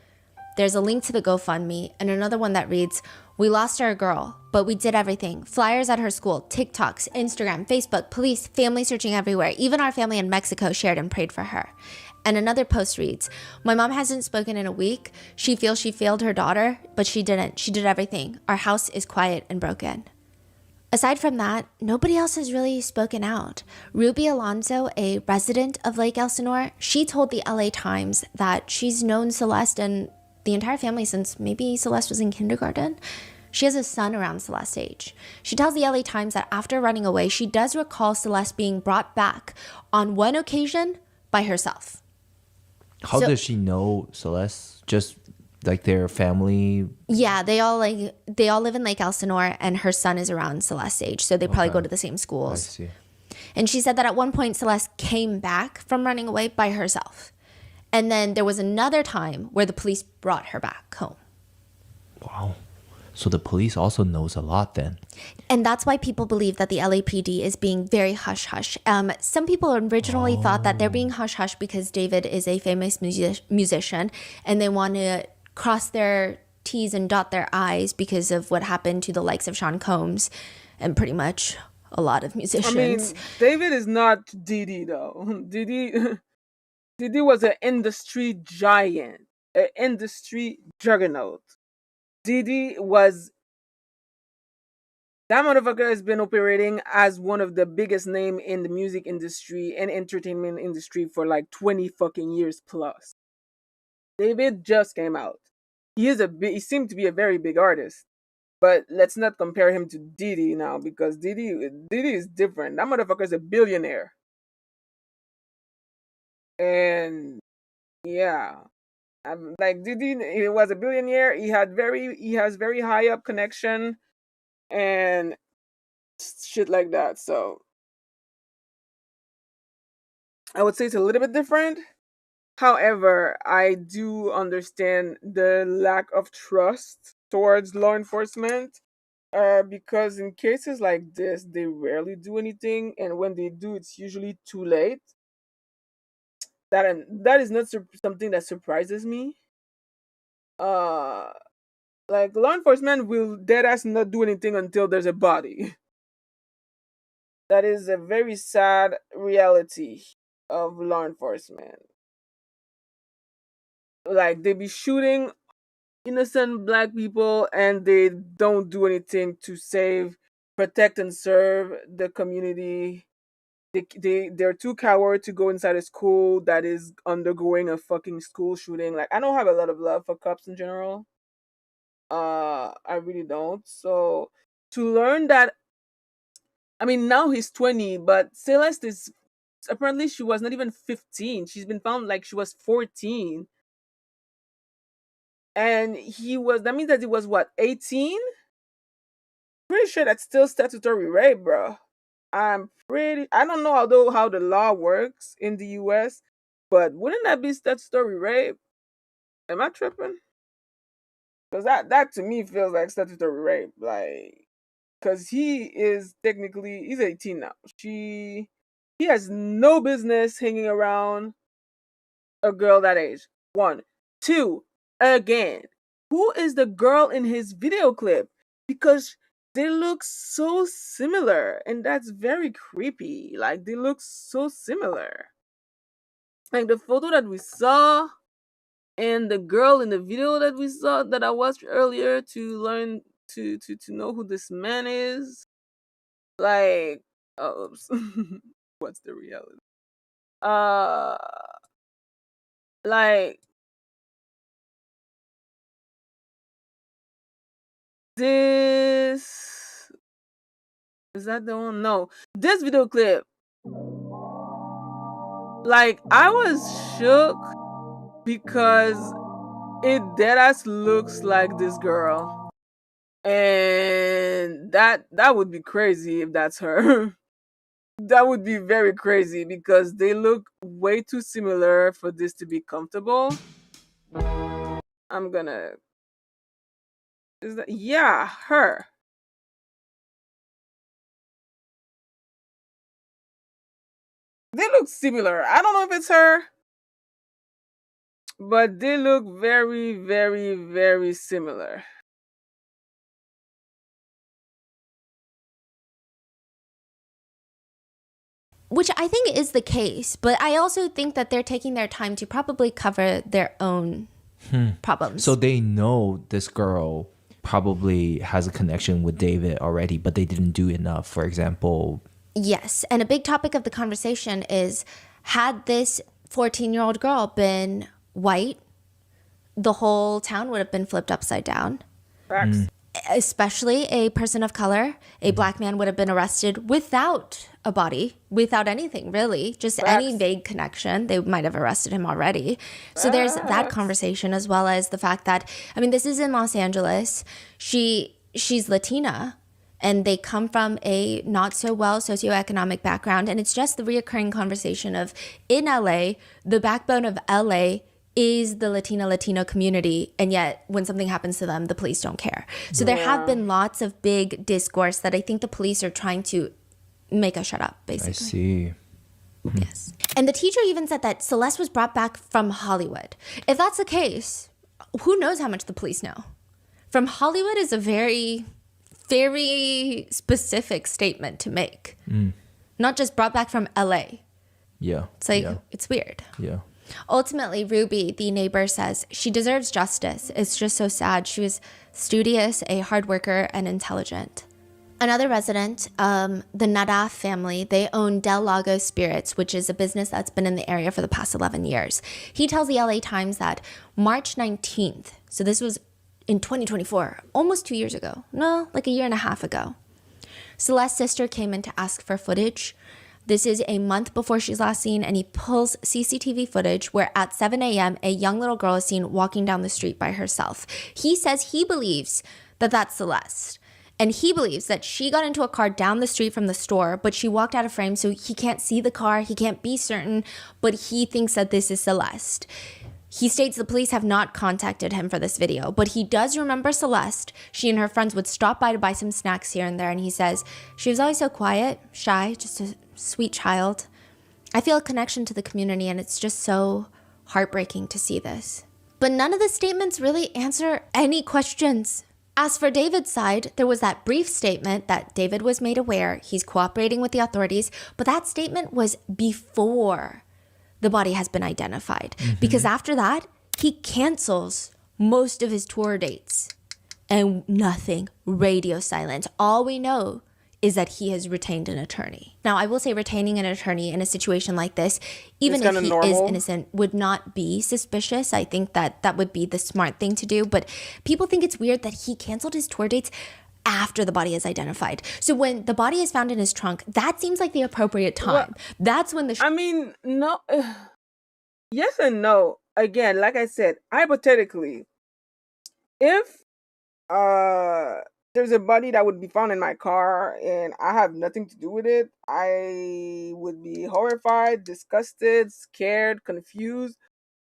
There's a link to the GoFundMe, and another one that reads, we lost our girl, but we did everything. Flyers at her school, TikToks, Instagram, Facebook, police, family searching everywhere. Even our family in Mexico shared and prayed for her. And another post reads, my mom hasn't spoken in a week. She feels she failed her daughter, but she didn't. She did everything. Our house is quiet and broken. Aside from that, nobody else has really spoken out. Ruby Alonso, a resident of Lake Elsinore, she told the LA Times that she's known Celeste and the entire family since maybe Celeste was in kindergarten. She has a son around Celeste's age. She tells the LA Times that after running away, she does recall Celeste being brought back on one occasion by herself. How does she know Celeste? Just like their family? Yeah, they all live in Lake Elsinore, and her son is around Celeste's age, so they probably go to the same schools. I see. And she said that at one point Celeste came back from running away by herself. And then there was another time where the police brought her back home. Wow. So the police also knows a lot then. And that's why people believe that the LAPD is being very hush-hush. Some people originally thought that they're being hush-hush because David is a famous musician and they want to cross their T's and dot their I's because of what happened to the likes of Sean Combs and pretty much a lot of musicians. I mean, David is not Diddy though. Diddy was an industry giant, an industry juggernaut. Diddy was, that motherfucker has been operating as one of the biggest name in the music industry and entertainment industry for like 20 fucking years plus. David just came out. He seemed to be a very big artist, but let's not compare him to Diddy now because Diddy is different. That motherfucker is a billionaire. And yeah. Like Diddy, he was a billionaire. He has very high up connection and shit like that. So I would say it's a little bit different. However, I do understand the lack of trust towards law enforcement because in cases like this, they rarely do anything, and when they do, it's usually too late. That is not something that surprises me. Like law enforcement will deadass not do anything until there's a body. That is a very sad reality of law enforcement. Like they be shooting innocent black people and they don't do anything to save, protect, and serve the community. They're too coward to go inside a school that is undergoing a fucking school shooting. Like I don't have a lot of love for cops in general. I really don't. So to learn that, I mean, now he's 20, but Celeste is apparently she was not even 15. She's been found like she was 14. And that means that he was what, 18? Pretty sure that's still statutory rape, bro. I don't know how the law works in the US, but wouldn't that be statutory rape? Am I tripping? Because that to me feels like statutory rape. Like, because he's 18 now. He has no business hanging around a girl that age. 1. 2, again, who is the girl in his video clip? Because they look so similar, and that's very creepy. Like, they look so similar. Like, the photo that we saw and the girl in the video that we saw, that I watched earlier to learn to know who this man is. Like, oops. What's the reality? Like, this is that the one? No, this video clip. Like, I was shook because it deadass looks like this girl, and that would be crazy if that's her. That would be very crazy because they look way too similar for this to be comfortable. I'm gonna. Is that, yeah, her. They look similar. I don't know if it's her, but they look very, very, very similar. Which I think is the case, but I also think that they're taking their time to probably cover their own problems. So they know this girl probably has a connection with David already, but they didn't do enough, for example. Yes, and a big topic of the conversation is, had this 14-year-old girl been white, the whole town would have been flipped upside down. Facts. Especially a person of color. A black man would have been arrested without a body, without anything really, just any vague connection. They might have arrested him already. So there's that conversation, as well as the fact that, I mean, this is in Los Angeles. She's Latina, and they come from a not so well socioeconomic background, and it's just the reoccurring conversation of, in LA, the backbone of LA is the Latino community, and yet when something happens to them, the police don't care. So there have been lots of big discourse that I think the police are trying to make us shut up, basically. I see. Yes. And the teacher even said that Celeste was brought back from Hollywood. If that's the case, who knows how much the police know? From Hollywood is a very, very specific statement to make. Not just brought back from LA. Yeah. It's like, it's weird. Yeah. Ultimately, Ruby, the neighbor, says she deserves justice. It's just so sad. She was studious, a hard worker, and intelligent. Another resident, the Nadaf family, they own Del Lago Spirits, which is a business that's been in the area for the past 11 years. He tells the LA Times that March 19th, so this was in 2024, almost 2 years ago. No, like a year and a half ago. Celeste's sister came in to ask for footage. This is a month before she's last seen, and he pulls CCTV footage where at 7 a.m., a young little girl is seen walking down the street by herself. He says he believes that that's Celeste. And he believes that she got into a car down the street from the store, but she walked out of frame, so he can't see the car, he can't be certain, but he thinks that this is Celeste. He states the police have not contacted him for this video, but he does remember Celeste. She and her friends would stop by to buy some snacks here and there, and he says, she was always so quiet, shy, just a sweet child. I feel a connection to the community, and it's just so heartbreaking to see this. But none of the statements really answer any questions. As for David's side, there was that brief statement that David was made aware he's cooperating with the authorities, but that statement was before the body has been identified. Because after that, He cancels most of his tour dates and nothing, radio silence. All we know is that he has retained an attorney. Now, I will say retaining an attorney in a situation like this, even if he is innocent, would not be suspicious. I think that that would be the smart thing to do. But people think it's weird that he canceled his tour dates after the body is identified. So when the body is found in his trunk, that seems like the appropriate time. Well, that's when the... I mean, no. Yes and no. Again, like I said, hypothetically, if there's a body that would be found in my car and I have nothing to do with it, I would be horrified, disgusted, scared, confused.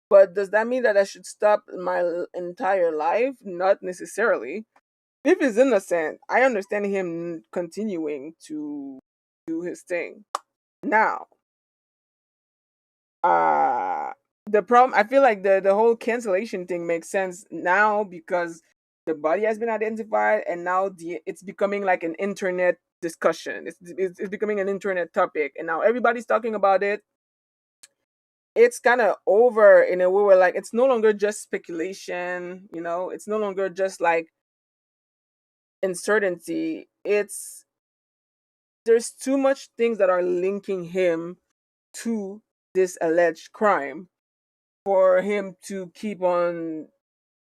But does that mean that I should stop my entire life? Not necessarily. If he's innocent, I understand him continuing to do his thing. Now, the problem, I feel like the whole cancellation thing makes sense now because the body has been identified and now it's becoming like an internet discussion. It's becoming an internet topic and now everybody's talking about it. It's kind of over in a way where like it's no longer just speculation, you know, it's no longer just like uncertainty. There's too much things that are linking him to this alleged crime for him to keep on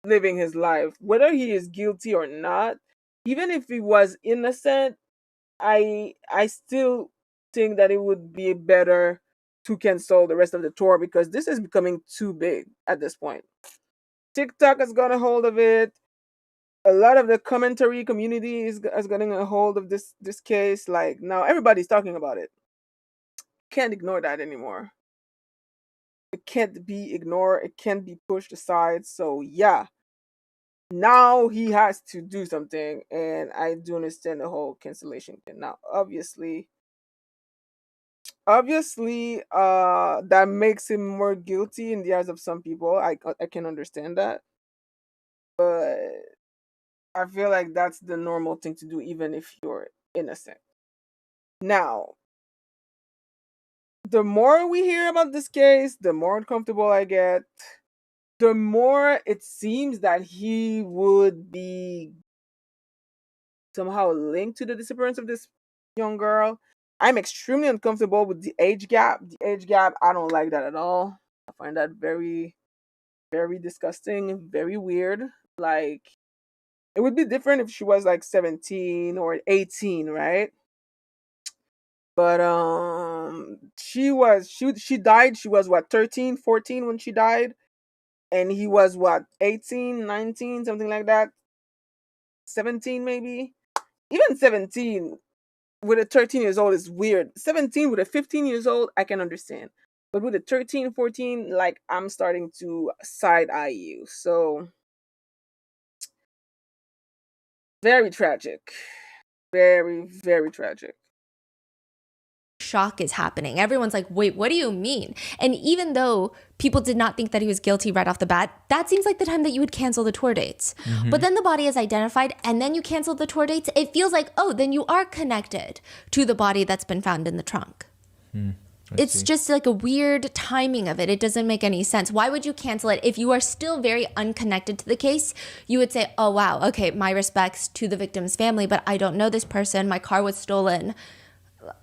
living his life, whether he is guilty or not. Even if he was innocent, I still think that it would be better to cancel the rest of the tour because this is becoming too big at this point. TikTok has got a hold of it. A lot of the commentary community is getting a hold of this case. Like now everybody's talking about it. Can't ignore that anymore. It can't be ignored. It can't be pushed aside. So yeah, now he has to do something, and I do understand the whole cancellation thing. Now, obviously, that makes him more guilty in the eyes of some people. I can understand that, but I feel like that's the normal thing to do, even if you're innocent. Now, the more we hear about this case, the more uncomfortable I get. The more it seems that he would be somehow linked to the disappearance of this young girl. I'm extremely uncomfortable with the age gap. The age gap, I don't like that at all. I find that very, very disgusting, very weird. Like, it would be different if she was like 17 or 18, right? But she died, she was what, 13, 14 when she died? And he was what, 18, 19, something like that? 17 maybe? Even 17 with a 13 years old is weird. 17 with a 15 years old, I can understand. But with a 13, 14, like, I'm starting to side eye you. So, very tragic. Very, very tragic. Shock is happening. Everyone's like, wait, what do you mean? And even though people did not think that he was guilty right off the bat, that seems like the time that you would cancel the tour dates. Mm-hmm. But then the body is identified and then you cancel the tour dates. It feels like, oh, then you are connected to the body that's been found in the trunk. It's just like a weird timing of it. It doesn't make any sense. Why would you cancel it? If you are still very unconnected to the case, you would say, oh, wow, okay, my respects to the victim's family, but I don't know this person. My car was stolen.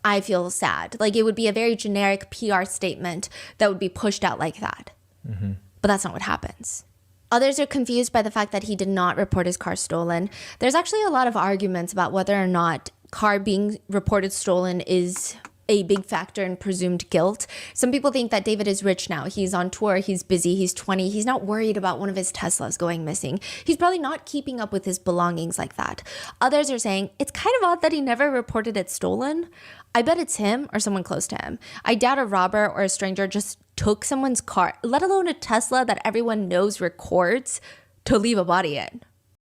I feel sad. Like, it would be a very generic PR statement that would be pushed out like that. Mm-hmm. But that's not what happens. Others are confused by the fact that he did not report his car stolen. There's actually a lot of arguments about whether or not car being reported stolen is a big factor in presumed guilt. Some people think that David is rich now. He's on tour, he's busy, he's 20, he's not worried about one of his Teslas going missing. He's probably not keeping up with his belongings like that. Others are saying it's kind of odd that he never reported it stolen. I bet it's him or someone close to him. I doubt a robber or a stranger just took someone's car, let alone a Tesla that everyone knows records, to leave a body in.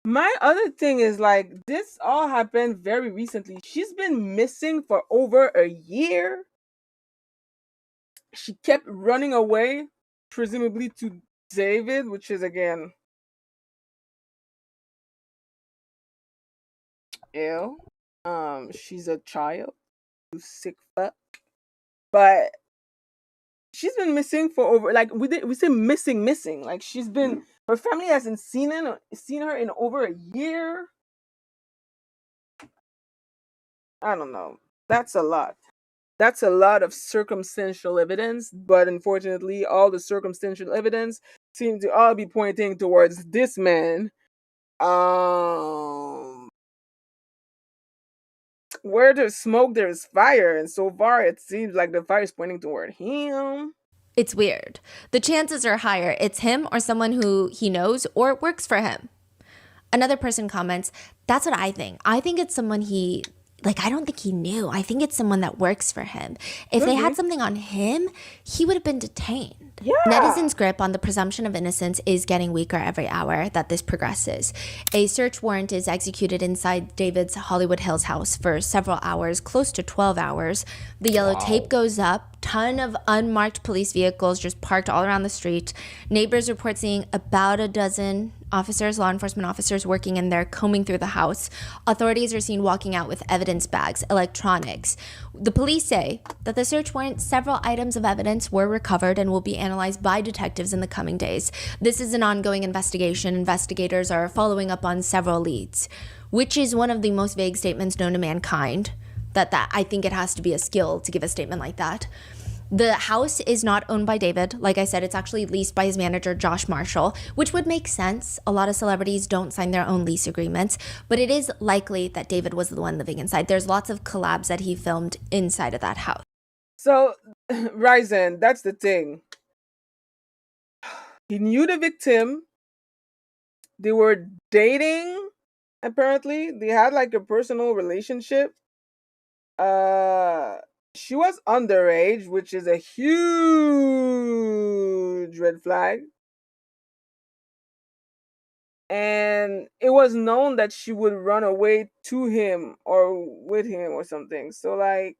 My other thing is, like, this all happened very recently. She's been missing for over a year. She kept running away, presumably to David, which is, again, ew. She's a child. You sick fuck. But she's been missing for over, like, we say missing. Like, she's been, her family hasn't seen her in over a year. I don't know. That's a lot. That's a lot of circumstantial evidence, but unfortunately, all the circumstantial evidence seems to all be pointing towards this man. Where there's smoke, there's fire, and so far it seems like the fire is pointing toward him. It's weird. The chances are higher it's him or someone who he knows or works for him. Another person comments, that's what I think. I think it's someone I don't think he knew. I think it's someone that works for him. If they had something on him, he would have been detained. Yeah. Netizens' grip on the presumption of innocence is getting weaker every hour that this progresses. A search warrant is executed inside David's Hollywood Hills house for several hours, close to 12 hours. The yellow tape goes up. Ton of unmarked police vehicles just parked all around the street. Neighbors report seeing about a dozen law enforcement officers working in there, combing through the house. Authorities are seen walking out with evidence bags, electronics. The police say that the search warrant, several items of evidence were recovered and will be analyzed by detectives in the coming days. This is an ongoing investigation. Investigators are following up on several leads, which is one of the most vague statements known to mankind. That I think it has to be a skill to give a statement like that. The house is not owned by David. Like I said, it's actually leased by his manager, Josh Marshall, which would make sense. A lot of celebrities don't sign their own lease agreements, but it is likely that David was the one living inside. There's lots of collabs that he filmed inside of that house. So, Ryzen, that's the thing. He knew the victim. They were dating, apparently. They had like a personal relationship. She was underage, which is a huge red flag. And it was known that she would run away to him or with him or something. So, like,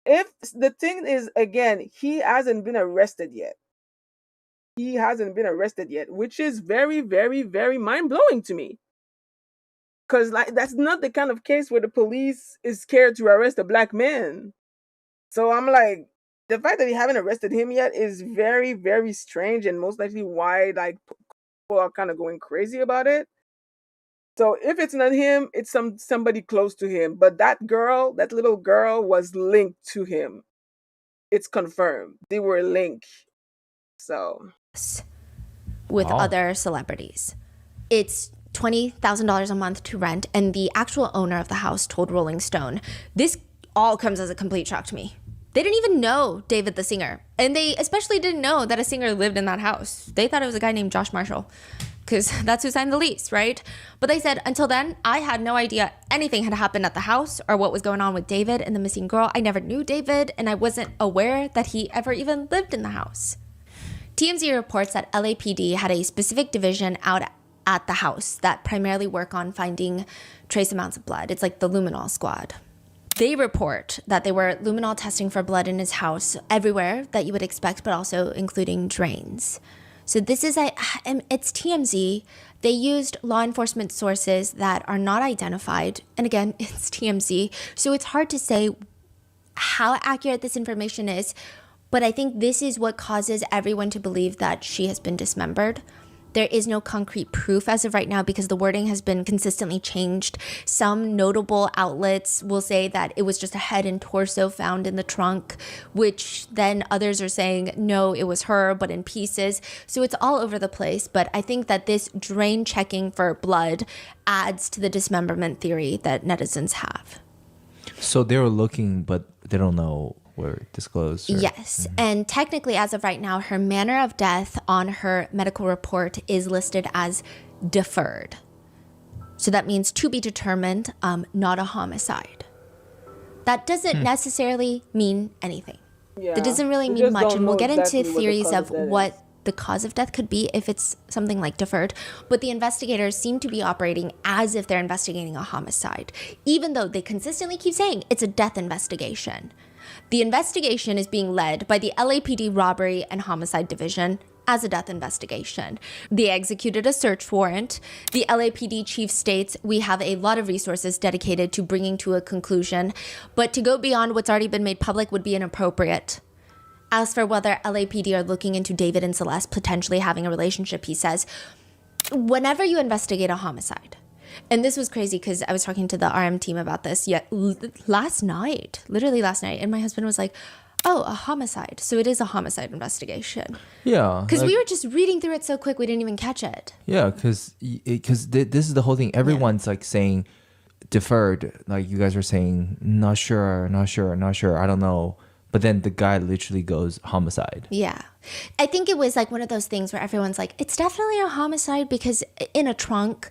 if the thing is, again, he hasn't been arrested yet. Which is very, very, very mind-blowing to me. Because, like, that's not the kind of case where the police is scared to arrest a black man. So I'm like, the fact that they haven't arrested him yet is very, very strange, and most likely why, like, people are kind of going crazy about it. So if it's not him, it's somebody close to him. But that little girl was linked to him. It's confirmed. They were linked. So. With other celebrities. It's $20,000 a month to rent, and the actual owner of the house told Rolling Stone, this all comes as a complete shock to me. They didn't even know David the singer, and they especially didn't know that a singer lived in that house. They thought it was a guy named Josh Marshall, because that's who signed the lease, right? But they said, until then, I had no idea anything had happened at the house or what was going on with David and the missing girl. I never knew David, and I wasn't aware that he ever even lived in the house. TMZ reports that LAPD had a specific division out at the house that primarily work on finding trace amounts of blood. It's like the luminol squad. They report that they were luminol testing for blood in his house everywhere that you would expect, but also including drains. So this is it's TMZ. They used law enforcement sources that are not identified. And again, it's TMZ. So it's hard to say how accurate this information is, but I think this is what causes everyone to believe that she has been dismembered. There is no concrete proof as of right now because the wording has been consistently changed. Some notable outlets will say that it was just a head and torso found in the trunk, which then others are saying, no, it was her, but in pieces. So it's all over the place. But I think that this drain checking for blood adds to the dismemberment theory that netizens have. So they were looking, but they don't know were disclosed? Yes. And technically, as of right now, her manner of death on her medical report is listed as deferred. So that means to be determined, not a homicide. That doesn't necessarily mean anything. Yeah. That doesn't really mean much. And we'll get into theories of what the cause of death could be if it's something like deferred. But the investigators seem to be operating as if they're investigating a homicide, even though they consistently keep saying it's a death investigation. The investigation is being led by the LAPD Robbery and Homicide Division as a death investigation. They executed a search warrant. The LAPD chief states, we have a lot of resources dedicated to bringing to a conclusion, but to go beyond what's already been made public would be inappropriate. As for whether LAPD are looking into David and Celeste potentially having a relationship, he says, whenever you investigate a homicide, and this was crazy because I was talking to the RM team about this last night, and my husband was like, oh, a homicide. So it is a homicide investigation. Yeah. Because we were just reading through it so quick, we didn't even catch it. Yeah, because this is the whole thing. Everyone's like saying deferred. Like you guys were saying, not sure. I don't know. But then the guy literally goes homicide. Yeah. I think it was like one of those things where everyone's like, it's definitely a homicide because in a trunk.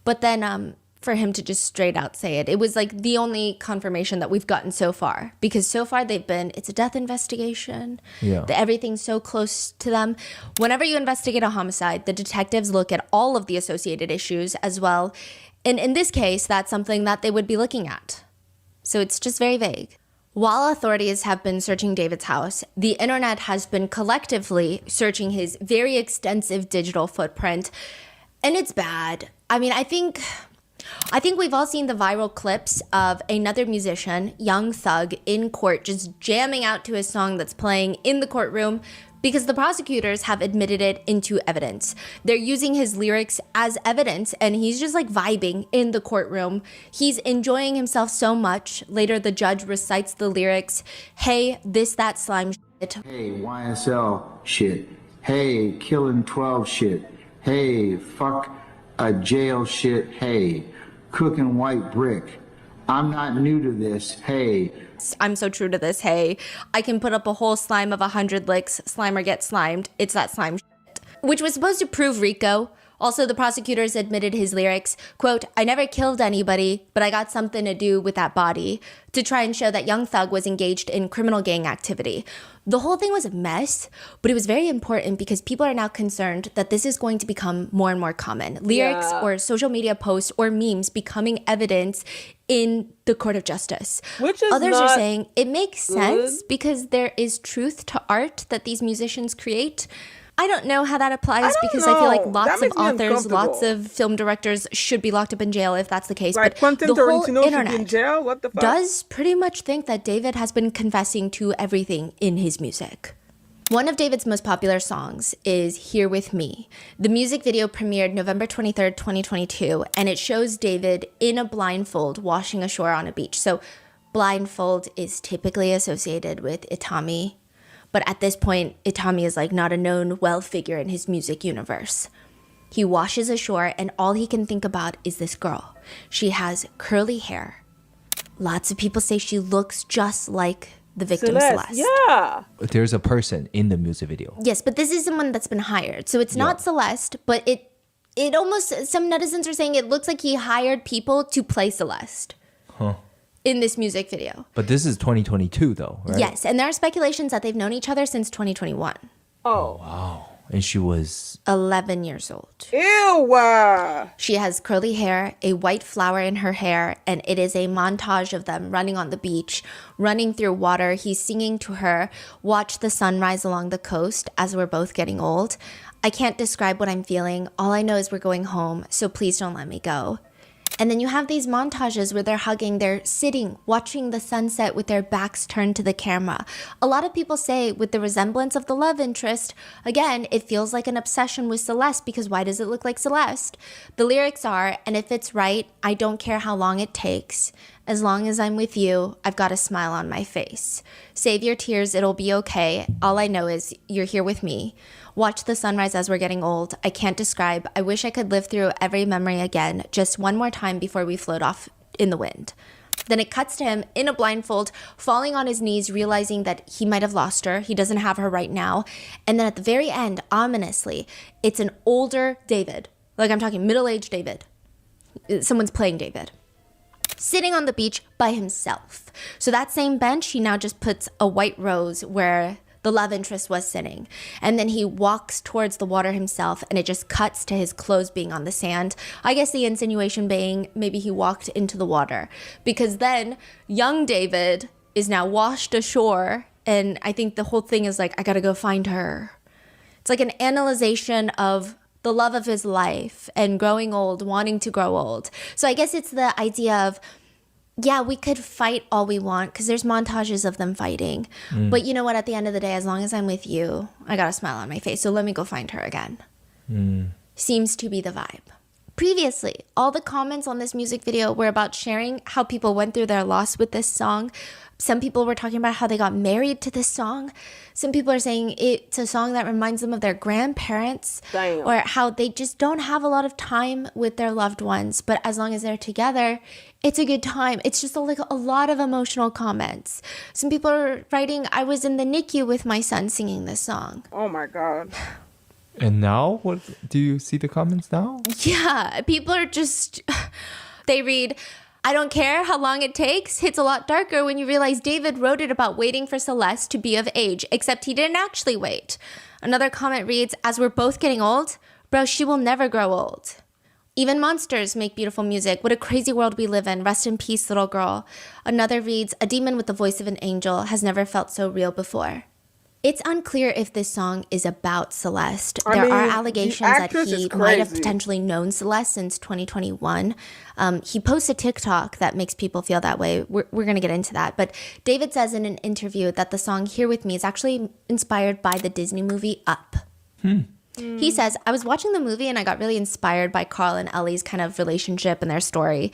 But then for him to just straight out say it, it was like the only confirmation that we've gotten so far. Because so far it's a death investigation. Yeah. Everything's so close to them. Whenever you investigate a homicide, the detectives look at all of the associated issues as well. And in this case, that's something that they would be looking at. So it's just very vague. While authorities have been searching David's house, the internet has been collectively searching his very extensive digital footprint. And it's bad. I mean, I think we've all seen the viral clips of another musician, Young Thug, in court just jamming out to his song that's playing in the courtroom because the prosecutors have admitted it into evidence. They're using his lyrics as evidence, and he's just like vibing in the courtroom. He's enjoying himself so much. Later, the judge recites the lyrics, hey, this, that slime shit. Hey, YSL shit. Hey, killing 12 shit. Hey, fuck a jail shit. Hey, cooking white brick. I'm not new to this. Hey. I'm so true to this. Hey, I can put up a whole slime of 100 licks. Slimer gets slimed. It's that slime shit. Which was supposed to prove Rico. Also, the prosecutors admitted his lyrics, quote, I never killed anybody, but I got something to do with that body, to try and show that Young Thug was engaged in criminal gang activity. The whole thing was a mess, but it was very important because people are now concerned that this is going to become more and more common. Lyrics or social media posts or memes becoming evidence in the court of justice. Which is Others not are saying it makes sense good. because there is truth to art that these musicians create. I don't know how that applies because know. I feel like That lots of makes me authors, uncomfortable. lots of film directors should be locked up in jail if that's the case. Like but Quentin the whole Tarantino should be in internet jail? What the fuck? does pretty much think that David has been confessing to everything in his music. One of David's most popular songs is Here With Me. The music video premiered November 23rd, 2022, and it shows David in a blindfold washing ashore on a beach. So blindfold is typically associated with Itami. But at this point, Itami is like not a known well figure in his music universe. He washes ashore and all he can think about is this girl. She has curly hair. Lots of people say she looks just like the victim Celeste. Yeah. There's a person in the music video. Yes, but this is someone that's been hired. So it's not Celeste, but it almost, some netizens are saying it looks like he hired people to play Celeste. Huh. In this music video. But this is 2022 though, right? Yes, and there are speculations that they've known each other since 2021. Oh. Wow. And she was 11 years old. Ew. She has curly hair, a white flower in her hair, and it is a montage of them running on the beach, running through water. He's singing to her, watch the sunrise along the coast as we're both getting old. I can't describe what I'm feeling. All I know is we're going home, so please don't let me go. And then you have these montages where they're hugging, they're sitting, watching the sunset with their backs turned to the camera. A lot of people say with the resemblance of the love interest, again, it feels like an obsession with Celeste because why does it look like Celeste? The lyrics are, and if it's right, I don't care how long it takes. As long as I'm with you, I've got a smile on my face. Save your tears, it'll be okay. All I know is you're here with me. Watch the sunrise as we're getting old. I can't describe. I wish I could live through every memory again, just one more time before we float off in the wind. Then it cuts to him in a blindfold, falling on his knees, realizing that he might have lost her. He doesn't have her right now. And then at the very end, ominously, it's an older David. Like I'm talking middle-aged David. Someone's playing David. Sitting on the beach by himself. So that same bench, he now just puts a white rose where the love interest was sitting. And then he walks towards the water himself and it just cuts to his clothes being on the sand. I guess the insinuation being maybe he walked into the water because then young David is now washed ashore. And I think the whole thing is like, I gotta go find her. It's like an analyzation of the love of his life and growing old, wanting to grow old. So I guess it's the idea of yeah, we could fight all we want because there's montages of them fighting. But you know what? At the end of the day, as long as I'm with you, I got a smile on my face. So let me go find her again. Seems to be the vibe. Previously, all the comments on this music video were about sharing how people went through their loss with this song. Some people were talking about how they got married to this song. Some people are saying it's a song that reminds them of their grandparents. Damn. Or how they just don't have a lot of time with their loved ones. But as long as they're together, it's a good time. It's just like a lot of emotional comments. Some people are writing, I was in the NICU with my son singing this song. Oh my God. And now, what do you see the comments now? Yeah, people are just, they read, I don't care how long it takes. Hits a lot darker when you realize David wrote it about waiting for Celeste to be of age, except he didn't actually wait. Another comment reads, as we're both getting old, bro, she will never grow old. Even monsters make beautiful music. What a crazy world we live in. Rest in peace, little girl. Another reads, a demon with the voice of an angel has never felt so real before. It's unclear if this song is about Celeste. There are allegations that he might have potentially known Celeste since 2021. He posts a TikTok that makes people feel that way. We're going to get into that. But David says in an interview that the song Here With Me is actually inspired by the Disney movie Up. He says, I was watching the movie and I got really inspired by Carl and Ellie's kind of relationship and their story,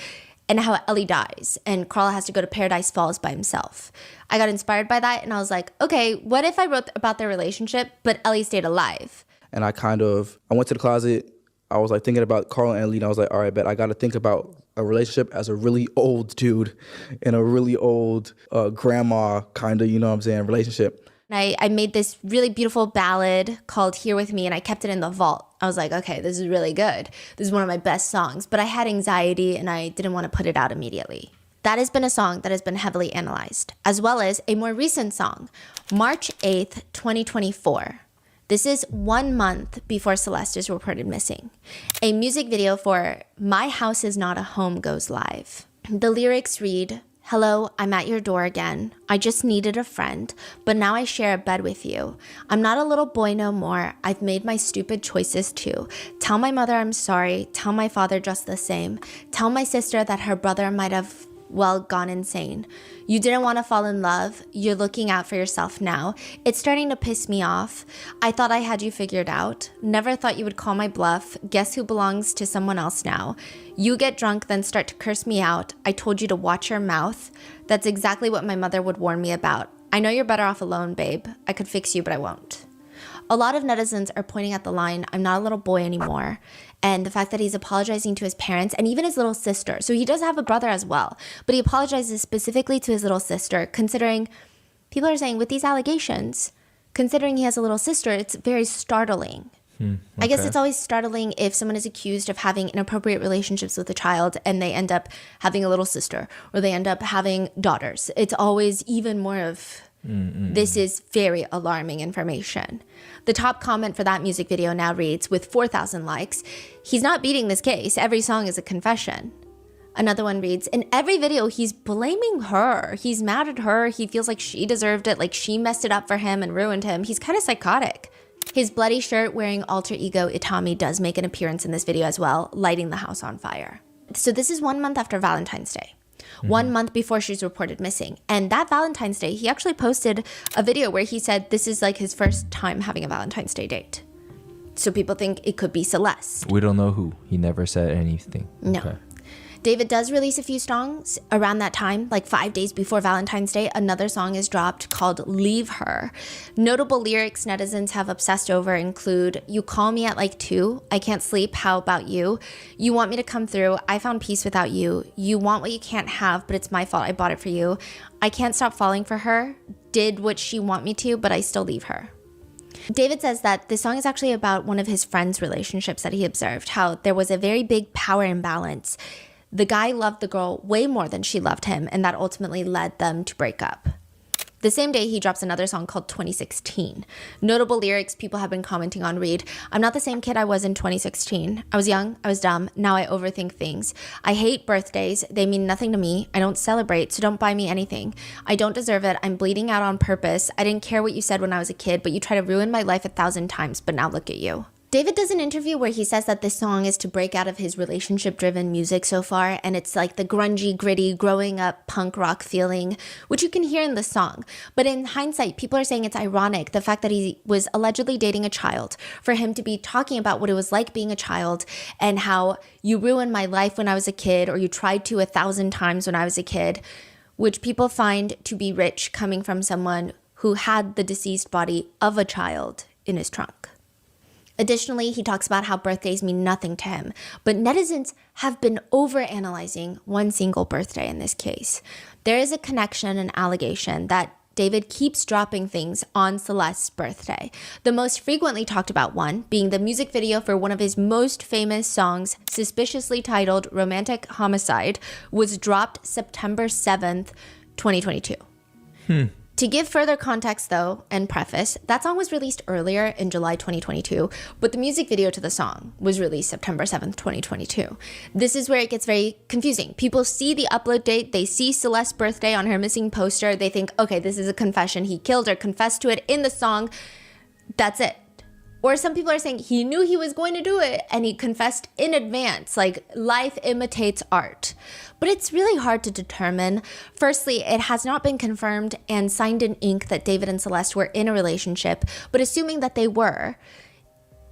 and how Ellie dies and Carl has to go to Paradise Falls by himself. I got inspired by that and I was like, okay, what if I wrote about their relationship, but Ellie stayed alive? And I went to the closet. I was like thinking about Carl and Ellie, and I was like, all right, bet I got to think about a relationship as a really old dude and a really old grandma kind of, you know what I'm saying, relationship. I made this really beautiful ballad called Here With Me, and I kept it in the vault. I was like, okay, this is really good. This is one of my best songs. But I had anxiety, and I didn't want to put it out immediately. That has been a song that has been heavily analyzed, as well as a more recent song, March 8th, 2024. This is 1 month before Celeste is reported missing. A music video for My House Is Not a Home goes live. The lyrics read, hello, I'm at your door again. I just needed a friend, but now I share a bed with you. I'm not a little boy no more. I've made my stupid choices too. Tell my mother I'm sorry. Tell my father just the same. Tell my sister that her brother might have, well, gone insane. You didn't want to fall in love. You're looking out for yourself now. It's starting to piss me off. I thought I had you figured out. Never thought you would call my bluff. Guess who belongs to someone else now? You get drunk, then start to curse me out. I told you to watch your mouth. That's exactly what my mother would warn me about. I know you're better off alone, babe. I could fix you, but I won't. A lot of netizens are pointing at the line, I'm not a little boy anymore, and the fact that he's apologizing to his parents and even his little sister. So he does have a brother as well, but he apologizes specifically to his little sister, considering people are saying with these allegations, considering he has a little sister, it's very startling. Okay. I guess it's always startling if someone is accused of having inappropriate relationships with a child and they end up having a little sister or they end up having daughters. It's always even more of... This is very alarming information. The top comment for that music video now reads, with 4,000 likes, he's not beating this case. Every song is a confession. Another one reads, in every video, he's blaming her. He's mad at her. He feels like she deserved it, like she messed it up for him and ruined him. He's kind of psychotic. His bloody shirt wearing alter ego Itami does make an appearance in this video as well, lighting the house on fire. So this is 1 month after Valentine's Day. 1 month before she's reported missing. And that Valentine's Day, he actually posted a video where he said this is like his first time having a Valentine's Day date. So people think it could be Celeste. We don't know who. He never said anything. No. Okay. David does release a few songs around that time, like 5 days before Valentine's Day. Another song is dropped called Leave Her. Notable lyrics netizens have obsessed over include, you call me at like 2, I can't sleep, how about you? You want me to come through, I found peace without you. You want what you can't have, but it's my fault, I bought it for you. I can't stop falling for her, did what she want me to, but I still leave her. David says that this song is actually about one of his friends' relationships that he observed, how there was a very big power imbalance. The guy loved the girl way more than she loved him, and that ultimately led them to break up. The same day, he drops another song called 2016. Notable lyrics people have been commenting on read, I'm not the same kid I was in 2016. I was young, I was dumb, now I overthink things. I hate birthdays, they mean nothing to me. I don't celebrate, so don't buy me anything. I don't deserve it, I'm bleeding out on purpose. I didn't care what you said when I was a kid, but you try to ruin my life 1,000 times, but now look at you. David does an interview where he says that this song is to break out of his relationship-driven music so far, and it's like the grungy, gritty, growing up punk rock feeling, which you can hear in the song. But in hindsight, people are saying it's ironic, the fact that he was allegedly dating a child, for him to be talking about what it was like being a child and how you ruined my life when I was a kid, or you tried to 1,000 times when I was a kid, which people find to be rich coming from someone who had the deceased body of a child in his trunk. Additionally, he talks about how birthdays mean nothing to him, but netizens have been overanalyzing one single birthday in this case. There is a connection and allegation that David keeps dropping things on Celeste's birthday. The most frequently talked about one being the music video for one of his most famous songs, suspiciously titled Romantic Homicide, was dropped September 7th, 2022. To give further context, though, and preface, that song was released earlier in July 2022, but the music video to the song was released September 7th, 2022. This is where it gets very confusing. People see the upload date, they see Celeste's birthday on her missing poster, they think, okay, this is a confession. He killed her, confessed to it in the song. That's it. Or some people are saying he knew he was going to do it and he confessed in advance, like life imitates art. But it's really hard to determine. Firstly, it has not been confirmed and signed in ink that David and Celeste were in a relationship, but assuming that they were,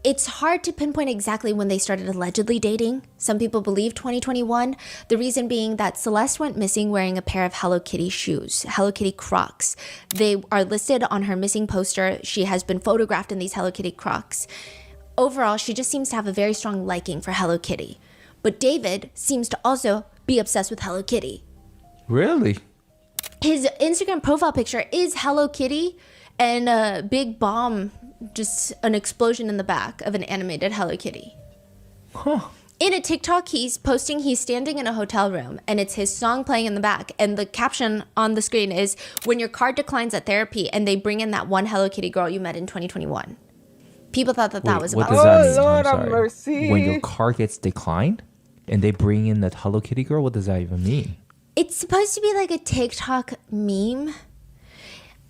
it's hard to pinpoint exactly when they started allegedly dating. Some people believe 2021, the reason being that Celeste went missing wearing a pair of Hello Kitty shoes, Hello Kitty Crocs. They are listed on her missing poster. She has been photographed in these Hello Kitty Crocs. Overall, she just seems to have a very strong liking for Hello Kitty. But David seems to also be obsessed with Hello Kitty. Really? His Instagram profile picture is Hello Kitty and a big bomb, just an explosion in the back of an animated Hello Kitty. Huh. In a TikTok, he's standing in a hotel room and it's his song playing in the back. And the caption on the screen is, when your card declines at therapy and they bring in that one Hello Kitty girl you met in 2021. People thought that was what about does that mean? Lord I'm have sorry. mercy. When your car gets declined and they bring in that Hello Kitty girl, what does that even mean? It's supposed to be like a TikTok meme.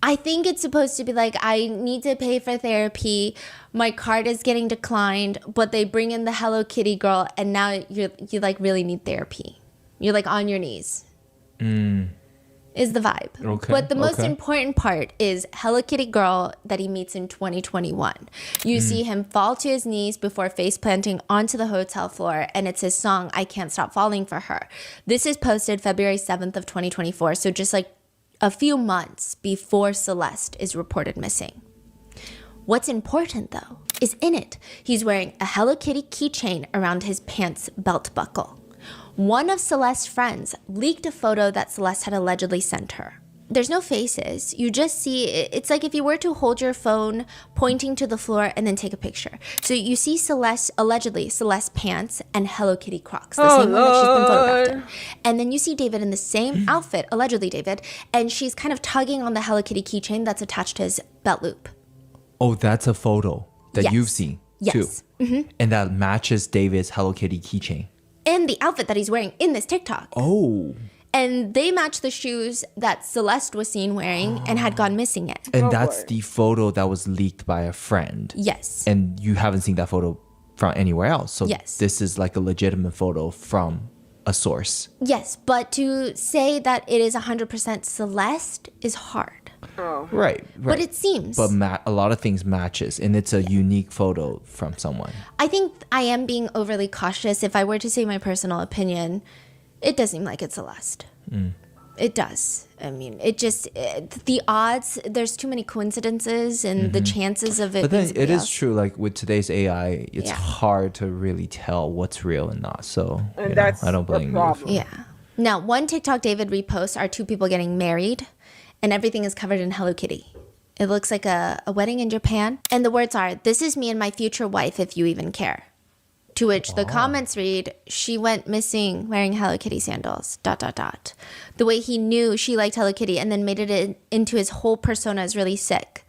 I think it's supposed to be like, I need to pay for therapy, my card is getting declined, but they bring in the Hello Kitty girl and now you like really need therapy. You're like on your knees. Is the vibe. Okay, But the most okay. important part is Hello Kitty girl that he meets in 2021. You see him fall to his knees before face planting onto the hotel floor, and it's his song, I Can't Stop Falling for Her. This is posted February 7th of 2024, so just like a few months before Celeste is reported missing. What's important, though, is in it, he's wearing a Hello Kitty keychain around his pants belt buckle. One of Celeste's friends leaked a photo that Celeste had allegedly sent her. There's no faces. You just see, it's like if you were to hold your phone pointing to the floor and then take a picture. So you see allegedly Celeste pants and Hello Kitty Crocs, the same one that she's been photographed in. And then you see David in the same outfit, allegedly David, and she's kind of tugging on the Hello Kitty keychain that's attached to his belt loop. Oh, that's a photo that Yes. you've seen too. Yes. And that matches David's Hello Kitty keychain. And the outfit that he's wearing in this TikTok. Oh. And they match the shoes that Celeste was seen wearing and had gone missing in. And that's the photo that was leaked by a friend. Yes. And you haven't seen that photo from anywhere else. So Yes. this is like a legitimate photo from a source. Yes, but to say that it is 100% Celeste is hard. Right. But it seems. But a lot of things matches, and it's a unique photo from someone. I think I am being overly cautious. If I were to say my personal opinion, it does seem like it's Celeste. It does. I mean, the odds, there's too many coincidences and the chances of it. But then being it is else. true, like with today's AI, it's hard to really tell what's real and not. So And that's I don't the blame you. problem. Yeah. Now, one TikTok David reposts are two people getting married, and everything is covered in Hello Kitty. It looks like a wedding in Japan. And the words are, "This is me and my future wife if you even care." To which the comments read, "She went missing wearing Hello Kitty sandals, ... The way he knew she liked Hello Kitty and then made it into his whole persona is really sick.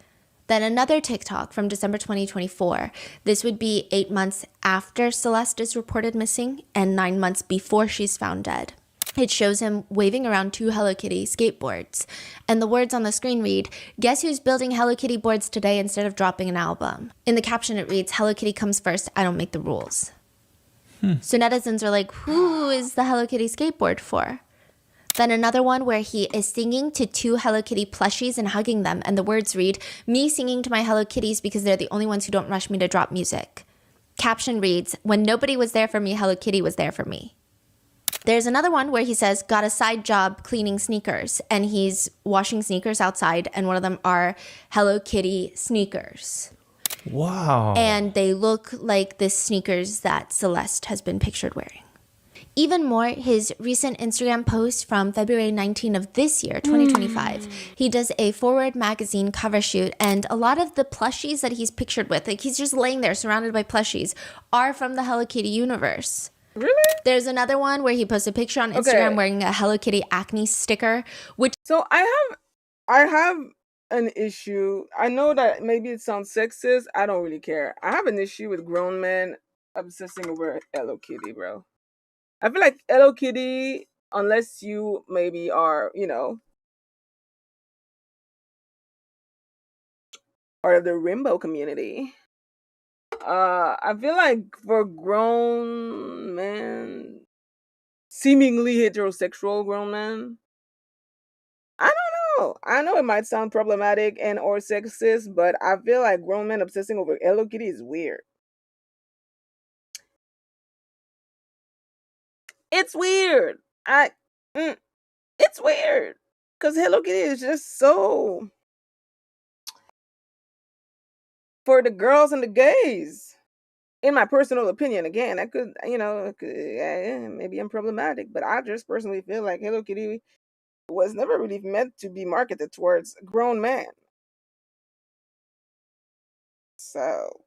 Then another TikTok from December 2024. This would be 8 months after Celeste is reported missing and 9 months before she's found dead. It shows him waving around 2 Hello Kitty skateboards. And the words on the screen read, "Guess who's building Hello Kitty boards today instead of dropping an album?" In the caption it reads, "Hello Kitty comes first, I don't make the rules." So netizens are like, who is the Hello Kitty skateboard for? Then another one where he is singing to 2 Hello Kitty plushies and hugging them. And the words read, "Me singing to my Hello Kitties because they're the only ones who don't rush me to drop music." Caption reads, "When nobody was there for me, Hello Kitty was there for me." There's another one where he says, "Got a side job cleaning sneakers." And he's washing sneakers outside. And one of them are Hello Kitty sneakers. Wow. And they look like the sneakers that Celeste has been pictured wearing. Even more, his recent Instagram post from February 19 of this year, 2025, he does a Forward magazine cover shoot, and a lot of the plushies that he's pictured with, like he's just laying there surrounded by plushies, are from the Hello Kitty universe. Really? There's another one where he posts a picture on Instagram wearing a Hello Kitty acne sticker, which... So I have an issue. I know that maybe it sounds sexist. I don't really care. I have an issue with grown men obsessing over Hello Kitty, bro. I feel like Hello Kitty, unless you maybe are, part of the rainbow community, I feel like for grown men, seemingly heterosexual grown men, I don't know. I know it might sound problematic and or sexist, but I feel like grown men obsessing over Hello Kitty is weird. It's weird. It's weird because Hello Kitty is just so for the girls and the gays. In my personal opinion, again, I could, maybe I'm problematic, but I just personally feel like Hello Kitty was never really meant to be marketed towards grown men. So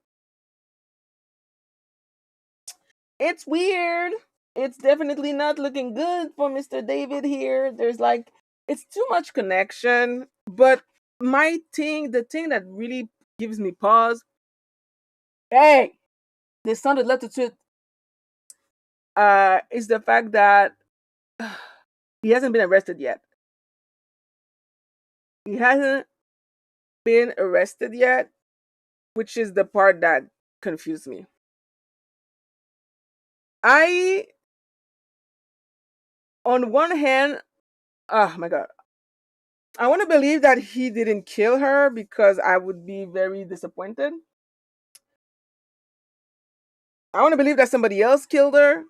it's weird. It's definitely not looking good for Mr. David here. There's it's too much connection. But the thing that really gives me pause, hey, they sounded left to it, is the fact that he hasn't been arrested yet. He hasn't been arrested yet, which is the part that confused me. On one hand, oh my God, I want to believe that he didn't kill her because I would be very disappointed. I want to believe that somebody else killed her.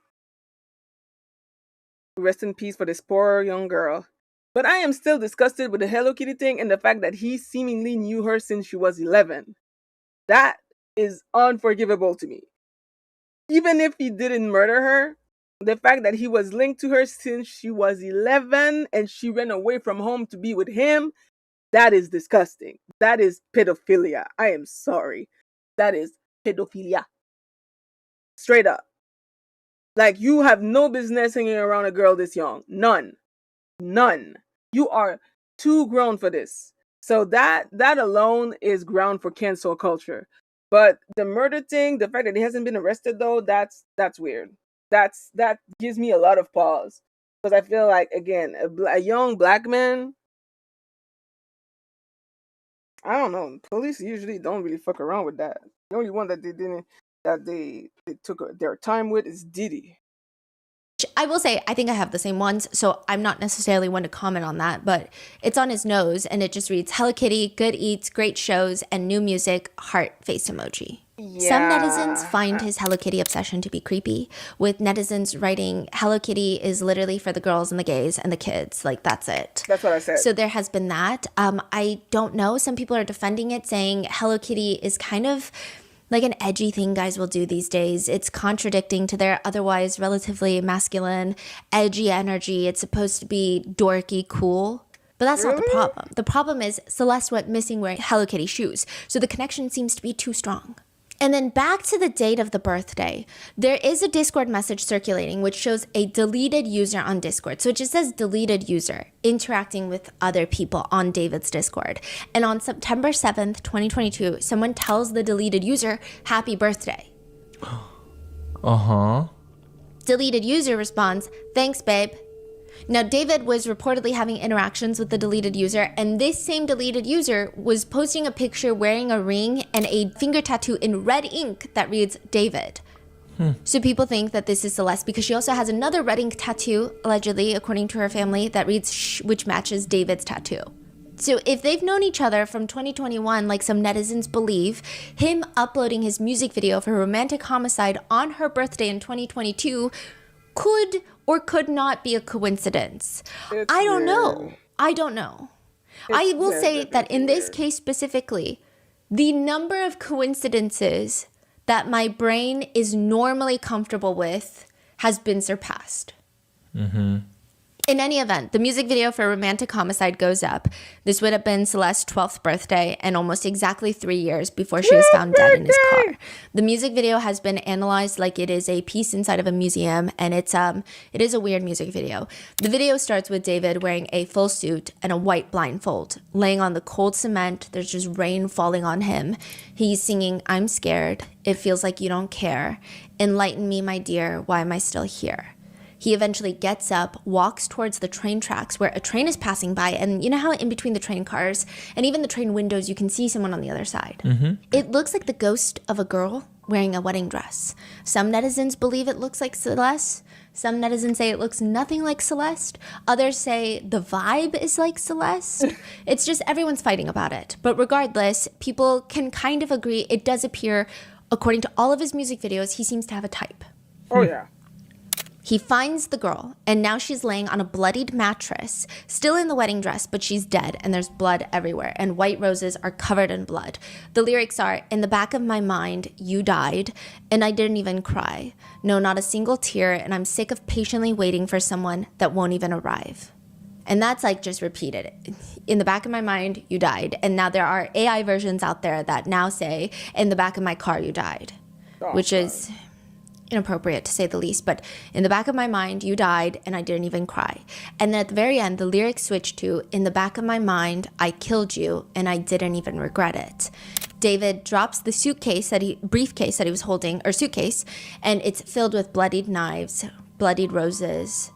Rest in peace for this poor young girl. But I am still disgusted with the Hello Kitty thing and the fact that he seemingly knew her since she was 11. That is unforgivable to me. Even if he didn't murder her, the fact that he was linked to her since she was 11 and she ran away from home to be with him, that is disgusting. That is pedophilia. I am sorry. That is pedophilia. Straight up. Like, you have no business hanging around a girl this young. None. You are too grown for this. So that alone is ground for cancel culture. But the murder thing, the fact that he hasn't been arrested though, that's weird. That gives me a lot of pause. Because I feel like, again, a young black man, I don't know, police usually don't really fuck around with that. The only one that they took their time with is Diddy. I will say, I think I have the same ones, so I'm not necessarily one to comment on that, but it's on his nose, and it just reads, Hello Kitty, good eats, great shows, and new music, heart face emoji. Yeah. Some netizens find his Hello Kitty obsession to be creepy, with netizens writing, Hello Kitty is literally for the girls and the gays and the kids, like that's it. That's what I said. So there has been that. I don't know, some people are defending it, saying Hello Kitty is kind of like an edgy thing guys will do these days. It's contradicting to their otherwise relatively masculine, edgy energy. It's supposed to be dorky, cool. But that's not the problem. The problem is Celeste went missing wearing Hello Kitty shoes, so the connection seems to be too strong. And then back to the date of the birthday, there is a Discord message circulating which shows a deleted user on Discord. So it just says deleted user interacting with other people on David's Discord. And on September 7th, 2022, someone tells the deleted user, happy birthday. Uh-huh. Deleted user responds, thanks, babe. Now, David was reportedly having interactions with the deleted user, and this same deleted user was posting a picture wearing a ring and a finger tattoo in red ink that reads David. So people think that this is Celeste because she also has another red ink tattoo, allegedly, according to her family, that reads Shh, which matches David's tattoo. So if they've known each other from 2021, like some netizens believe, him uploading his music video for Romantic Homicide on her birthday in 2022 could or could not be a coincidence. I don't know. I will say that in this case specifically, the number of coincidences that my brain is normally comfortable with has been surpassed. In any event, the music video for Romantic Homicide goes up. This would have been Celeste's 12th birthday and almost exactly 3 years before she was found dead in his car. The music video has been analyzed like it is a piece inside of a museum, and it is a weird music video. The video starts with David wearing a full suit and a white blindfold, laying on the cold cement. There's just rain falling on him. He's singing, "I'm scared. It feels like you don't care. Enlighten me, my dear. Why am I still here?" He eventually gets up, walks towards the train tracks where a train is passing by. And you know how in between the train cars and even the train windows, you can see someone on the other side. It looks like the ghost of a girl wearing a wedding dress. Some netizens believe it looks like Celeste. Some netizens say it looks nothing like Celeste. Others say the vibe is like Celeste. It's just everyone's fighting about it. But regardless, people can kind of agree it does appear, according to all of his music videos, he seems to have a type. Oh, yeah. He finds the girl, and now she's laying on a bloodied mattress, still in the wedding dress, but she's dead, and there's blood everywhere, and white roses are covered in blood. The lyrics are, "In the back of my mind, you died, and I didn't even cry. No, not a single tear, and I'm sick of patiently waiting for someone that won't even arrive." And that's like just repeated. "In the back of my mind, you died." And now there are AI versions out there that now say, "In the back of my car, you died," which is inappropriate to say the least, but "in the back of my mind, you died, and I didn't even cry." And then at the very end, the lyrics switch to, "In the back of my mind, I killed you, and I didn't even regret it." David drops the briefcase that he was holding, or suitcase, and it's filled with bloodied knives, bloodied roses.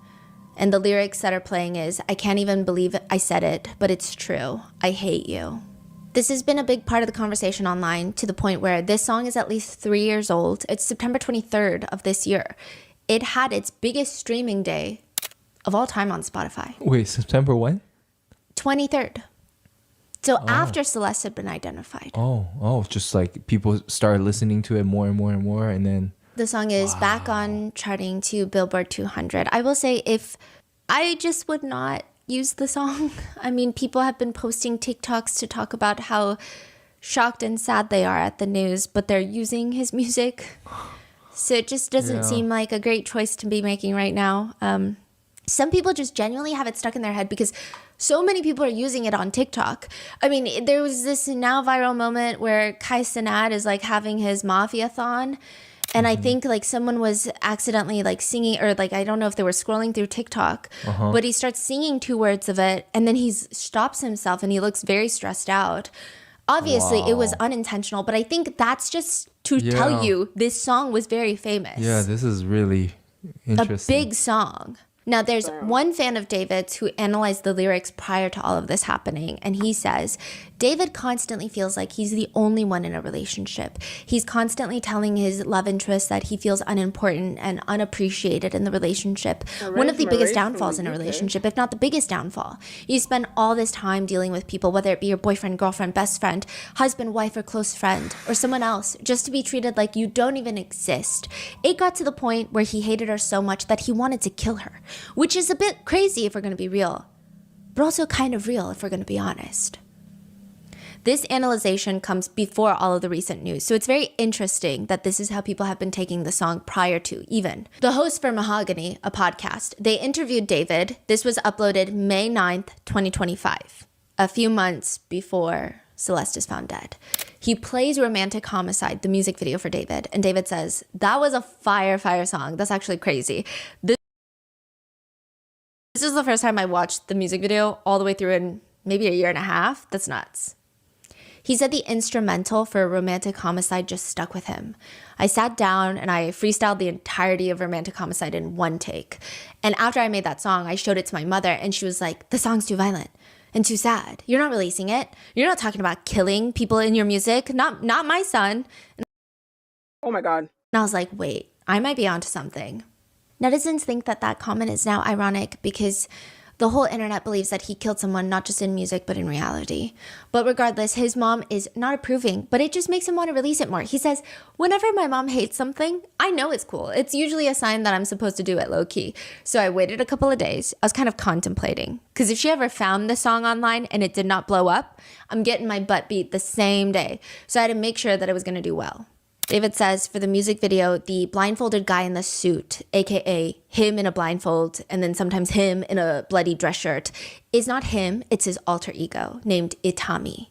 And the lyrics that are playing is, "I can't even believe I said it, but it's true. I hate you." This has been a big part of the conversation online to the point where this song is at least 3 years old. It's September 23rd of this year. It had its biggest streaming day of all time on Spotify. Wait, September when? 23rd. So after Celeste had been identified. Just like people started listening to it more and more and more, and then the song is back on charting to Billboard 200. I will say, if I just would not use the song. I mean, people have been posting TikToks to talk about how shocked and sad they are at the news, but they're using his music. So it just doesn't seem like a great choice to be making right now. Some people just genuinely have it stuck in their head because so many people are using it on TikTok. I mean, there was this now viral moment where Kai Cenat is like having his mafia-thon. And I think like someone was accidentally like singing, or like, I don't know if they were scrolling through TikTok, but he starts singing 2 words of it, and then he stops himself and he looks very stressed out. Obviously it was unintentional, but I think that's just to tell you this song was very famous. Yeah, this is really interesting. A big song. Now, there's one fan of David's who analyzed the lyrics prior to all of this happening, and he says, David constantly feels like he's the only one in a relationship. He's constantly telling his love interest that he feels unimportant and unappreciated in the relationship. One of the biggest downfalls in a relationship, if not the biggest downfall. You spend all this time dealing with people, whether it be your boyfriend, girlfriend, best friend, husband, wife, or close friend, or someone else, just to be treated like you don't even exist. It got to the point where he hated her so much that he wanted to kill her, which is a bit crazy if we're going to be real, but also kind of real if we're going to be honest. This analyzation comes before all of the recent news, so it's very interesting that this is how people have been taking the song prior to even. The host for Mahogany, a podcast, they interviewed David. This was uploaded May 9th, 2025, a few months before Celeste is found dead. He plays Romantic Homicide, the music video for David, and David says, that was a fire song. That's actually crazy. This is the first time I watched the music video all the way through in maybe a year and a half. That's nuts. He said the instrumental for Romantic Homicide just stuck with him. I sat down and I freestyled the entirety of Romantic Homicide in one take. And after I made that song, I showed it to my mother and she was like, the song's too violent and too sad. You're not releasing it. You're not talking about killing people in your music. Not my son. Oh my God. And I was like, wait, I might be onto something. Netizens think that that comment is now ironic because the whole internet believes that he killed someone not just in music, but in reality. But regardless, his mom is not approving, but it just makes him want to release it more. He says, whenever my mom hates something, I know it's cool. It's usually a sign that I'm supposed to do it low key. So I waited a couple of days. I was kind of contemplating, because if she ever found the song online and it did not blow up, I'm getting my butt beat the same day. So I had to make sure that it was going to do well. David says for the music video, the blindfolded guy in the suit, aka him in a blindfold and then sometimes him in a bloody dress shirt, is not him, it's his alter ego named Itami.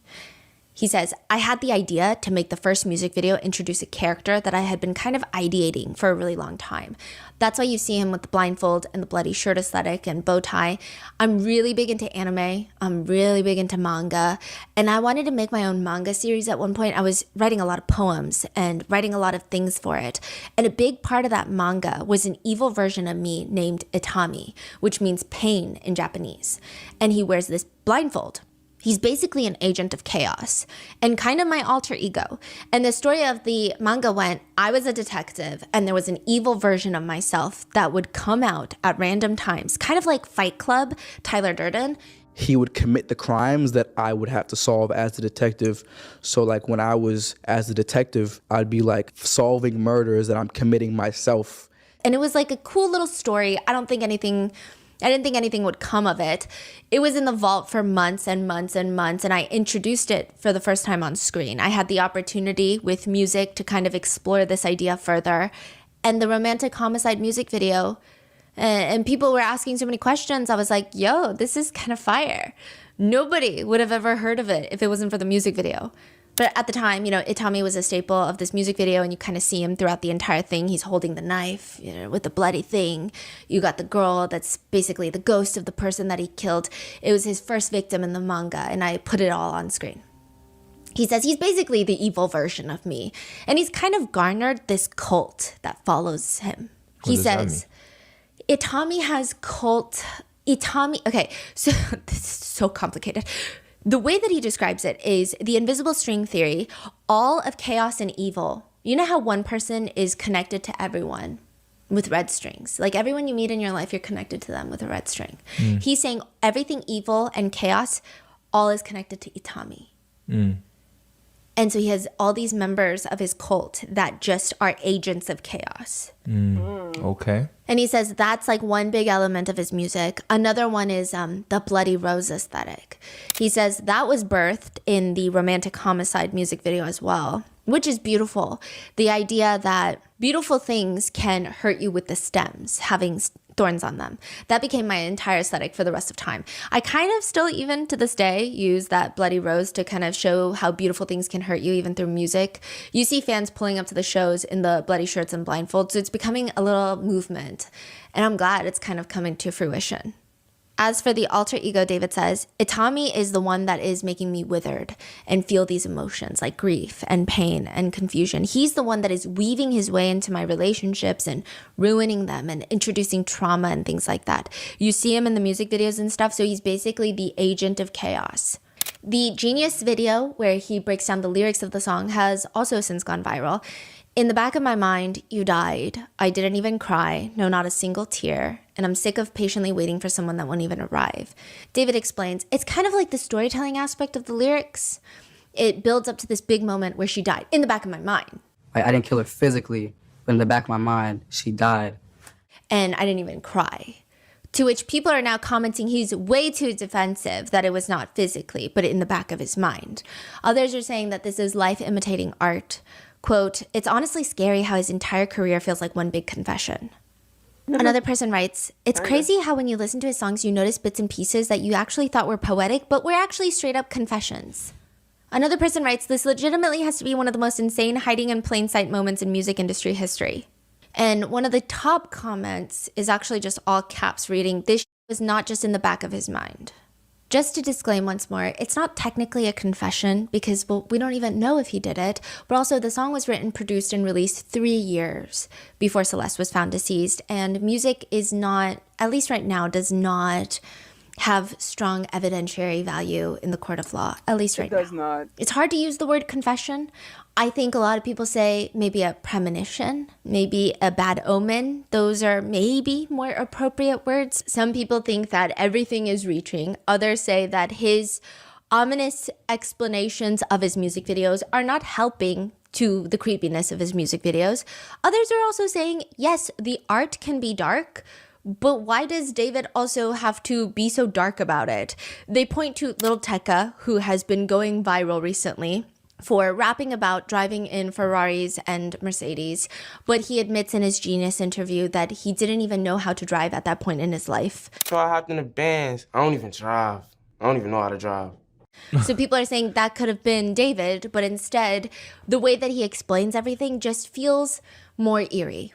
He says, I had the idea to make the first music video introduce a character that I had been kind of ideating for a really long time. That's why you see him with the blindfold and the bloody shirt aesthetic and bow tie. I'm really big into anime. I'm really big into manga. And I wanted to make my own manga series at one point. I was writing a lot of poems and writing a lot of things for it. And a big part of that manga was an evil version of me named Itami, which means pain in Japanese. And he wears this blindfold. He's basically an agent of chaos and kind of my alter ego. And the story of the manga went, I was a detective and there was an evil version of myself that would come out at random times, kind of like Fight Club, Tyler Durden. He would commit the crimes that I would have to solve as the detective. So like when I was as the detective, I'd be like solving murders that I'm committing myself. And it was like a cool little story. I didn't think anything would come of it. It was in the vault for months and months and months, and I introduced it for the first time on screen. I had the opportunity with music to kind of explore this idea further. And the Romantic Homicide music video, and people were asking so many questions, I was like, yo, this is kind of fire. Nobody would have ever heard of it if it wasn't for the music video. But at the time, you know, Itami was a staple of this music video, and you kind of see him throughout the entire thing. He's holding the knife, you know, with the bloody thing. You got the girl that's basically the ghost of the person that he killed. It was his first victim in the manga, and I put it all on screen. He says he's basically the evil version of me, and he's kind of garnered this cult that follows him. He says, Itami has cult... Okay, so this is so complicated. The way that he describes it is the invisible string theory, all of chaos and evil. You know how one person is connected to everyone with red strings? Like everyone you meet in your life, you're connected to them with a red string. He's saying everything evil and chaos, all is connected to Itami. And so he has all these members of his cult that just are agents of chaos. Okay. And he says that's like one big element of his music. Another one is the Bloody Rose aesthetic. He says that was birthed in the Romantic Homicide music video as well, which is beautiful. The idea that beautiful things can hurt you with the stems, having thorns on them. That became my entire aesthetic for the rest of time. I kind of still, even to this day, use that Bloody Rose to kind of show how beautiful things can hurt you even through music. You see fans pulling up to the shows in the bloody shirts and blindfolds, so it's becoming a little movement. And I'm glad it's kind of coming to fruition. As for the alter ego, David says, Itami is the one that is making me withered and feel these emotions like grief and pain and confusion. He's the one that is weaving his way into my relationships and ruining them and introducing trauma and things like that. You see him in the music videos and stuff, so he's basically the agent of chaos. The Genius video, where he breaks down the lyrics of the song, has also since gone viral. In the back of my mind, you died. I didn't even cry, no, not a single tear, and I'm sick of patiently waiting for someone that won't even arrive. David explains, it's kind of like the storytelling aspect of the lyrics. It builds up to this big moment where she died, in the back of my mind. I didn't kill her physically, but in the back of my mind, she died. And I didn't even cry. To which people are now commenting he's way too defensive, that it was not physically, but in the back of his mind. Others are saying that this is life imitating art. Quote, it's honestly scary how his entire career feels like one big confession. Another person writes, it's crazy how when you listen to his songs, you notice bits and pieces that you actually thought were poetic, but were actually straight up confessions. Another person writes, this legitimately has to be one of the most insane hiding in plain sight moments in music industry history. And one of the top comments is actually just all caps reading, this was not just in the back of his mind. Just to disclaim once more, it's not technically a confession because, well, we don't even know if he did it, but also the song was written, produced, and released 3 years before Celeste was found deceased, and music is not, at least right now, does not have strong evidentiary value in the court of law, at least right now. It does not. It's hard to use the word confession. I think a lot of people say maybe a premonition, maybe a bad omen. Those are maybe more appropriate words. Some people think that everything is reaching. Others say that his ominous explanations of his music videos are not helping to the creepiness of his music videos. Others are also saying, yes, the art can be dark, but why does David also have to be so dark about it? They point to Little Tekka, who has been going viral recently for rapping about driving in Ferraris and Mercedes, but he admits in his Genius interview that he didn't even know how to drive at that point in his life. So I hopped in the Benz. I don't even drive. I don't even know how to drive. So people are saying that could have been David, but instead, the way that he explains everything just feels more eerie.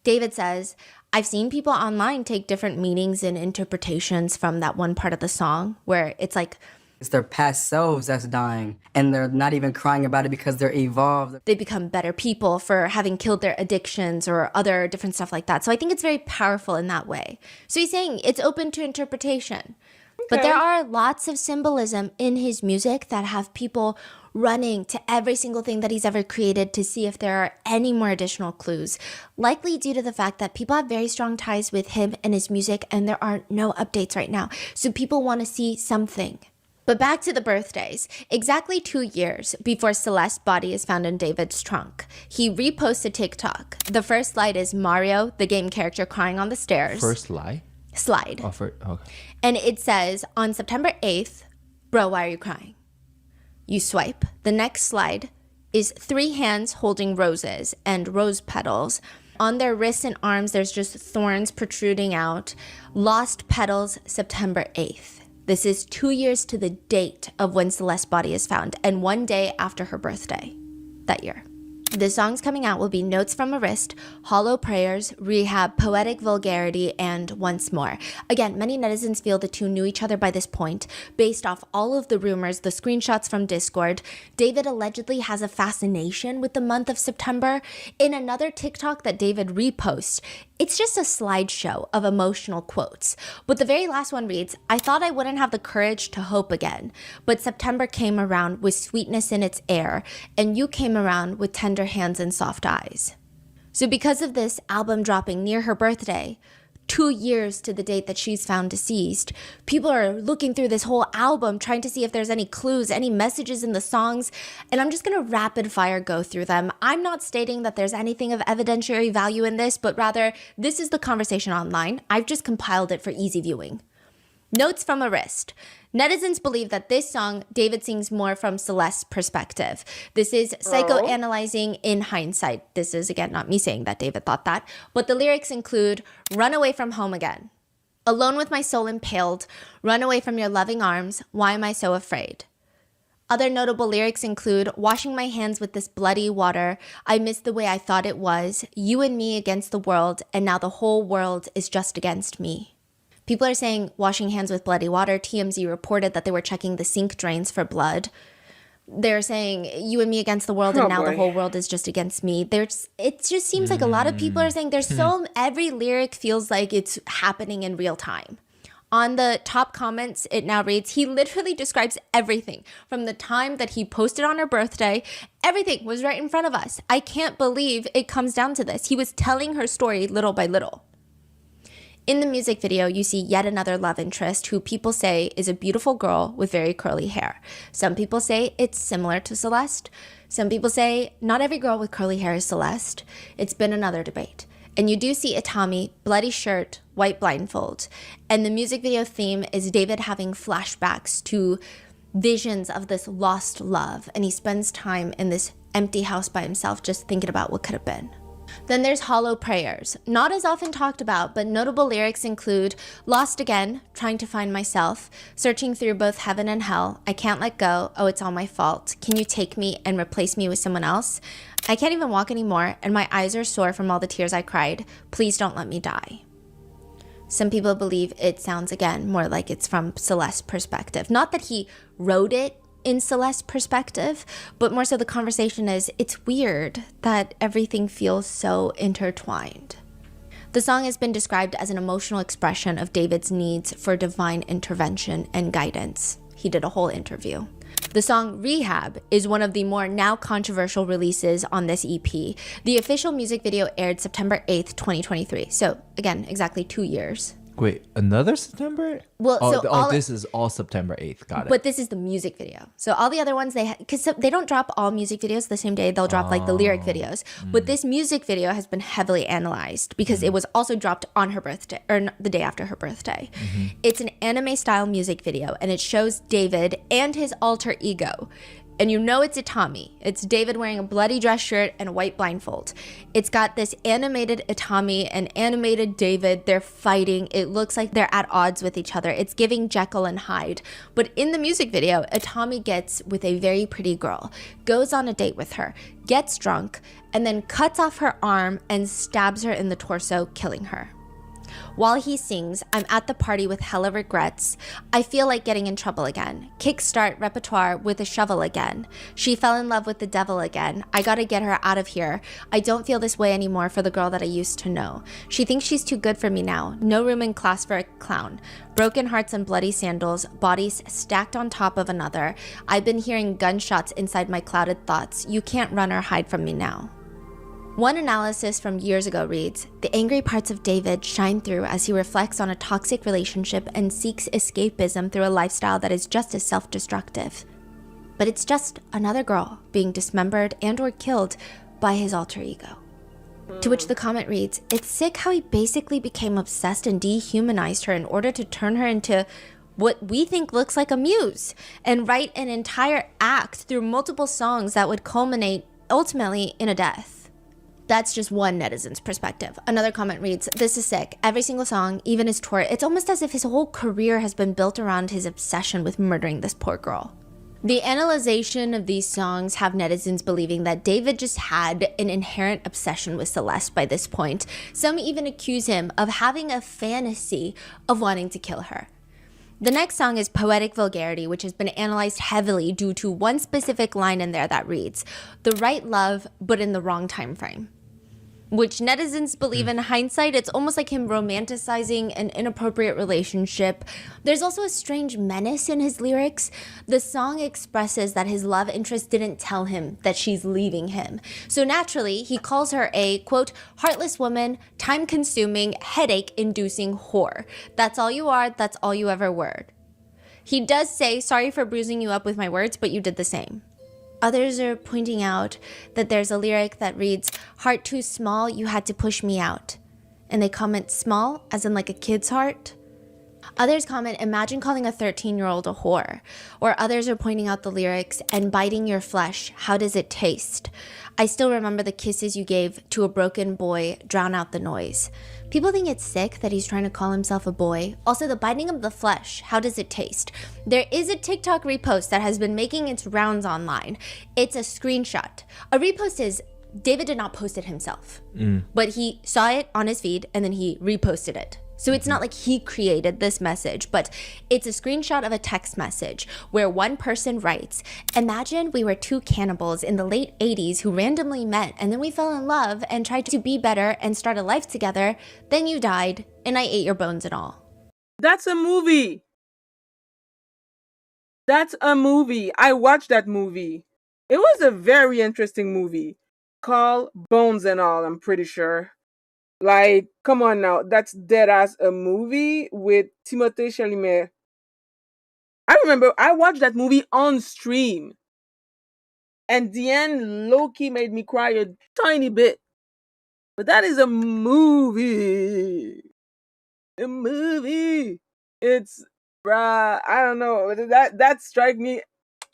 David says, I've seen people online take different meanings and interpretations from that one part of the song where it's like, it's their past selves that's dying, and they're not even crying about it because they're evolved. They become better people for having killed their addictions or other different stuff like that. So I think it's very powerful in that way. So he's saying it's open to interpretation. Okay. But there are lots of symbolism in his music that have people running to every single thing that he's ever created to see if there are any more additional clues, likely due to the fact that people have very strong ties with him and his music, and there are no updates right now. So people want to see something. But back to the birthdays. Exactly 2 years before Celeste's body is found in David's trunk, he reposts a TikTok. The first slide is Mario, the game character, crying on the stairs. First lie? Slide. Oh, okay. And it says, on September 8th, bro, why are you crying? You swipe. The next slide is 3 hands holding roses and rose petals. On their wrists and arms, there's just thorns protruding out. Lost petals, September 8th. This is 2 years to the date of when Celeste's body is found and 1 day after her birthday that year. The songs coming out will be Notes from a Wrist, Hollow Prayers, Rehab, Poetic Vulgarity, and Once More. Again, many netizens feel the two knew each other by this point. Based off all of the rumors, the screenshots from Discord, David allegedly has a fascination with the month of September. In another TikTok that David reposts, it's just a slideshow of emotional quotes. But the very last one reads, I thought I wouldn't have the courage to hope again, but September came around with sweetness in its air, and you came around with tender hands and soft eyes. So because of this album dropping near her birthday, 2 years to the date that she's found deceased, people are looking through this whole album trying to see if there's any clues, any messages in the songs, and I'm just going to rapid fire go through them. I'm not stating that there's anything of evidentiary value in this, but rather this is the conversation online. I've just compiled it for easy viewing. Notes from a Wrist. Netizens believe that this song, David sings more from Celeste's perspective. This is psychoanalyzing in hindsight. This is, again, not me saying that David thought that, but the lyrics include, run away from home again. Alone with my soul impaled, run away from your loving arms, why am I so afraid? Other notable lyrics include, washing my hands with this bloody water, I miss the way I thought it was, you and me against the world, and now the whole world is just against me. People are saying washing hands with bloody water. TMZ reported that they were checking the sink drains for blood. They're saying you and me against the world, and now the whole world is just against me. It just seems like a lot of people are saying every lyric feels like it's happening in real time. On the top comments, it now reads, he literally describes everything from the time that he posted on her birthday. Everything was right in front of us. I can't believe it comes down to this. He was telling her story little by little. In the music video, you see yet another love interest who people say is a beautiful girl with very curly hair. Some people say it's similar to Celeste. Some people say not every girl with curly hair is Celeste. It's been another debate. And you do see Itami, bloody shirt, white blindfold. And the music video theme is David having flashbacks to visions of this lost love. And he spends time in this empty house by himself just thinking about what could have been. Then there's Hollow Prayers. Not as often talked about, but notable lyrics include lost again, trying to find myself, searching through both heaven and hell, I can't let go, oh it's all my fault, can you take me and replace me with someone else? I can't even walk anymore, and my eyes are sore from all the tears I cried, please don't let me die. Some people believe it sounds, again, more like it's from Celeste's perspective. Not that he wrote it in Celeste's perspective, but more so the conversation is, it's weird that everything feels so intertwined. The song has been described as an emotional expression of David's needs for divine intervention and guidance. He did a whole interview. The song Rehab is one of the more now controversial releases on this EP. The official music video aired September 8th, 2023. So again, exactly 2 years. Wait, another September? Well, this is all September 8th. Got it. But this is the music video. So all the other ones, because they don't drop all music videos the same day. They'll drop like the lyric videos. But this music video has been heavily analyzed because it was also dropped on her birthday, or the day after her birthday. It's an anime style music video, and it shows David and his alter ego. And you know it's Itami. It's David wearing a bloody dress shirt and a white blindfold. It's got this animated Itami and animated David. They're fighting. It looks like they're at odds with each other. It's giving Jekyll and Hyde. But in the music video, Itami gets with a very pretty girl, goes on a date with her, gets drunk, and then cuts off her arm and stabs her in the torso, killing her. While he sings, I'm at the party with hella regrets. I feel like getting in trouble again. Kickstart repertoire with a shovel again. She fell in love with the devil again. I gotta get her out of here. I don't feel this way anymore for the girl that I used to know. She thinks she's too good for me now. No room in class for a clown. Broken hearts and bloody sandals, bodies stacked on top of another. I've been hearing gunshots inside my clouded thoughts. You can't run or hide from me now. One analysis from years ago reads, the angry parts of David shine through as he reflects on a toxic relationship and seeks escapism through a lifestyle that is just as self-destructive. But it's just another girl being dismembered and or killed by his alter ego. To which the comment reads, it's sick how he basically became obsessed and dehumanized her in order to turn her into what we think looks like a muse and write an entire act through multiple songs that would culminate ultimately in a death. That's just one netizen's perspective. Another comment reads, this is sick. Every single song, even his tour, it's almost as if his whole career has been built around his obsession with murdering this poor girl. The analyzation of these songs have netizens believing that David just had an inherent obsession with Celeste by this point. Some even accuse him of having a fantasy of wanting to kill her. The next song is Poetic Vulgarity, which has been analyzed heavily due to one specific line in there that reads, the right love, but in the wrong time frame. Which netizens believe in hindsight, it's almost like him romanticizing an inappropriate relationship. There's also a strange menace in his lyrics. The song expresses that his love interest didn't tell him that she's leaving him. So naturally, he calls her a, quote, heartless woman, time-consuming, headache-inducing whore. That's all you are, that's all you ever were. He does say, sorry for bruising you up with my words, but you did the same. Others are pointing out that there's a lyric that reads, heart too small, you had to push me out. And they comment small, as in like a kid's heart. Others comment, imagine calling a 13-year-old a whore. Or others are pointing out the lyrics, and biting your flesh, how does it taste? I still remember the kisses you gave to a broken boy, drown out the noise. People think it's sick that he's trying to call himself a boy. Also, the biting of the flesh, how does it taste? There is a TikTok repost that has been making its rounds online. It's a screenshot. A repost is, David did not post it himself, but he saw it on his feed and then he reposted it. So it's not like he created this message, but it's a screenshot of a text message where one person writes, imagine we were two cannibals in the late 80s who randomly met and then we fell in love and tried to be better and start a life together. Then you died and I ate your bones and all. That's a movie. That's a movie. I watched that movie. It was a very interesting movie called Bones and All, I'm pretty sure. Like, come on now, that's dead ass a movie with Timothée Chalamet. I remember I watched that movie on stream. And the end low-key made me cry a tiny bit. But that is a movie. A movie. It's, bruh, I don't know. That struck me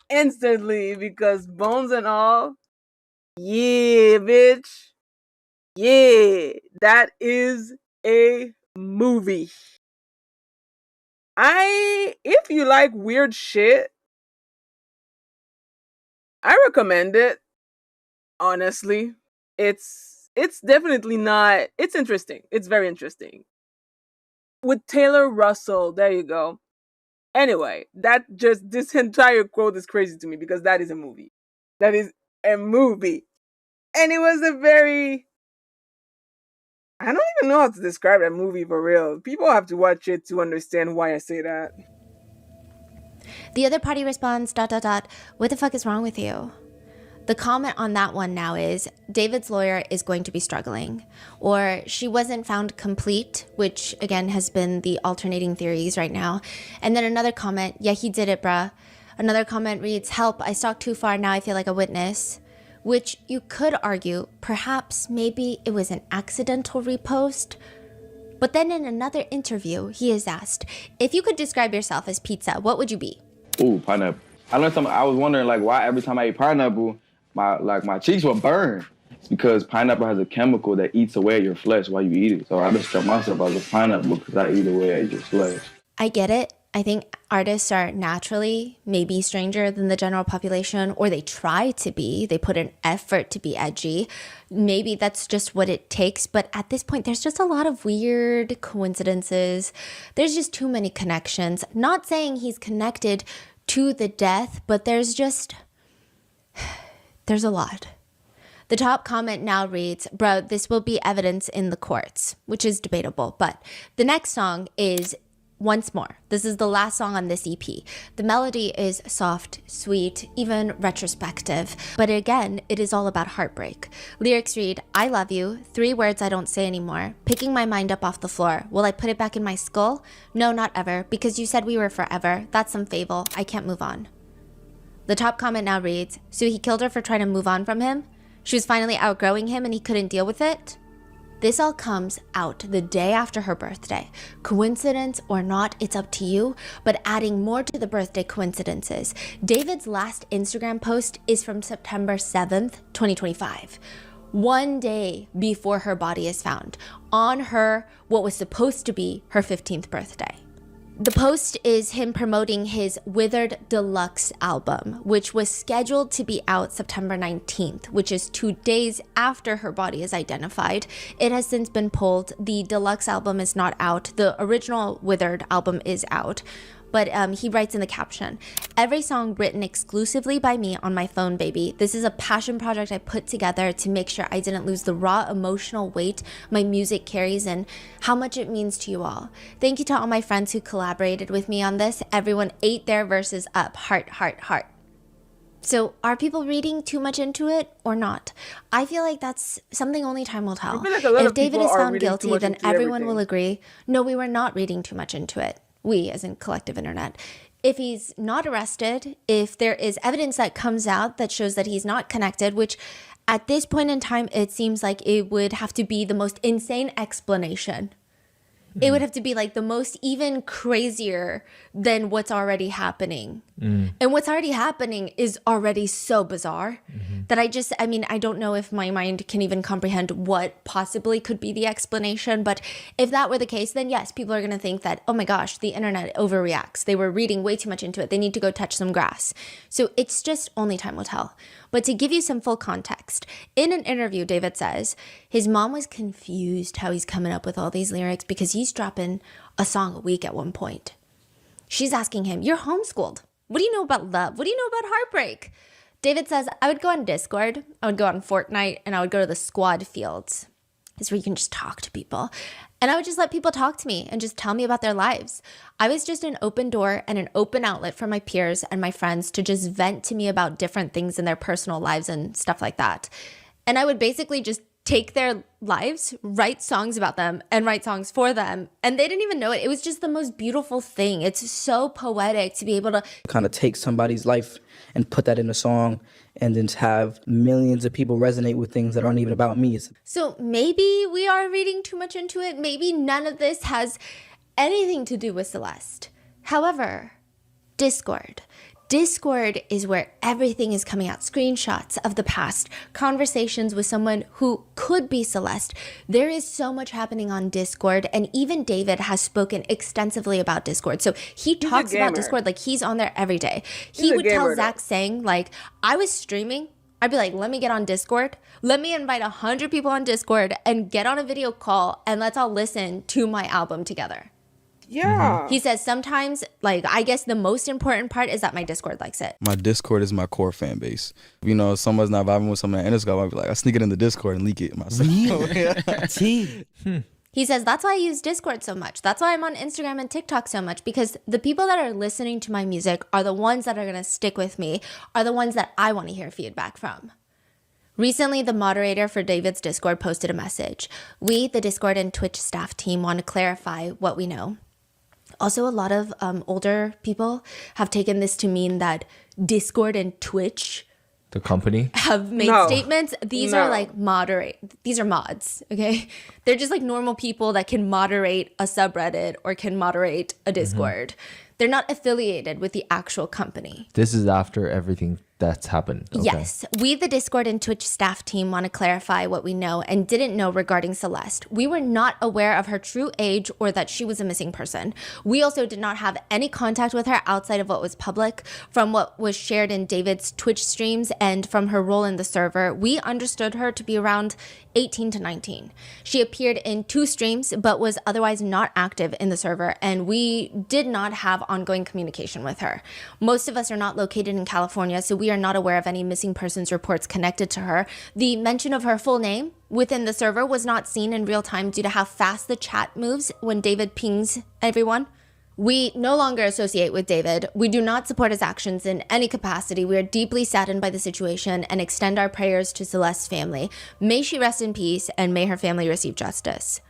instantly because Bones and All, yeah, bitch. Yeah, that is a movie. If you like weird shit, I recommend it. Honestly, it's definitely not. It's interesting. It's very interesting. with Taylor Russell. There you go. Anyway, this entire quote is crazy to me because that is a movie. That is a movie. And it was a very, I don't even know how to describe that movie for real. People have to watch it to understand why I say that. The other party responds, ... What the fuck is wrong with you? The comment on that one now is, David's lawyer is going to be struggling. Or, she wasn't found complete, which again has been the alternating theories right now. And then another comment, yeah, he did it, bruh. Another comment reads, help, I stalked too far, now I feel like a witness. Which you could argue, perhaps maybe it was an accidental repost. But then in another interview, he is asked, if you could describe yourself as pizza, what would you be? Ooh, pineapple. I was wondering like why every time I eat pineapple, my cheeks will burn. It's because pineapple has a chemical that eats away at your flesh while you eat it. So I describe myself as a pineapple because I eat away at your flesh. I get it. I think artists are naturally maybe stranger than the general population, or they try to be. They put an effort to be edgy. Maybe that's just what it takes. But at this point, there's just a lot of weird coincidences. There's just too many connections. Not saying he's connected to the death, but there's a lot. The top comment now reads, bro, this will be evidence in the courts, which is debatable. But the next song is Once More. This is the last song on this EP. The melody is soft, sweet, even retrospective. But again, it is all about heartbreak. Lyrics read, I love you, 3 words I don't say anymore. Picking my mind up off the floor. Will I put it back in my skull? No, not ever, because you said we were forever. That's some fable. I can't move on. The top comment now reads, so he killed her for trying to move on from him? She was finally outgrowing him and he couldn't deal with it? This all comes out the day after her birthday. Coincidence or not, it's up to you, but adding more to the birthday coincidences. David's last Instagram post is from September 7th, 2025. 1 day before her body is found, on her, what was supposed to be her 15th birthday. The post is him promoting his Withered Deluxe album, which was scheduled to be out September 19th, which is 2 days after her body is identified. It has since been pulled. The deluxe album is not out. The original Withered album is out. But he writes in the caption, every song written exclusively by me on my phone, baby. This is a passion project I put together to make sure I didn't lose the raw emotional weight my music carries and how much it means to you all. Thank you to all my friends who collaborated with me on this. Everyone ate their verses up. Heart, heart, heart. So are people reading too much into it or not? I feel like that's something only time will tell. If David is found guilty, then everyone will agree, no, we were not reading too much into it. We, as in collective internet. If he's not arrested, if there is evidence that comes out that shows that he's not connected, which at this point in time, it seems like it would have to be the most insane explanation. It would have to be like the most even crazier than what's already happening. And what's already happening is already so bizarre that I don't know if my mind can even comprehend what possibly could be the explanation. But if that were the case, then yes, people are going to think that, oh my gosh, the internet overreacts. They were reading way too much into it. They need to go touch some grass. So it's just only time will tell. But to give you some full context, in an interview, David says his mom was confused how he's coming up with all these lyrics because he's dropping a song a week at one point. She's asking him, you're homeschooled. What do you know about love? What do you know about heartbreak? David says, I would go on Discord, I would go on Fortnite, and I would go to the squad fields. It's where you can just talk to people. And I would just let people talk to me and just tell me about their lives. I was just an open door and an open outlet for my peers and my friends to just vent to me about different things in their personal lives and stuff like that. And I would basically just take their lives, write songs about them, and write songs for them. And they didn't even know it. It was just the most beautiful thing. It's so poetic to be able to kind of take somebody's life and put that in a song and then have millions of people resonate with things that aren't even about me. So maybe we are reading too much into it. Maybe none of this has anything to do with Celeste. However, Discord. Discord is where everything is coming out. Screenshots of the past, conversations with someone who could be Celeste. There is so much happening on Discord, and even David has spoken extensively about Discord. So he talks about Discord like he's on there every day. He would tell Zach saying, like, I was streaming. I'd be like, let me get on Discord. Let me invite 100 people on Discord and get on a video call and let's all listen to my album together. Yeah. He says sometimes, like, I guess the most important part is that my Discord likes it. My Discord is my core fan base. You know, if someone's not vibing with someone at Interscope, I'd be like, I sneak it in the Discord and leak it myself. He says, that's why I use Discord so much. That's why I'm on Instagram and TikTok so much, because the people that are listening to my music are the ones that are going to stick with me, are the ones that I want to hear feedback from. Recently, the moderator for David's Discord posted a message. We, the Discord and Twitch staff team, want to clarify what we know. Also, a lot of older people have taken this to mean that Discord and Twitch, the company, have made statements. These are like these are mods, okay? They're just like normal people that can moderate a subreddit or can moderate a Discord. They're not affiliated with the actual company. This is after everything that's happened. Okay. Yes. We, the Discord and Twitch staff team, want to clarify what we know and didn't know regarding Celeste. We were not aware of her true age or that she was a missing person. We also did not have any contact with her outside of what was public. From what was shared in David's Twitch streams and from her role in the server, we understood her to be around 18 to 19. She appeared in 2 streams but was otherwise not active in the server, and we did not have ongoing communication with her. Most of us are not located in California, so we are not aware of any missing persons reports connected to her. The mention of her full name within the server was not seen in real time due to how fast the chat moves when David pings everyone. We no longer associate with David. We do not support his actions in any capacity. We are deeply saddened by the situation and extend our prayers to Celeste's family. May she rest in peace and may her family receive justice.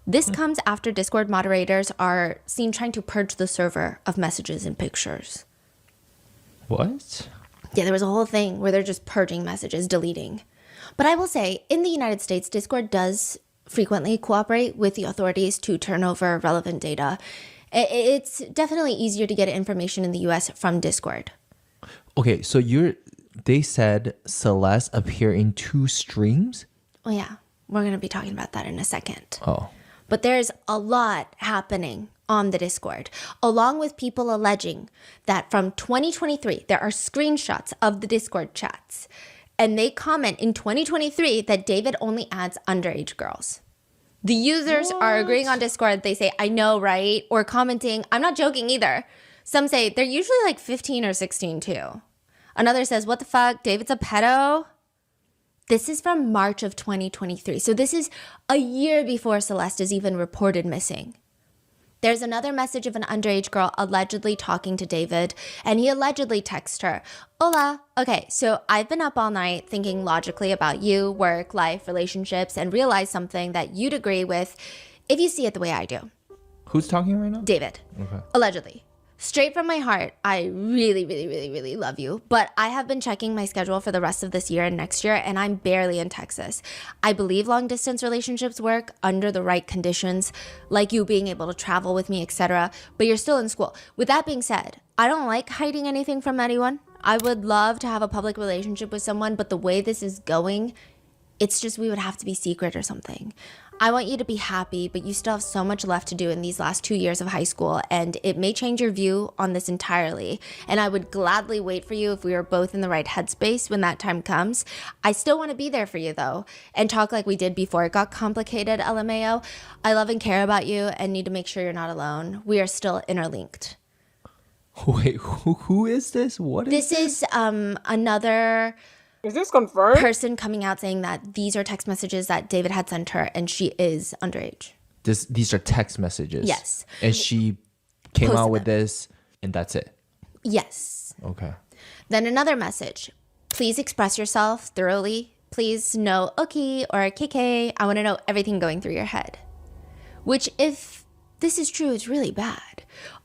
This comes after Discord moderators are seen trying to purge the server of messages and pictures. What? Yeah, there was a whole thing where they're just purging messages, deleting. But I will say, in the United States, Discord does frequently cooperate with the authorities to turn over relevant data. It's definitely easier to get information in the US from Discord. Okay, so they said Celeste appear in 2 streams? Oh yeah, we're going to be talking about that in a second. Oh. But there's a lot happening on the Discord, along with people alleging that from 2023, there are screenshots of the Discord chats. And they comment in 2023 that David only adds underage girls. The users are agreeing on Discord. They say, I know, right? Or commenting, I'm not joking either. Some say they're usually like 15 or 16 too. Another says, what the fuck? David's a pedo? This is from March of 2023. So this is a year before Celeste is even reported missing. There's another message of an underage girl allegedly talking to David, and he allegedly texts her, Hola. Okay, so I've been up all night thinking logically about you, work, life, relationships, and realized something that you'd agree with if you see it the way I do. Who's talking right now? David. Okay. Allegedly. Straight from my heart, I really, really, really, really love you, but I have been checking my schedule for the rest of this year and next year, and I'm barely in Texas. I believe long-distance relationships work under the right conditions, like you being able to travel with me, etc., but you're still in school. With that being said, I don't like hiding anything from anyone. I would love to have a public relationship with someone, but the way this is going, it's just we would have to be secret or something. I want you to be happy, but you still have so much left to do in these last 2 years of high school, and it may change your view on this entirely. And I would gladly wait for you if we were both in the right headspace when that time comes. I still want to be there for you, though, and talk like we did before it got complicated, LMAO. I love and care about you and need to make sure you're not alone. We are still interlinked. Wait, who is this? What is this? This is another... Is this confirmed? Person coming out saying that these are text messages that David had sent her and she is underage. These are text messages? Yes. And she came out with this and that's it? Yes. Okay. Then another message. Please express yourself thoroughly. Please no okay or KK. I want to know everything going through your head. Which, if this is true, it's really bad.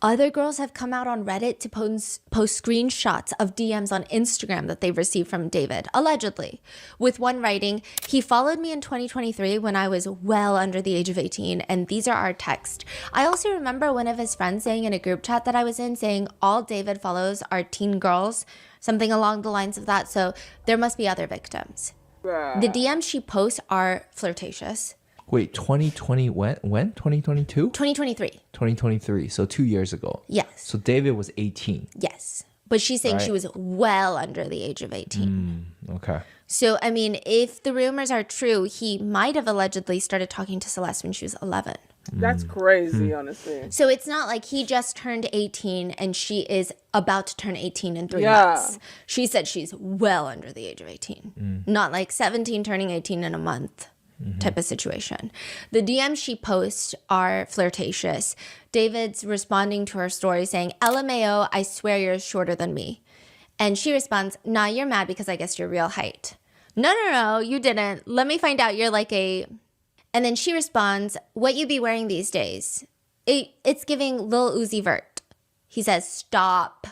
Other girls have come out on Reddit to post screenshots of DMs on Instagram that they've received from David, allegedly. With one writing, he followed me in 2023 when I was well under the age of 18, and these are our texts. I also remember one of his friends saying in a group chat that I was in, saying all David follows are teen girls, something along the lines of that, so there must be other victims. The DMs she posts are flirtatious. Wait, 2020, when? 2022? 2023. 2023, so 2 years ago. Yes. So David was 18. Yes. But she's saying she was well under the age of 18. Okay. So, I mean, if the rumors are true, he might have allegedly started talking to Celeste when she was 11. That's crazy, honestly. So it's not like he just turned 18 and she is about to turn 18 in 3 Yeah. months. She said she's well under the age of 18. Not like 17 turning 18 in a month type of situation. The DMs she posts are flirtatious. David's responding to her story saying, LMAO, I swear you're shorter than me. And she responds, nah, you're mad because I guess you're real height. No, you didn't. Let me find out you're like a... And then she responds, what you be wearing these days? It's giving Lil Uzi Vert. He says, stop.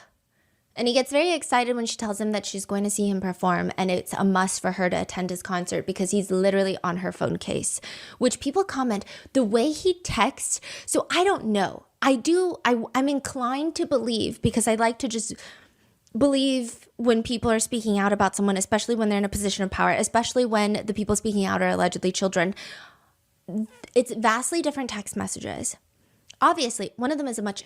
And he gets very excited when she tells him that she's going to see him perform and it's a must for her to attend his concert because he's literally on her phone case, which people comment, the way he texts. So I don't know. I'm inclined to believe, because I like to just believe when people are speaking out about someone, especially when they're in a position of power, especially when the people speaking out are allegedly children. It's vastly different text messages. Obviously, one of them is a much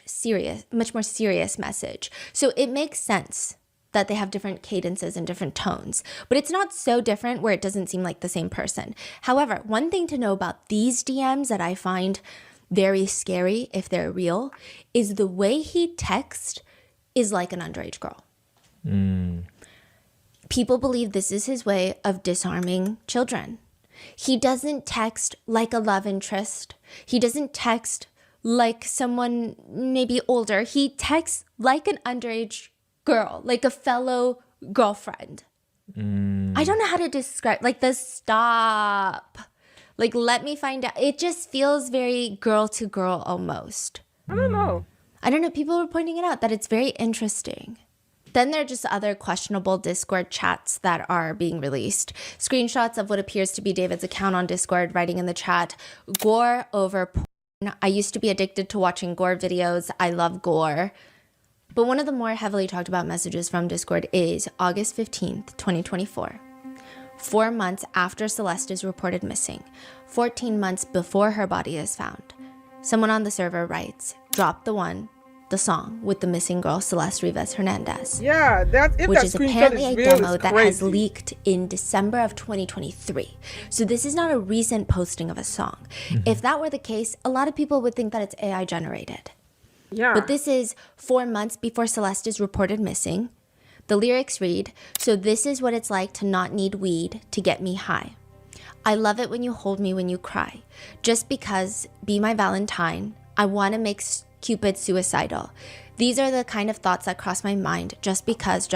more serious message. So it makes sense that they have different cadences and different tones, but it's not so different where it doesn't seem like the same person. However, one thing to know about these DMs that I find very scary, if they're real, is the way he texts is like an underage girl. People believe this is his way of disarming children. He doesn't text like a love interest. He doesn't text like someone maybe older. He texts like an underage girl, like a fellow girlfriend. I don't know how to describe, like the stop. Like, let me find out. It just feels very girl to girl almost. I don't know. People were pointing it out that it's very interesting. Then there are just other questionable Discord chats that are being released. Screenshots of what appears to be David's account on Discord writing in the chat, gore over porn. I used to be addicted to watching gore videos. I love gore. But one of the more heavily talked about messages from Discord is August 15th, 2024. 4 months after Celeste is reported missing, 14 months before her body is found. Someone on the server writes, drop the song with the missing girl Celeste Rivas Hernandez. Yeah, which is apparently a demo that crazy. has leaked in December of 2023. So this is not a recent posting of a song. If that were the case, a lot of people would think that it's AI generated. Yeah. But this is 4 months before Celeste is reported missing. The lyrics read, so this is what it's like to not need weed to get me high. I love it when you hold me when you cry. Just because, be my Valentine, I want to make Cupid suicidal. These are the kind of thoughts that cross my mind just because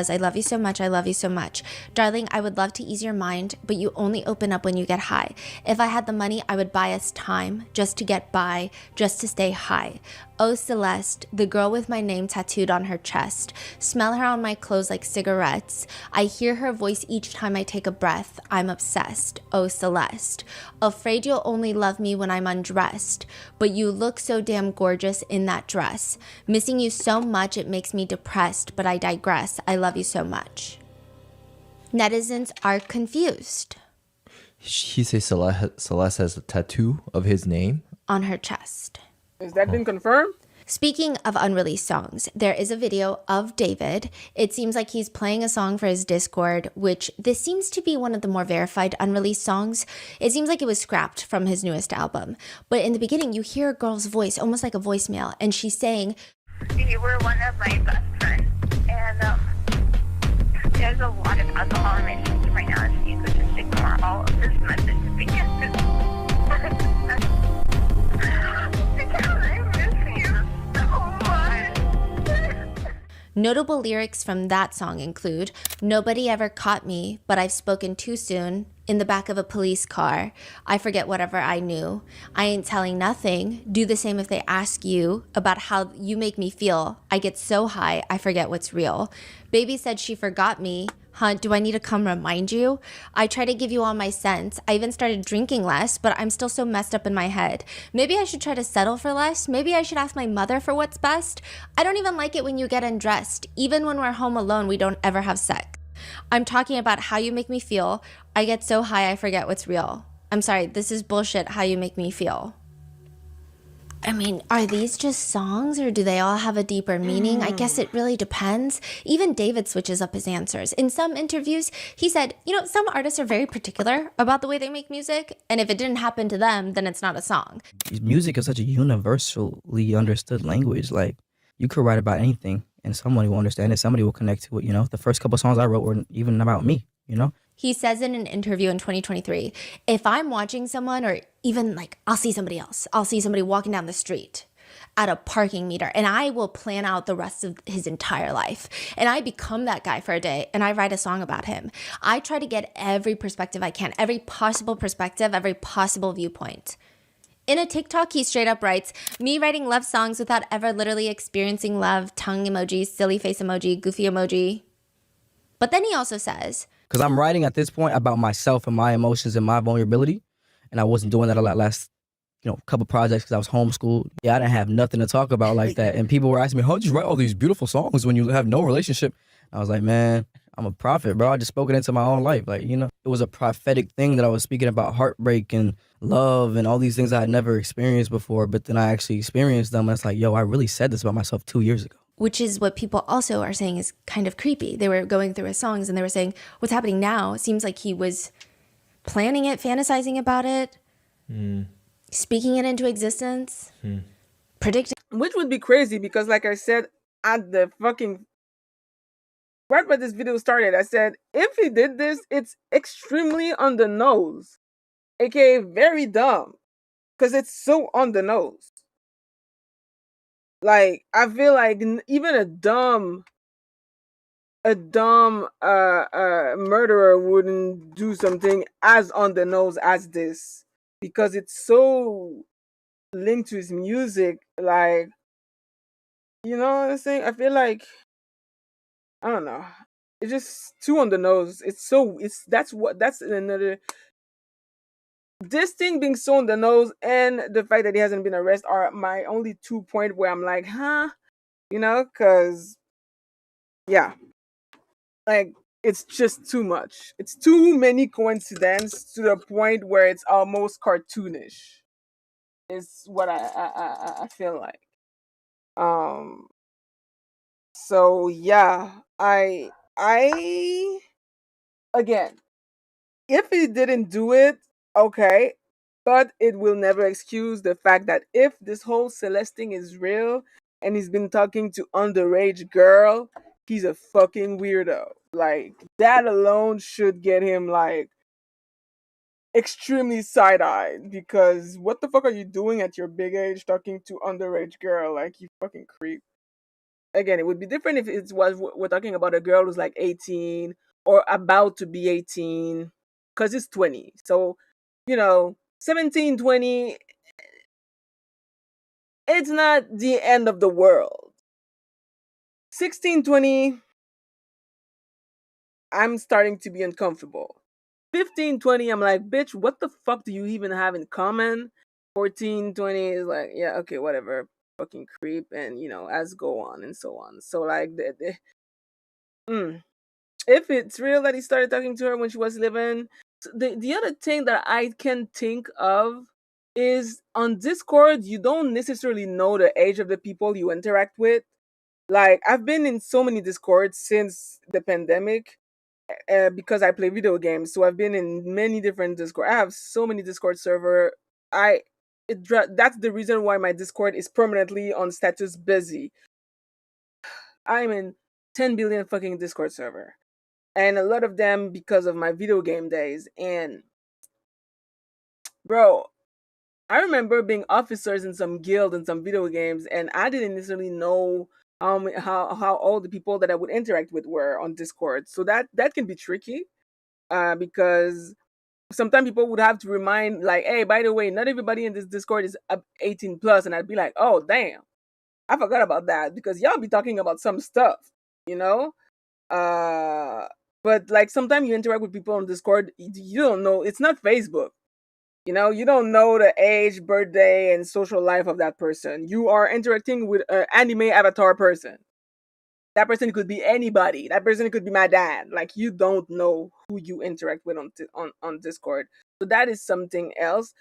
I love you so much, I love you so much. Darling, I would love to ease your mind, but you only open up when you get high. If I had the money, I would buy us time just to get by, just to stay high. Oh, Celeste, the girl with my name tattooed on her chest. Smell her on my clothes like cigarettes. I hear her voice each time I take a breath. I'm obsessed. Oh, Celeste. Afraid you'll only love me when I'm undressed. But you look so damn gorgeous in that dress. Missing you so much, it makes me depressed, but I digress. I love you so much. Netizens are confused. He says Celeste has a tattoo of his name on her chest. Has that been confirmed? Speaking of unreleased songs, there is a video of David. It seems like he's playing a song for his Discord, which this seems to be one of the more verified unreleased songs. It seems like it was scrapped from his newest album. But in the beginning, you hear a girl's voice, almost like a voicemail, and she's saying, you were one of my best friends, and there's a lot of alcohol in my system right now, so you could just ignore all of this message because I miss you so much. Notable lyrics from that song include, nobody ever caught me, but I've spoken too soon. In the back of a police car, I forget whatever I knew. I ain't telling nothing. Do the same if they ask you about how you make me feel. I get so high, I forget what's real. Baby said she forgot me. Huh, do I need to come remind you? I try to give you all my sense. I even started drinking less, but I'm still so messed up in my head. Maybe I should try to settle for less. Maybe I should ask my mother for what's best. I don't even like it when you get undressed. Even when we're home alone, we don't ever have sex. I'm talking about how you make me feel. I get so high I forget what's real. I'm sorry, this is bullshit how you make me feel. I mean, are these just songs or do they all have a deeper meaning? I guess it really depends. Even David switches up his answers. In some interviews, he said, some artists are very particular about the way they make music, and if it didn't happen to them, then it's not a song. Music is such a universally understood language. Like, you could write about anything and somebody will understand it. Somebody will connect to it. The first couple songs I wrote were even about me. He says in an interview in 2023, if I'm watching someone, or even I'll see somebody else, I'll see somebody walking down the street at a parking meter, and I will plan out the rest of his entire life. And I become that guy for a day, and I write a song about him. I try to get every perspective I can, every possible perspective, every possible viewpoint. In a TikTok, he straight up writes, me writing love songs without ever literally experiencing love, tongue emoji, silly face emoji, goofy emoji. But then he also says, because I'm writing at this point about myself and my emotions and my vulnerability. And I wasn't doing that a lot last, couple projects because I was homeschooled. Yeah, I didn't have nothing to talk about like that. And people were asking me, how'd you write all these beautiful songs when you have no relationship? I was like, man, I'm a prophet, bro. I just spoke it into my own life. It was a prophetic thing that I was speaking about heartbreak and love and all these things I had never experienced before. But then I actually experienced them. And it's like, yo, I really said this about myself 2 years ago. Which is what people also are saying is kind of creepy. They were going through his songs and they were saying, what's happening now? It seems like he was planning it, fantasizing about it, speaking it into existence, predicting. Which would be crazy because, like I said, at the fucking right when this video started, I said, if he did this, it's extremely on the nose, aka very dumb, because it's so on the nose. Like, I feel like even a dumb murderer wouldn't do something as on the nose as this, because it's so linked to his music. Like, you know what I'm saying? I feel like, I don't know, it's just too on the nose. That's another, this thing being so on the nose and the fact that he hasn't been arrested are my only 2 points where I'm like, because yeah, like, it's just too much. It's too many coincidences to the point where it's almost cartoonish. Is what I feel like. So yeah, I again, if he didn't do it, okay, but it will never excuse the fact that if this whole Celeste thing is real and he's been talking to underage girl, he's a fucking weirdo. Like, that alone should get him like extremely side-eyed, because what the fuck are you doing at your big age talking to underage girl? Like, you fucking creep. Again, it would be different if it was we're talking about a girl who's like 18 or about to be 18, because it's 20. So, 17, 20, it's not the end of the world. 16, 20, I'm starting to be uncomfortable. 15, 20, I'm like, bitch, what the fuck do you even have in common? 14, 20 is like, yeah, okay, whatever. Fucking creep, and, as go on and so on. So, like, if it's real that he started talking to her when she was 11, the other thing that I can think of is on Discord, you don't necessarily know the age of the people you interact with. Like, I've been in so many Discords since the pandemic, because I play video games. So I've been in many different Discord. I have so many Discord server. That's the reason why my Discord is permanently on status busy. I'm in 10 billion fucking Discord server. And a lot of them because of my video game days. And bro, I remember being officers in some guild in some video games, and I didn't necessarily know how all the people that I would interact with were on Discord. So that can be tricky, because sometimes people would have to remind, like, hey, by the way, not everybody in this Discord is up 18 plus, and I'd be like, oh damn, I forgot about that, because y'all be talking about some stuff, but like sometimes you interact with people on Discord, you don't know, it's not Facebook. You don't know the age, birthday, and social life of that person. You are interacting with an anime avatar person. That person could be anybody. That person could be my dad. Like, you don't know who you interact with on Discord. So that is something else.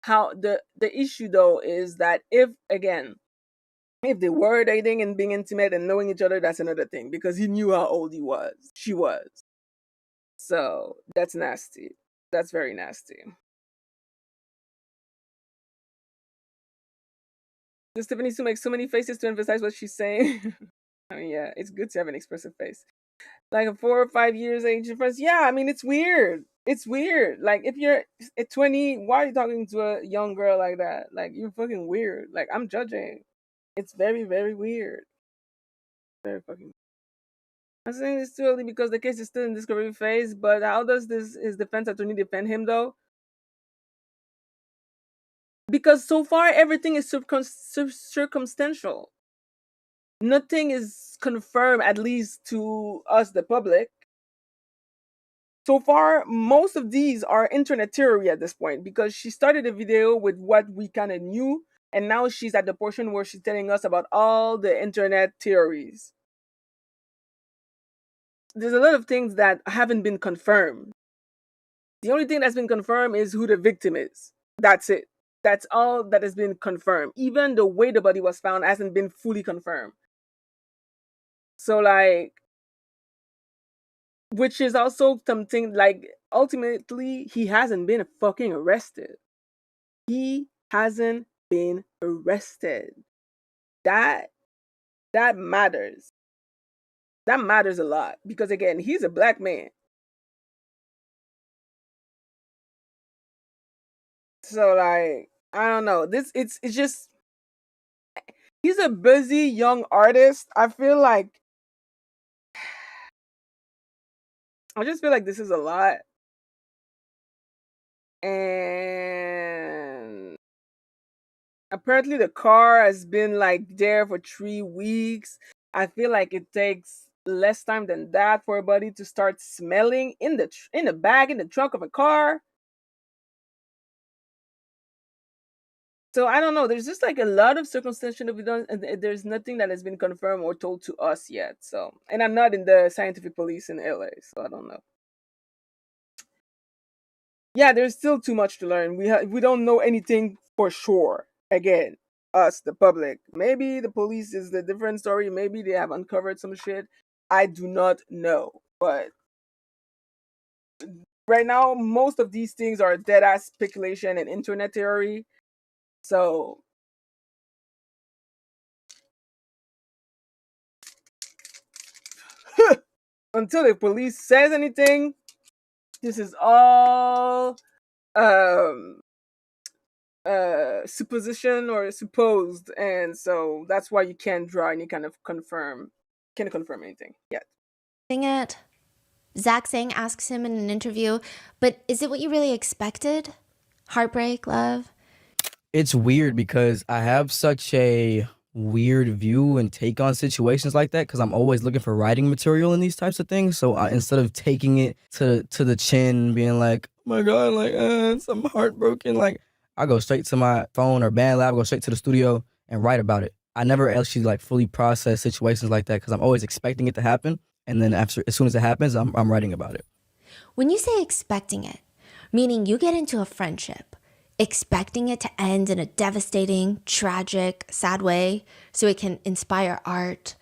how the issue though is that if they were dating and being intimate and knowing each other, that's another thing, because he knew how old she was. So that's nasty. That's very nasty. Does Stephanie Soo make so many faces to emphasize what she's saying? I mean, yeah, it's good to have an expressive face. Like a 4 or 5 years age difference. Yeah, I mean, it's weird. It's weird. Like, if you're at 20, why are you talking to a young girl like that? Like, you're fucking weird. Like, I'm judging. It's very, very weird. Very fucking. I'm saying it's too early because the case is still in discovery phase, but how does his defense attorney defend him, though? Because so far, everything is circumstantial. Nothing is confirmed, at least to us, the public. So far, most of these are internet theory at this point, because she started the video with what we kind of knew, and now she's at the portion where she's telling us about all the internet theories. There's a lot of things that haven't been confirmed. The only thing that's been confirmed is who the victim is. That's it. That's all that has been confirmed. Even the way the body was found hasn't been fully confirmed. So, like, which is also something, like, ultimately, he hasn't been fucking arrested. He hasn't been arrested. That matters. That matters a lot, because again, he's a black man. So, like, I don't know. It's just, he's a busy young artist. I just feel like this is a lot. And apparently the car has been like there for 3 weeks. I feel like it takes less time than that for a body to start smelling in the bag, in the trunk of a car. So I don't know. There's just like a lot of circumstantial evidence, and there's nothing that has been confirmed or told to us yet. So, and I'm not in the scientific police in LA, so I don't know. Yeah, there's still too much to learn. We don't know anything for sure. Again, us, the public. Maybe the police is the different story. Maybe they have uncovered some shit. I do not know. But right now, most of these things are dead-ass speculation and internet theory. So until the police says anything, this is all supposition or supposed, and so that's why you can't draw any kind of confirm anything yet. It. Zach Sang asks him in an interview, but is it what you really expected? Heartbreak, love? It's weird because I have such a weird view and take on situations like that because I'm always looking for writing material in these types of things. So instead of taking it to the chin, being like, oh my God, like, I'm heartbroken, like, I go straight to my phone or BandLab, go straight to the studio and write about it. I never actually like fully process situations like that because I'm always expecting it to happen. And then as soon as it happens, I'm writing about it. When you say expecting it, meaning you get into a friendship, expecting it to end in a devastating, tragic, sad way so it can inspire art,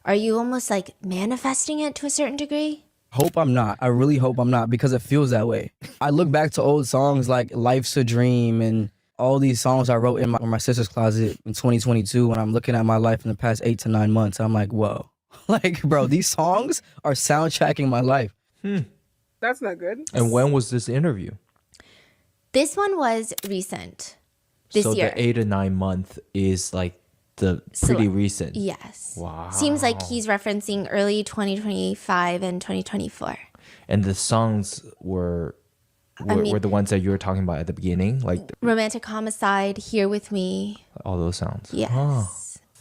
are you almost like manifesting it to a certain degree? Hope I'm not. I really hope I'm not because it feels that way. I look back to old songs like Life's a Dream and all these songs I wrote in my sister's closet in 2022 when I'm looking at my life in the past 8 to 9 months. I'm like, whoa. Like, bro, these songs are soundtracking my life. That's not good. And when was this interview? This one was recent. This so year. The 8 to 9 month is like the pretty recent. Yes. Wow. Seems like he's referencing early 2025 and 2024. And the songs were the ones that you were talking about at the beginning, like Romantic Homicide, Here With Me. All those sounds. Yes. Oh.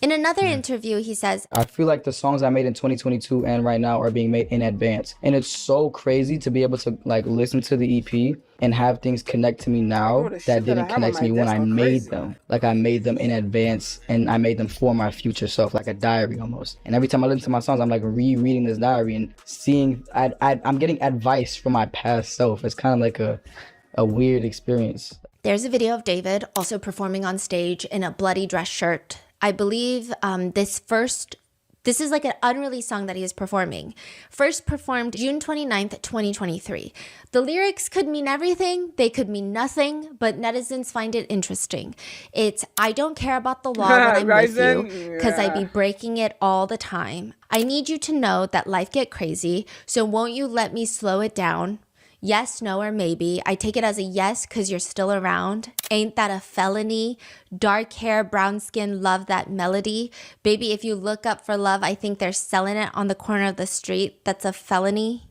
In another interview, he says, I feel like the songs I made in 2022 and right now are being made in advance. And it's so crazy to be able to like listen to the EP and have things connect to me now that didn't connect to me when I made them. Like I made them in advance and I made them for my future self, like a diary almost. And every time I listen to my songs, I'm like rereading this diary and seeing, I'm getting advice from my past self. It's kind of like a weird experience. There's a video of David also performing on stage in a bloody dress shirt. I believe this is like an unreleased song that he is performing. First performed June 29th, 2023. The lyrics could mean everything, they could mean nothing, but netizens find it interesting. It's, I don't care about the law when I'm with you, because I be breaking it all the time. I need you to know that life get crazy, so won't you let me slow it down? Yes, no, or maybe. I take it as a yes because you're still around. Ain't that a felony? Dark hair, brown skin, love that melody. Baby, if you look up for love, I think they're selling it on the corner of the street. That's a felony.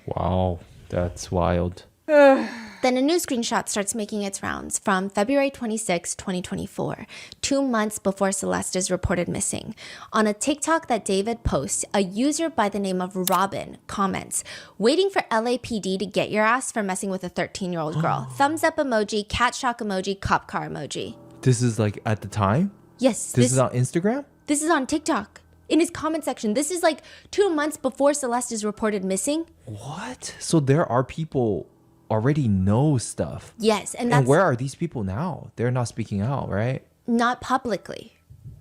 Wow, that's wild. Then a new screenshot starts making its rounds from February 26, 2024, 2 months before Celeste is reported missing. On a TikTok that David posts, a user by the name of Robin comments, waiting for LAPD to get your ass for messing with a 13-year-old girl. Thumbs up emoji, cat shock emoji, cop car emoji. This is like at the time? Yes. This is on Instagram? This is on TikTok. In his comment section. This is like 2 months before Celeste is reported missing. What? So there are people already know stuff. Yes, and where are these people now? They're not speaking out, right? Not publicly.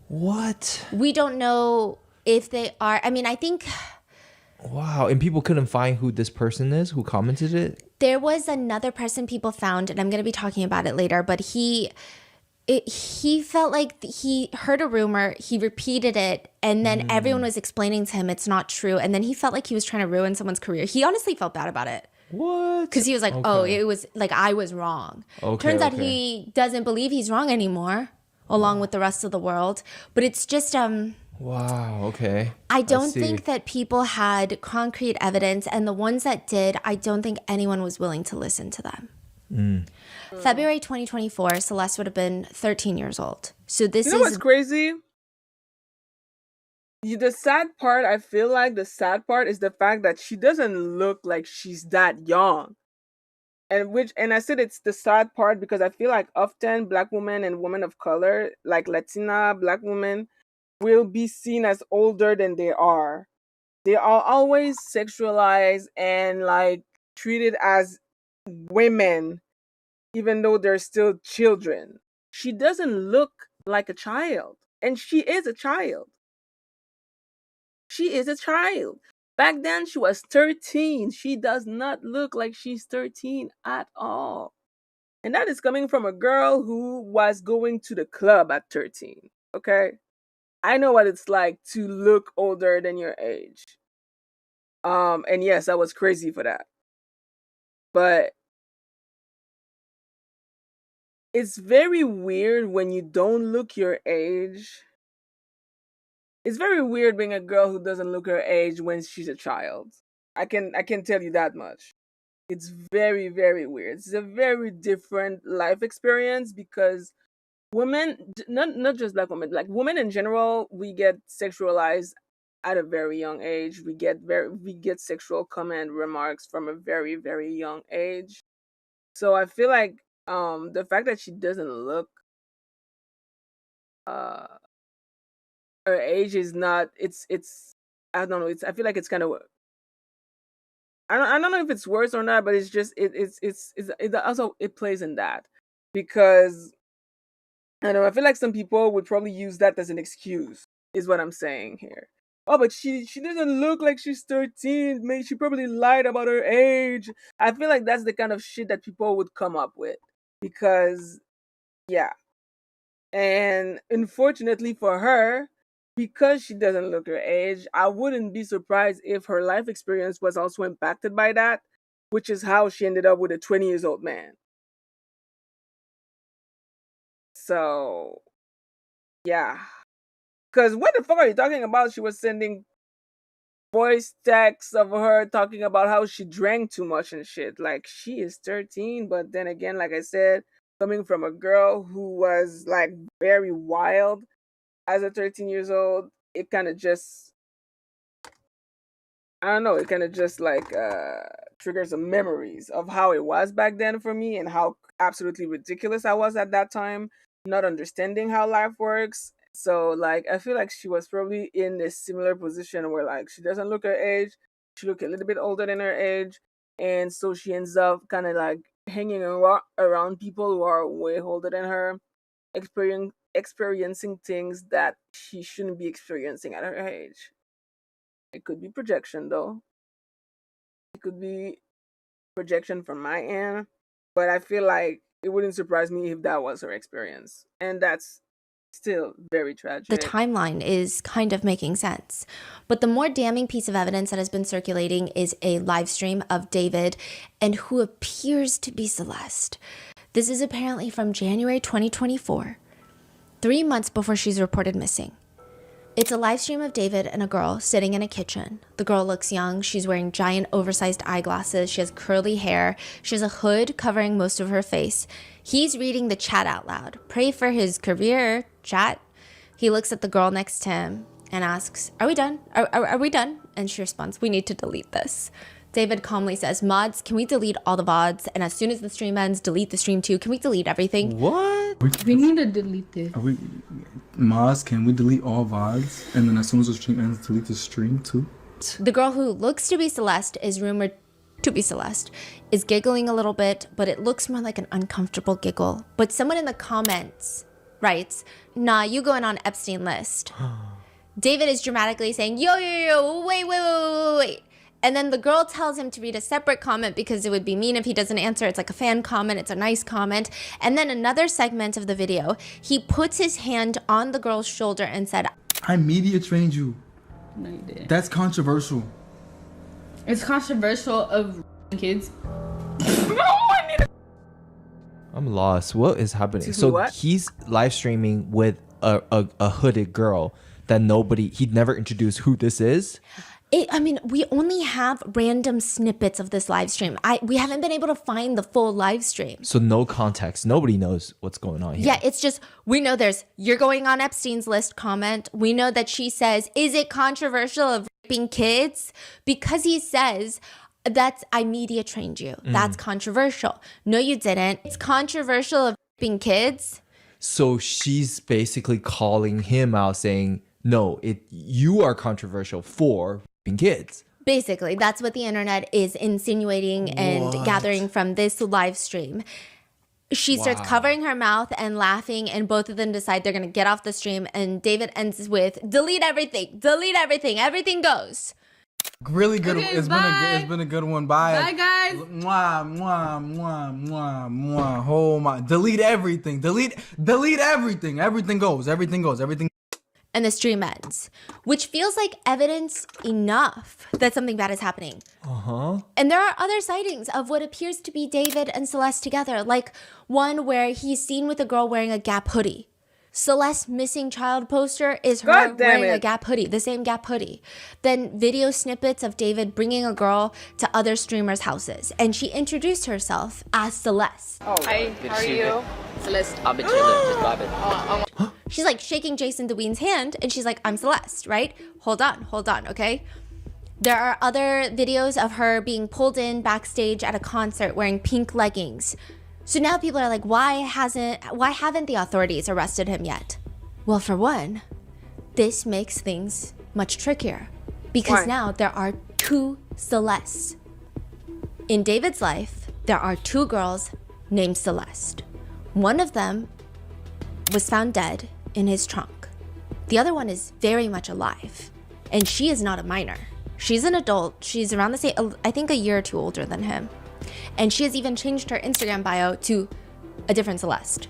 What? We don't know if they are. I mean, I think. Wow, and people couldn't find who this person is who commented it? There was another person people found, and I'm going to be talking about it later, but he felt like he heard a rumor, he repeated it, and then everyone was explaining to him it's not true, and then he felt like he was trying to ruin someone's career. He honestly felt bad about it. What? Because he was like, oh, it was like I was wrong. Turns out he doesn't believe he's wrong anymore, along with the rest of the world. But it's just wow, okay. I don't think that people had concrete evidence, and the ones that did, I don't think anyone was willing to listen to them. February 2024, Celeste would have been 13 years old. So this is... You know what's crazy? The sad part, I feel like the sad part is the fact that she doesn't look like she's that young. And I said it's the sad part because I feel like often Black women and women of color, like Latina Black women, will be seen as older than they are. They are always sexualized and like treated as women, even though they're still children. She doesn't look like a child, and she is a child. She is a child. Back then, she was 13. She does not look like she's 13 at all. And that is coming from a girl who was going to the club at 13. Okay? I know what it's like to look older than your age. And yes, I was crazy for that. But it's very weird when you don't look your age. It's very weird being a girl who doesn't look her age when she's a child. I can tell you that much. It's very, very weird. It's a very different life experience because women, not just Black women, like women in general, we get sexualized at a very young age. We get sexual comment remarks from a very, very young age. So I feel like the fact that she doesn't look her age is not, it's I don't know, I feel like it's kind of, I don't know if it's worse or not, but it's just it also it plays in that because I don't know, I feel like some people would probably use that as an excuse is what I'm saying here. Oh, but she doesn't look like she's 13. Maybe she probably lied about her age. I feel like that's the kind of shit that people would come up with because yeah. And unfortunately for her, because she doesn't look her age, I wouldn't be surprised if her life experience was also impacted by that, which is how she ended up with a 20-year-old man. So, yeah. Because what the fuck are you talking about? She was sending voice texts of her talking about how she drank too much and shit. Like, she is 13, but then again, like I said, coming from a girl who was like very wild as a 13 years old, it kind of just, I don't know, it kind of just like triggers some memories of how it was back then for me and how absolutely ridiculous I was at that time, not understanding how life works. So like I feel like she was probably in a similar position where like she doesn't look her age, she look a little bit older than her age, and so she ends up kind of like hanging around people who are way older than her, experiencing things that she shouldn't be experiencing at her age. It could be projection, though. It could be projection from my end, but I feel like it wouldn't surprise me if that was her experience. And that's still very tragic. The timeline is kind of making sense. But the more damning piece of evidence that has been circulating is a live stream of David and who appears to be Celeste. This is apparently from January 2024, 3 months before she's reported missing. It's a live stream of David and a girl sitting in a kitchen. The girl looks young. She's wearing giant oversized eyeglasses. She has curly hair. She has a hood covering most of her face. He's reading the chat out loud. Pray for his career, chat. He looks at the girl next to him and asks, "Are we done? Are we done?" And she responds, "We need to delete this." David calmly says, "Mods, can we delete all the VODs? And as soon as the stream ends, delete the stream too. Can we delete everything?" What? We need to delete this. Moz, can we delete all VODs? And then as soon as the stream ends, delete the stream too? The girl who looks to be Celeste, is rumored to be Celeste, is giggling a little bit, but it looks more like an uncomfortable giggle. But someone in the comments writes, "Nah, you going on Epstein list." David is dramatically saying, yo, wait. And then the girl tells him to read a separate comment because it would be mean if he doesn't answer. It's like a fan comment. It's a nice comment. And then another segment of the video, he puts his hand on the girl's shoulder and said, "I media trained you." No, you didn't. That's controversial. It's controversial of kids. I'm lost. What is happening? Excuse me, what? He's live streaming with a hooded girl that he'd never introduced who this is. We only have random snippets of this live stream. We haven't been able to find the full live stream. So no context. Nobody knows what's going on here. Yeah, it's just, we know there's, "You're going on Epstein's list" comment. We know that she says, "Is it controversial of raping kids?" Because he says, "I media trained you. That's controversial." No, you didn't. It's controversial of raping kids. So she's basically calling him out saying, "No, you are controversial for raping kids." Basically, that's what the internet is insinuating and gathering from this live stream. She starts covering her mouth and laughing, and both of them decide they're going to get off the stream. And David ends with, delete everything, everything goes. Really good. Okay, It's been a good one. Bye. Bye, guys. Mwah, mwah, mwah, mwah, mwah. Oh my. Delete everything. Delete everything. Everything goes. And the stream ends, which feels like evidence enough that something bad is happening. And there are other sightings of what appears to be David and Celeste together, like one where he's seen with a girl wearing a Gap hoodie. Celeste's missing child poster is her wearing a Gap hoodie, the same Gap hoodie. Then video snippets of David bringing a girl to other streamers' houses. And she introduced herself as Celeste. Hi, how are you? Celeste. I've been chilling, just vibing. She's like shaking Jason DeWeen's hand, and she's like, "I'm Celeste," right? Hold on, okay? There are other videos of her being pulled in backstage at a concert wearing pink leggings. So now people are like, why haven't the authorities arrested him yet? Well, for one, this makes things much trickier because now there are 2 Celestes. In David's life, there are 2 girls named Celeste. One of them was found dead in his trunk. The other one is very much alive, and she is not a minor. She's an adult. She's around the same, I think a year or 2 older than him. And she has even changed her Instagram bio to a different Celeste.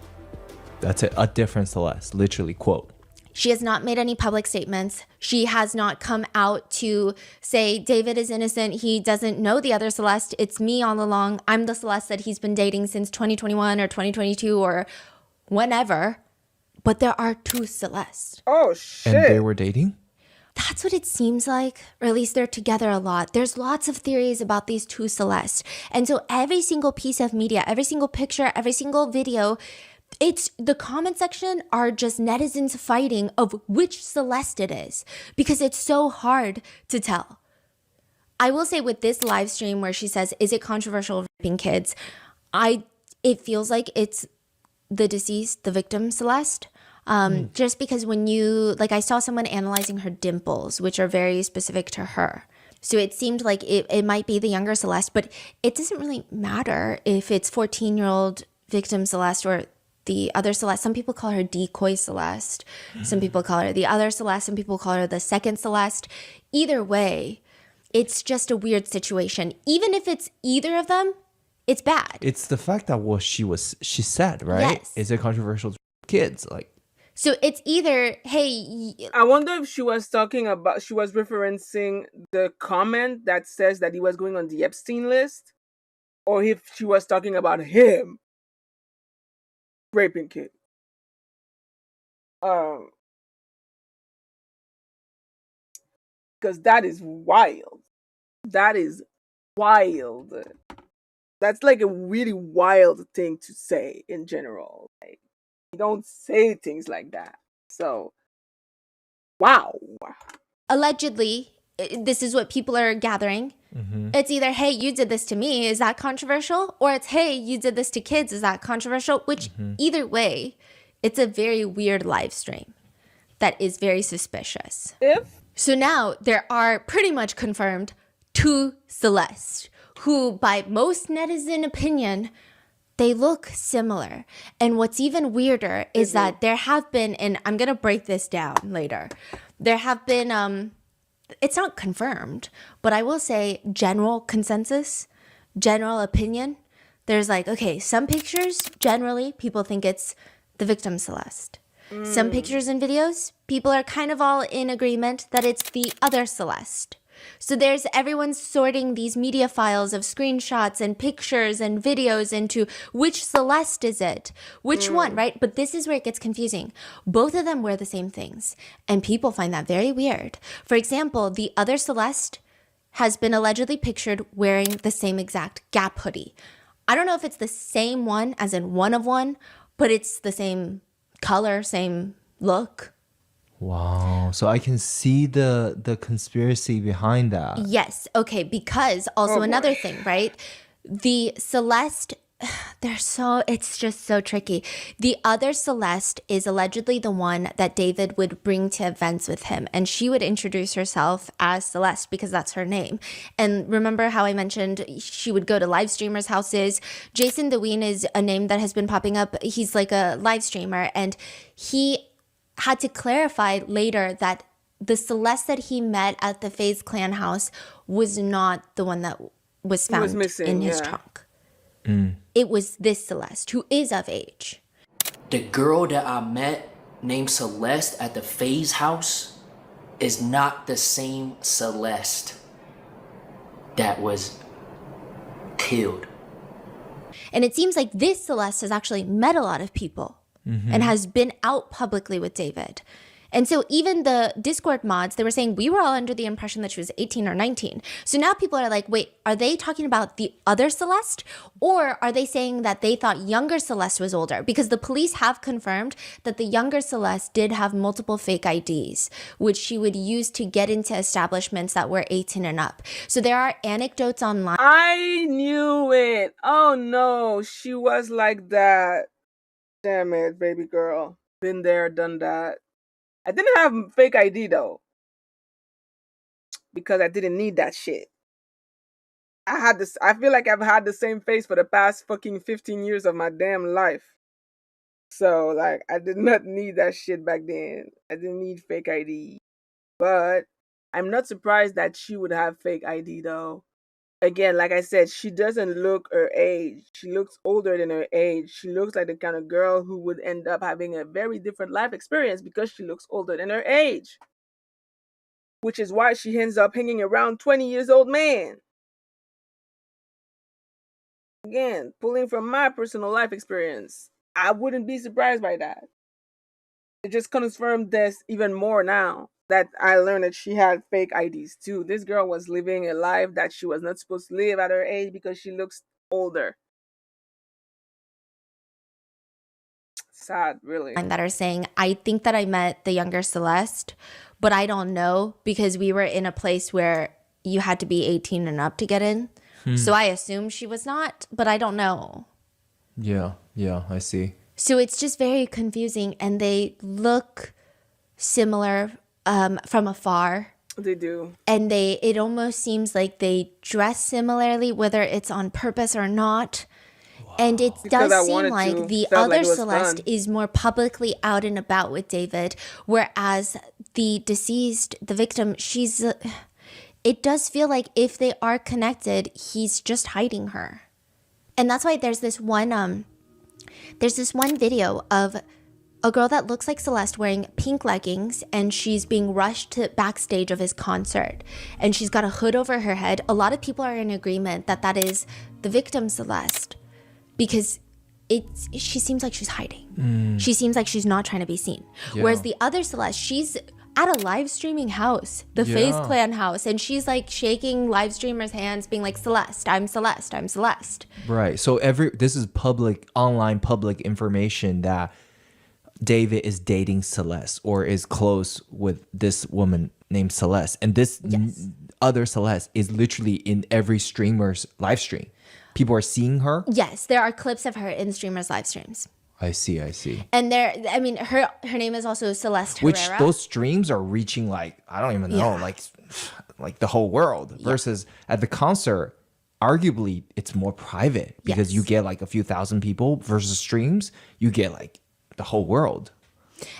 That's it, a different Celeste, literally, quote. She has not made any public statements. She has not come out to say David is innocent. He doesn't know the other Celeste. It's me all along. I'm the Celeste that he's been dating since 2021 or 2022 or whenever. But there are 2 Celestes. Oh, shit. And they were dating? That's what it seems like, or at least they're together a lot. There's lots of theories about these 2 Celestes. And so every single piece of media, every single picture, every single video, it's the comment section are just netizens fighting of which Celeste it is because it's so hard to tell. I will say with this live stream where she says, "Is it controversial raping kids?" It feels like it's the deceased, the victim Celeste. Just because when I saw someone analyzing her dimples, which are very specific to her. So it seemed like it might be the younger Celeste, but it doesn't really matter if it's 14-year-old victim Celeste or the other Celeste. Some people call her decoy Celeste. Some people call her the other Celeste. Some people call her the second Celeste. Either way, it's just a weird situation. Even if it's either of them, it's bad. It's the fact that she said, right? Yes. Is it controversial to kids? Like, so it's either, hey, I wonder if she was referencing the comment that says that he was going on the Epstein list, or if she was talking about him raping kids. Because that is wild. That is wild. That's like a really wild thing to say in general. Like, you don't say things like that. So, wow. Allegedly, this is what people are gathering. It's either, hey, you did this to me, is that controversial? Or it's, hey, you did this to kids, is that controversial? Which, either way, it's a very weird live stream that is very suspicious. So now there are pretty much confirmed 2 Celeste, who by most netizen opinion, they look similar. And what's even weirder is that there have been, and I'm going to break this down later, there have been, it's not confirmed, but I will say general consensus, general opinion. There's like, okay, some pictures, generally, people think it's the victim Celeste. Some pictures and videos, people are kind of all in agreement that it's the other Celeste. So there's everyone's sorting these media files of screenshots and pictures and videos into which Celeste is it? Which one, right? But this is where it gets confusing. Both of them wear the same things, and people find that very weird. For example, the other Celeste has been allegedly pictured wearing the same exact Gap hoodie. I don't know if it's the same one as in one of one, but it's the same color, same look. wow. So I can see the conspiracy behind that. Yes. Okay. Because also another thing, right? The Celeste, it's just so tricky. The other Celeste is allegedly the one that David would bring to events with him. And she would introduce herself as Celeste because that's her name. And remember how I mentioned she would go to live streamers' houses? Jason DeWeen is a name that has been popping up. He's like a live streamer. And he had to clarify later that the Celeste that he met at the FaZe Clan house was not the one that was found in his trunk. It was this Celeste, who is of age. The girl that I met named Celeste at the FaZe house is not the same Celeste that was killed. And it seems like this Celeste has actually met a lot of people and has been out publicly with David. And so even the Discord mods, they were saying we were all under the impression that she was 18 or 19. So now people are like, wait, are they talking about the other Celeste? Or are they saying that they thought younger Celeste was older? Because the police have confirmed that the younger Celeste did have multiple fake IDs, which she would use to get into establishments that were 18 and up. So there are anecdotes online. I knew it. Oh no, she was like that. Damn it, baby girl. Been there, done that. I didn't have fake ID though, because I didn't need that shit. I feel like I've had the same face for the past fucking 15 years of my damn life. So like, I did not need that shit back then. I didn't need fake ID. But I'm not surprised that she would have fake ID though. Again, like I said, she doesn't look her age. She looks older than her age. She looks like the kind of girl who would end up having a very different life experience because she looks older than her age. Which is why she ends up hanging around 20 years old man. Again, pulling from my personal life experience, I wouldn't be surprised by that. It just confirmed this even more now that I learned that she had fake IDs too. This girl was living a life that she was not supposed to live at her age because she looks older. Sad, really. That are saying, I think that I met the younger Celeste, but I don't know because we were in a place where you had to be 18 and up to get in. So I assume she was not, but I don't know. Yeah, I see. So it's just very confusing, and they look similar from afar. They do. And it almost seems like they dress similarly, whether it's on purpose or not. And it Because I does seem wanted like to. the Felt like other it was Celeste fun. is more publicly out and about with David, whereas the deceased, the victim, it does feel like if they are connected, he's just hiding her. And that's why there's this one video of a girl that looks like Celeste wearing pink leggings, and she's being rushed to backstage of his concert, and she's got a hood over her head. A lot of people are in agreement that that is the victim Celeste, because she seems like she's hiding. She seems like she's not trying to be seen. Yeah. Whereas the other Celeste, she's at a live streaming house, the FaZe Clan house, and she's like shaking live streamers' hands, being like, Celeste, I'm Celeste, I'm Celeste. Right. So this is online public information that David is dating Celeste or is close with this woman named Celeste. And this other Celeste is literally in every streamer's live stream. People are seeing her. Yes, there are clips of her in streamers' live streams. I see. And her name is also Celeste Which Herrera. those streams are reaching like, I don't even know, like the whole world. Versus at the concert, arguably it's more private because you get like a few thousand people versus streams, you get like the whole world.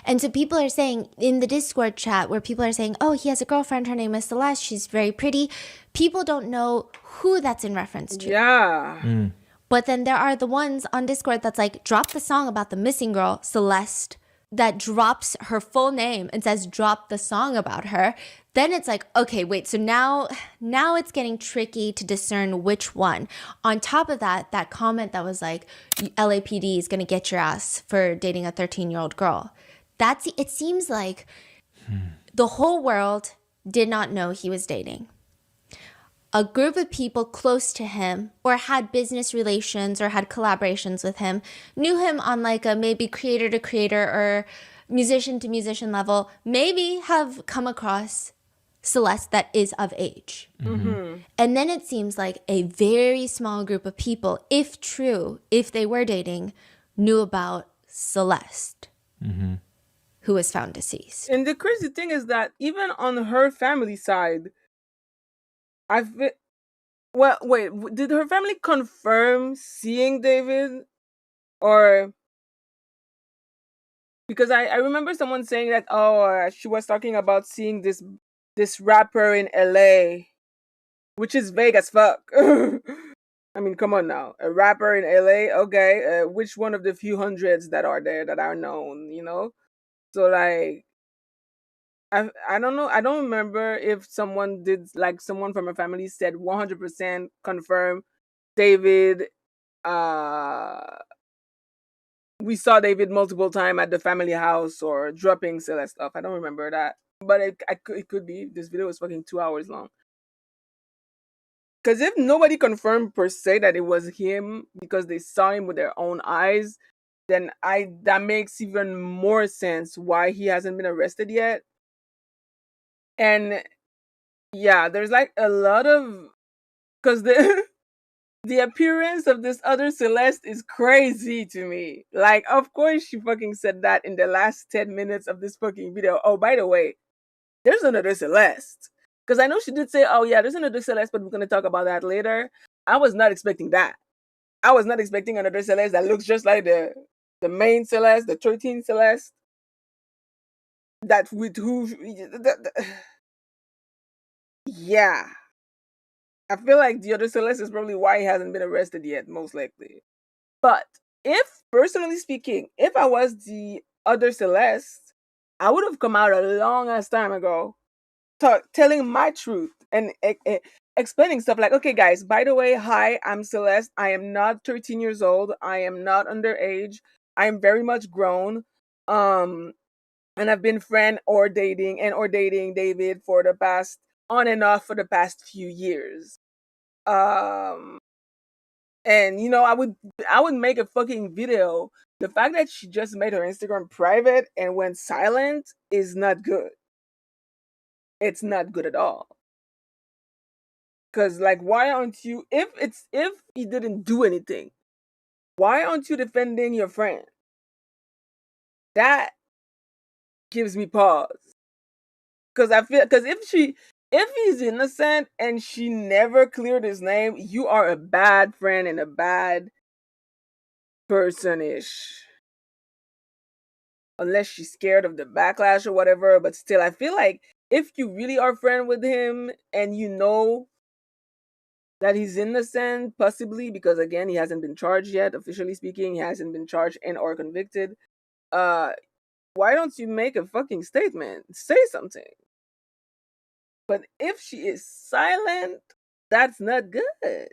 And so people are saying in the Discord chat where people are saying, oh, he has a girlfriend, her name is Celeste, she's very pretty. People don't know who that's in reference to. Yeah. But then there are the ones on Discord that's like, drop the song about the missing girl, Celeste, that drops her full name and says, drop the song about her. Then it's like, okay, wait, so now it's getting tricky to discern which one. On top of that, that comment that was like, LAPD is going to get your ass for dating a 13-year-old girl. It seems like the whole world did not know he was dating. A group of people close to him or had business relations or had collaborations with him knew him on like a maybe creator to creator or musician to musician level, maybe have come across Celeste that is of age. And then it seems like a very small group of people, if true, if they were dating, knew about Celeste, who was found deceased. And the crazy thing is that even on her family side, did her family confirm seeing David? Or because I remember someone saying that she was talking about seeing this rapper in LA, which is vague as fuck. I mean, come on now, a rapper in LA, okay, which one of the few hundreds that are there that are known, you know? So like, I don't know. I don't remember if someone from her family said 100% confirm David. We saw David multiple times at the family house or dropping Celeste stuff. I don't remember that, but it could be. This video is fucking 2 hours long. Because if nobody confirmed per se that it was him because they saw him with their own eyes, then that makes even more sense why he hasn't been arrested yet. And yeah, there's like a lot of, because the appearance of this other Celeste is crazy to me. Like, of course she fucking said that in the last 10 minutes of this fucking video. Oh, by the way, there's another Celeste. Because I know she did say, oh yeah, there's another Celeste, but we're going to talk about that later. I was not expecting that. I was not expecting another Celeste that looks just like the main Celeste, the 13th Celeste. That with who... Yeah. I feel like the other Celeste is probably why he hasn't been arrested yet, most likely. But personally speaking, if I was the other Celeste, I would have come out a long ass time ago telling my truth and explaining stuff like, okay guys, by the way, hi, I'm Celeste. I am not 13 years old. I am not underage. I am very much grown. And I've been friend or dating David for the past, on and off for the past few years. And you know, I would make a fucking video. The fact that she just made her Instagram private and went silent is not good. It's not good at all. Cause like, why aren't you, if he didn't do anything, why aren't you defending your friend? That gives me pause. Because if he's innocent and she never cleared his name, you are a bad friend and a bad person-ish. Unless she's scared of the backlash or whatever. But still, I feel like if you really are friend with him and you know that he's innocent, possibly because again he hasn't been charged yet, officially speaking, he hasn't been charged and or convicted. Why don't you make a fucking statement? Say something. But if she is silent, that's not good.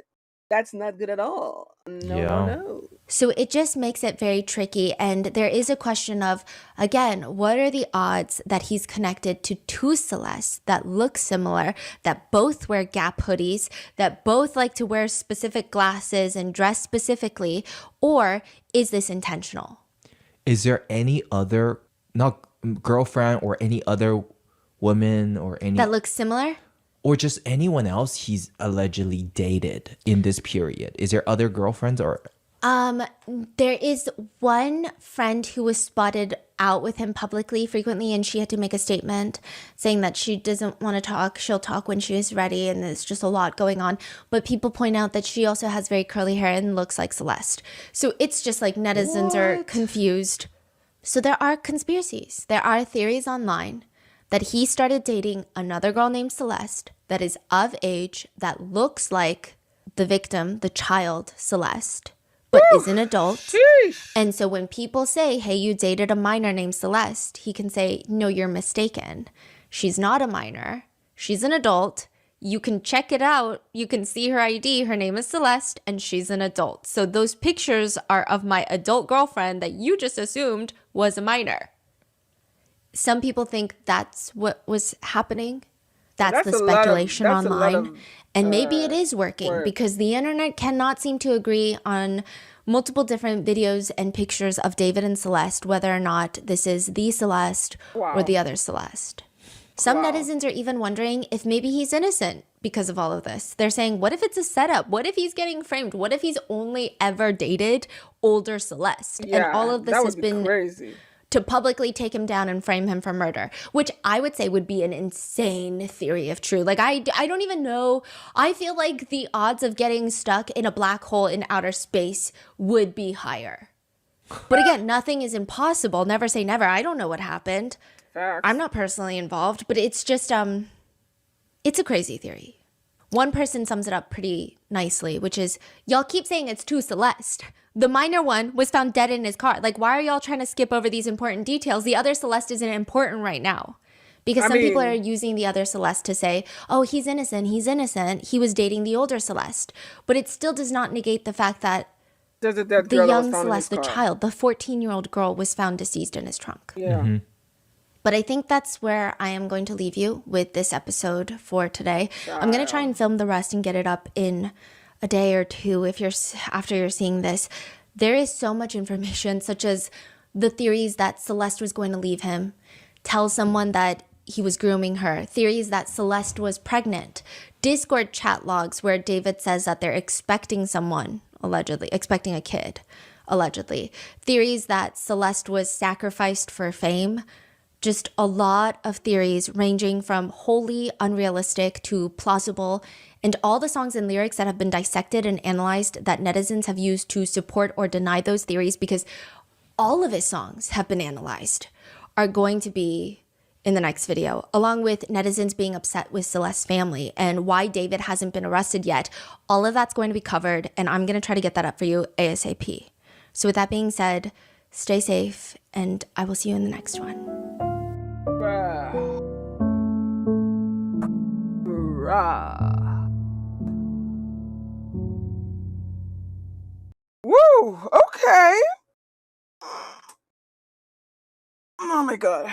That's not good at all. No. So it just makes it very tricky. And there is a question of, again, what are the odds that he's connected to two Celestes that look similar, that both wear Gap hoodies, that both like to wear specific glasses and dress specifically? Or is this intentional? Is there any other, not girlfriend or any other woman or any... that looks similar? Or just anyone else he's allegedly dated in this period? Is there other girlfriends or... There is one friend who was spotted out with him publicly frequently, and she had to make a statement saying that she doesn't want to talk. She'll talk when she is ready, and there's just a lot going on. But people point out that she also has very curly hair and looks like Celeste. So it's just like netizens are confused. So there are conspiracies. There are theories online that he started dating another girl named Celeste that is of age, that looks like the victim, the child, Celeste, but is an adult. Sheesh. And so when people say, hey, you dated a minor named Celeste, he can say, no, you're mistaken. She's not a minor. She's an adult. You can check it out. You can see her ID. Her name is Celeste, and she's an adult. So those pictures are of my adult girlfriend that you just assumed was a minor. Some people think that's what was happening. That's the speculation online. And maybe it is working because the internet cannot seem to agree on multiple different videos and pictures of David and Celeste, whether or not this is the Celeste or the other Celeste. Some netizens are even wondering if maybe he's innocent because of all of this. They're saying, what if it's a setup? What if he's getting framed? What if he's only ever dated older Celeste? Yeah, and all of this has been crazy. To publicly take him down and frame him for murder, which I would say would be an insane theory if true. Like, I don't even know. I feel like the odds of getting stuck in a black hole in outer space would be higher. But again, nothing is impossible. Never say never. I don't know what happened. Facts. I'm not personally involved, but it's just, it's a crazy theory. One person sums it up pretty nicely, which is, y'all keep saying it's two Celeste. The minor one was found dead in his car. Like, why are y'all trying to skip over these important details? The other Celeste isn't important right now. Because some people are using the other Celeste to say, oh, he's innocent. He was dating the older Celeste. But it still does not negate the fact that the young Celeste, the child, the 14-year-old girl, was found deceased in his trunk. Yeah. Mm-hmm. But I think that's where I am going to leave you with this episode for today. I'm going to try and film the rest and get it up in a day or two after you're seeing this. There is so much information, such as the theories that Celeste was going to leave him, tell someone that he was grooming her, theories that Celeste was pregnant, Discord chat logs where David says that they're expecting someone, allegedly, expecting a kid, allegedly, theories that Celeste was sacrificed for fame. Just a lot of theories ranging from wholly unrealistic to plausible, and all the songs and lyrics that have been dissected and analyzed that netizens have used to support or deny those theories, because all of his songs have been analyzed, are going to be in the next video, along with netizens being upset with Celeste's family and why David hasn't been arrested yet. All of that's going to be covered, and I'm going to try to get that up for you ASAP. So with that being said, stay safe, and I will see you in the next one. Woo! Okay. Oh my god.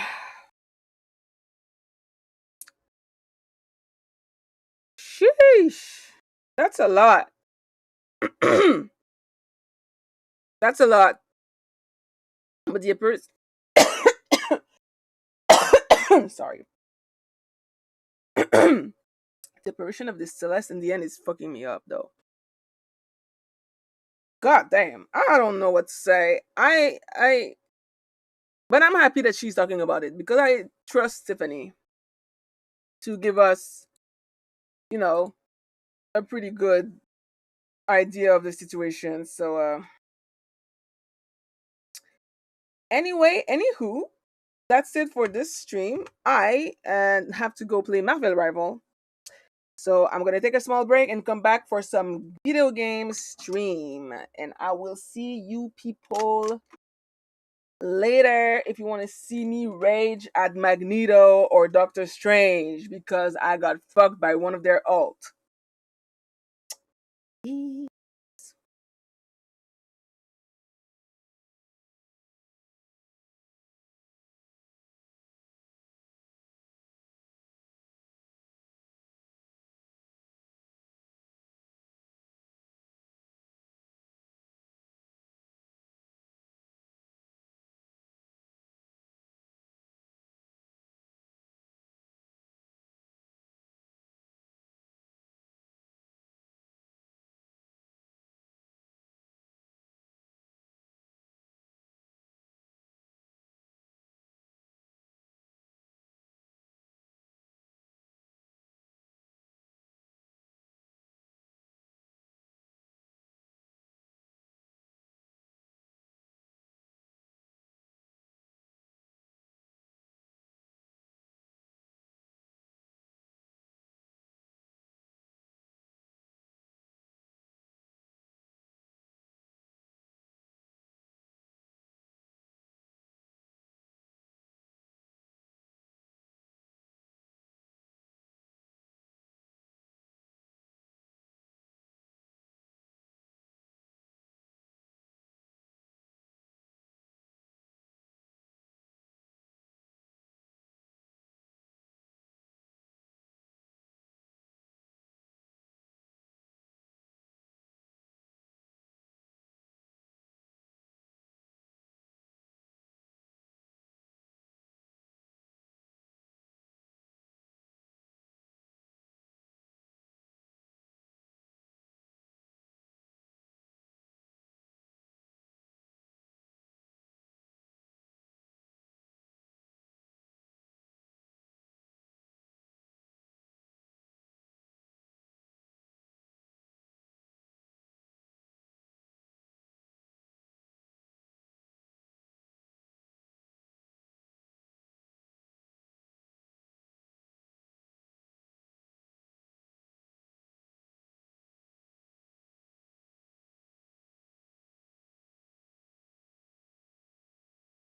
Sheesh. That's a lot. That's a lot. But the person... Sorry. The apparition of this Celeste in the end is fucking me up, though. God damn. I don't know what to say. But I'm happy that she's talking about it because I trust Stephanie. to give us, you know, a pretty good idea of the situation. So anyway, anywho, that's it for this stream. I have to go play Marvel Rival. So I'm gonna take a small break and come back for some video game stream. And I will see you people later if you want to see me rage at Magneto or Doctor Strange because I got fucked by one of their ult.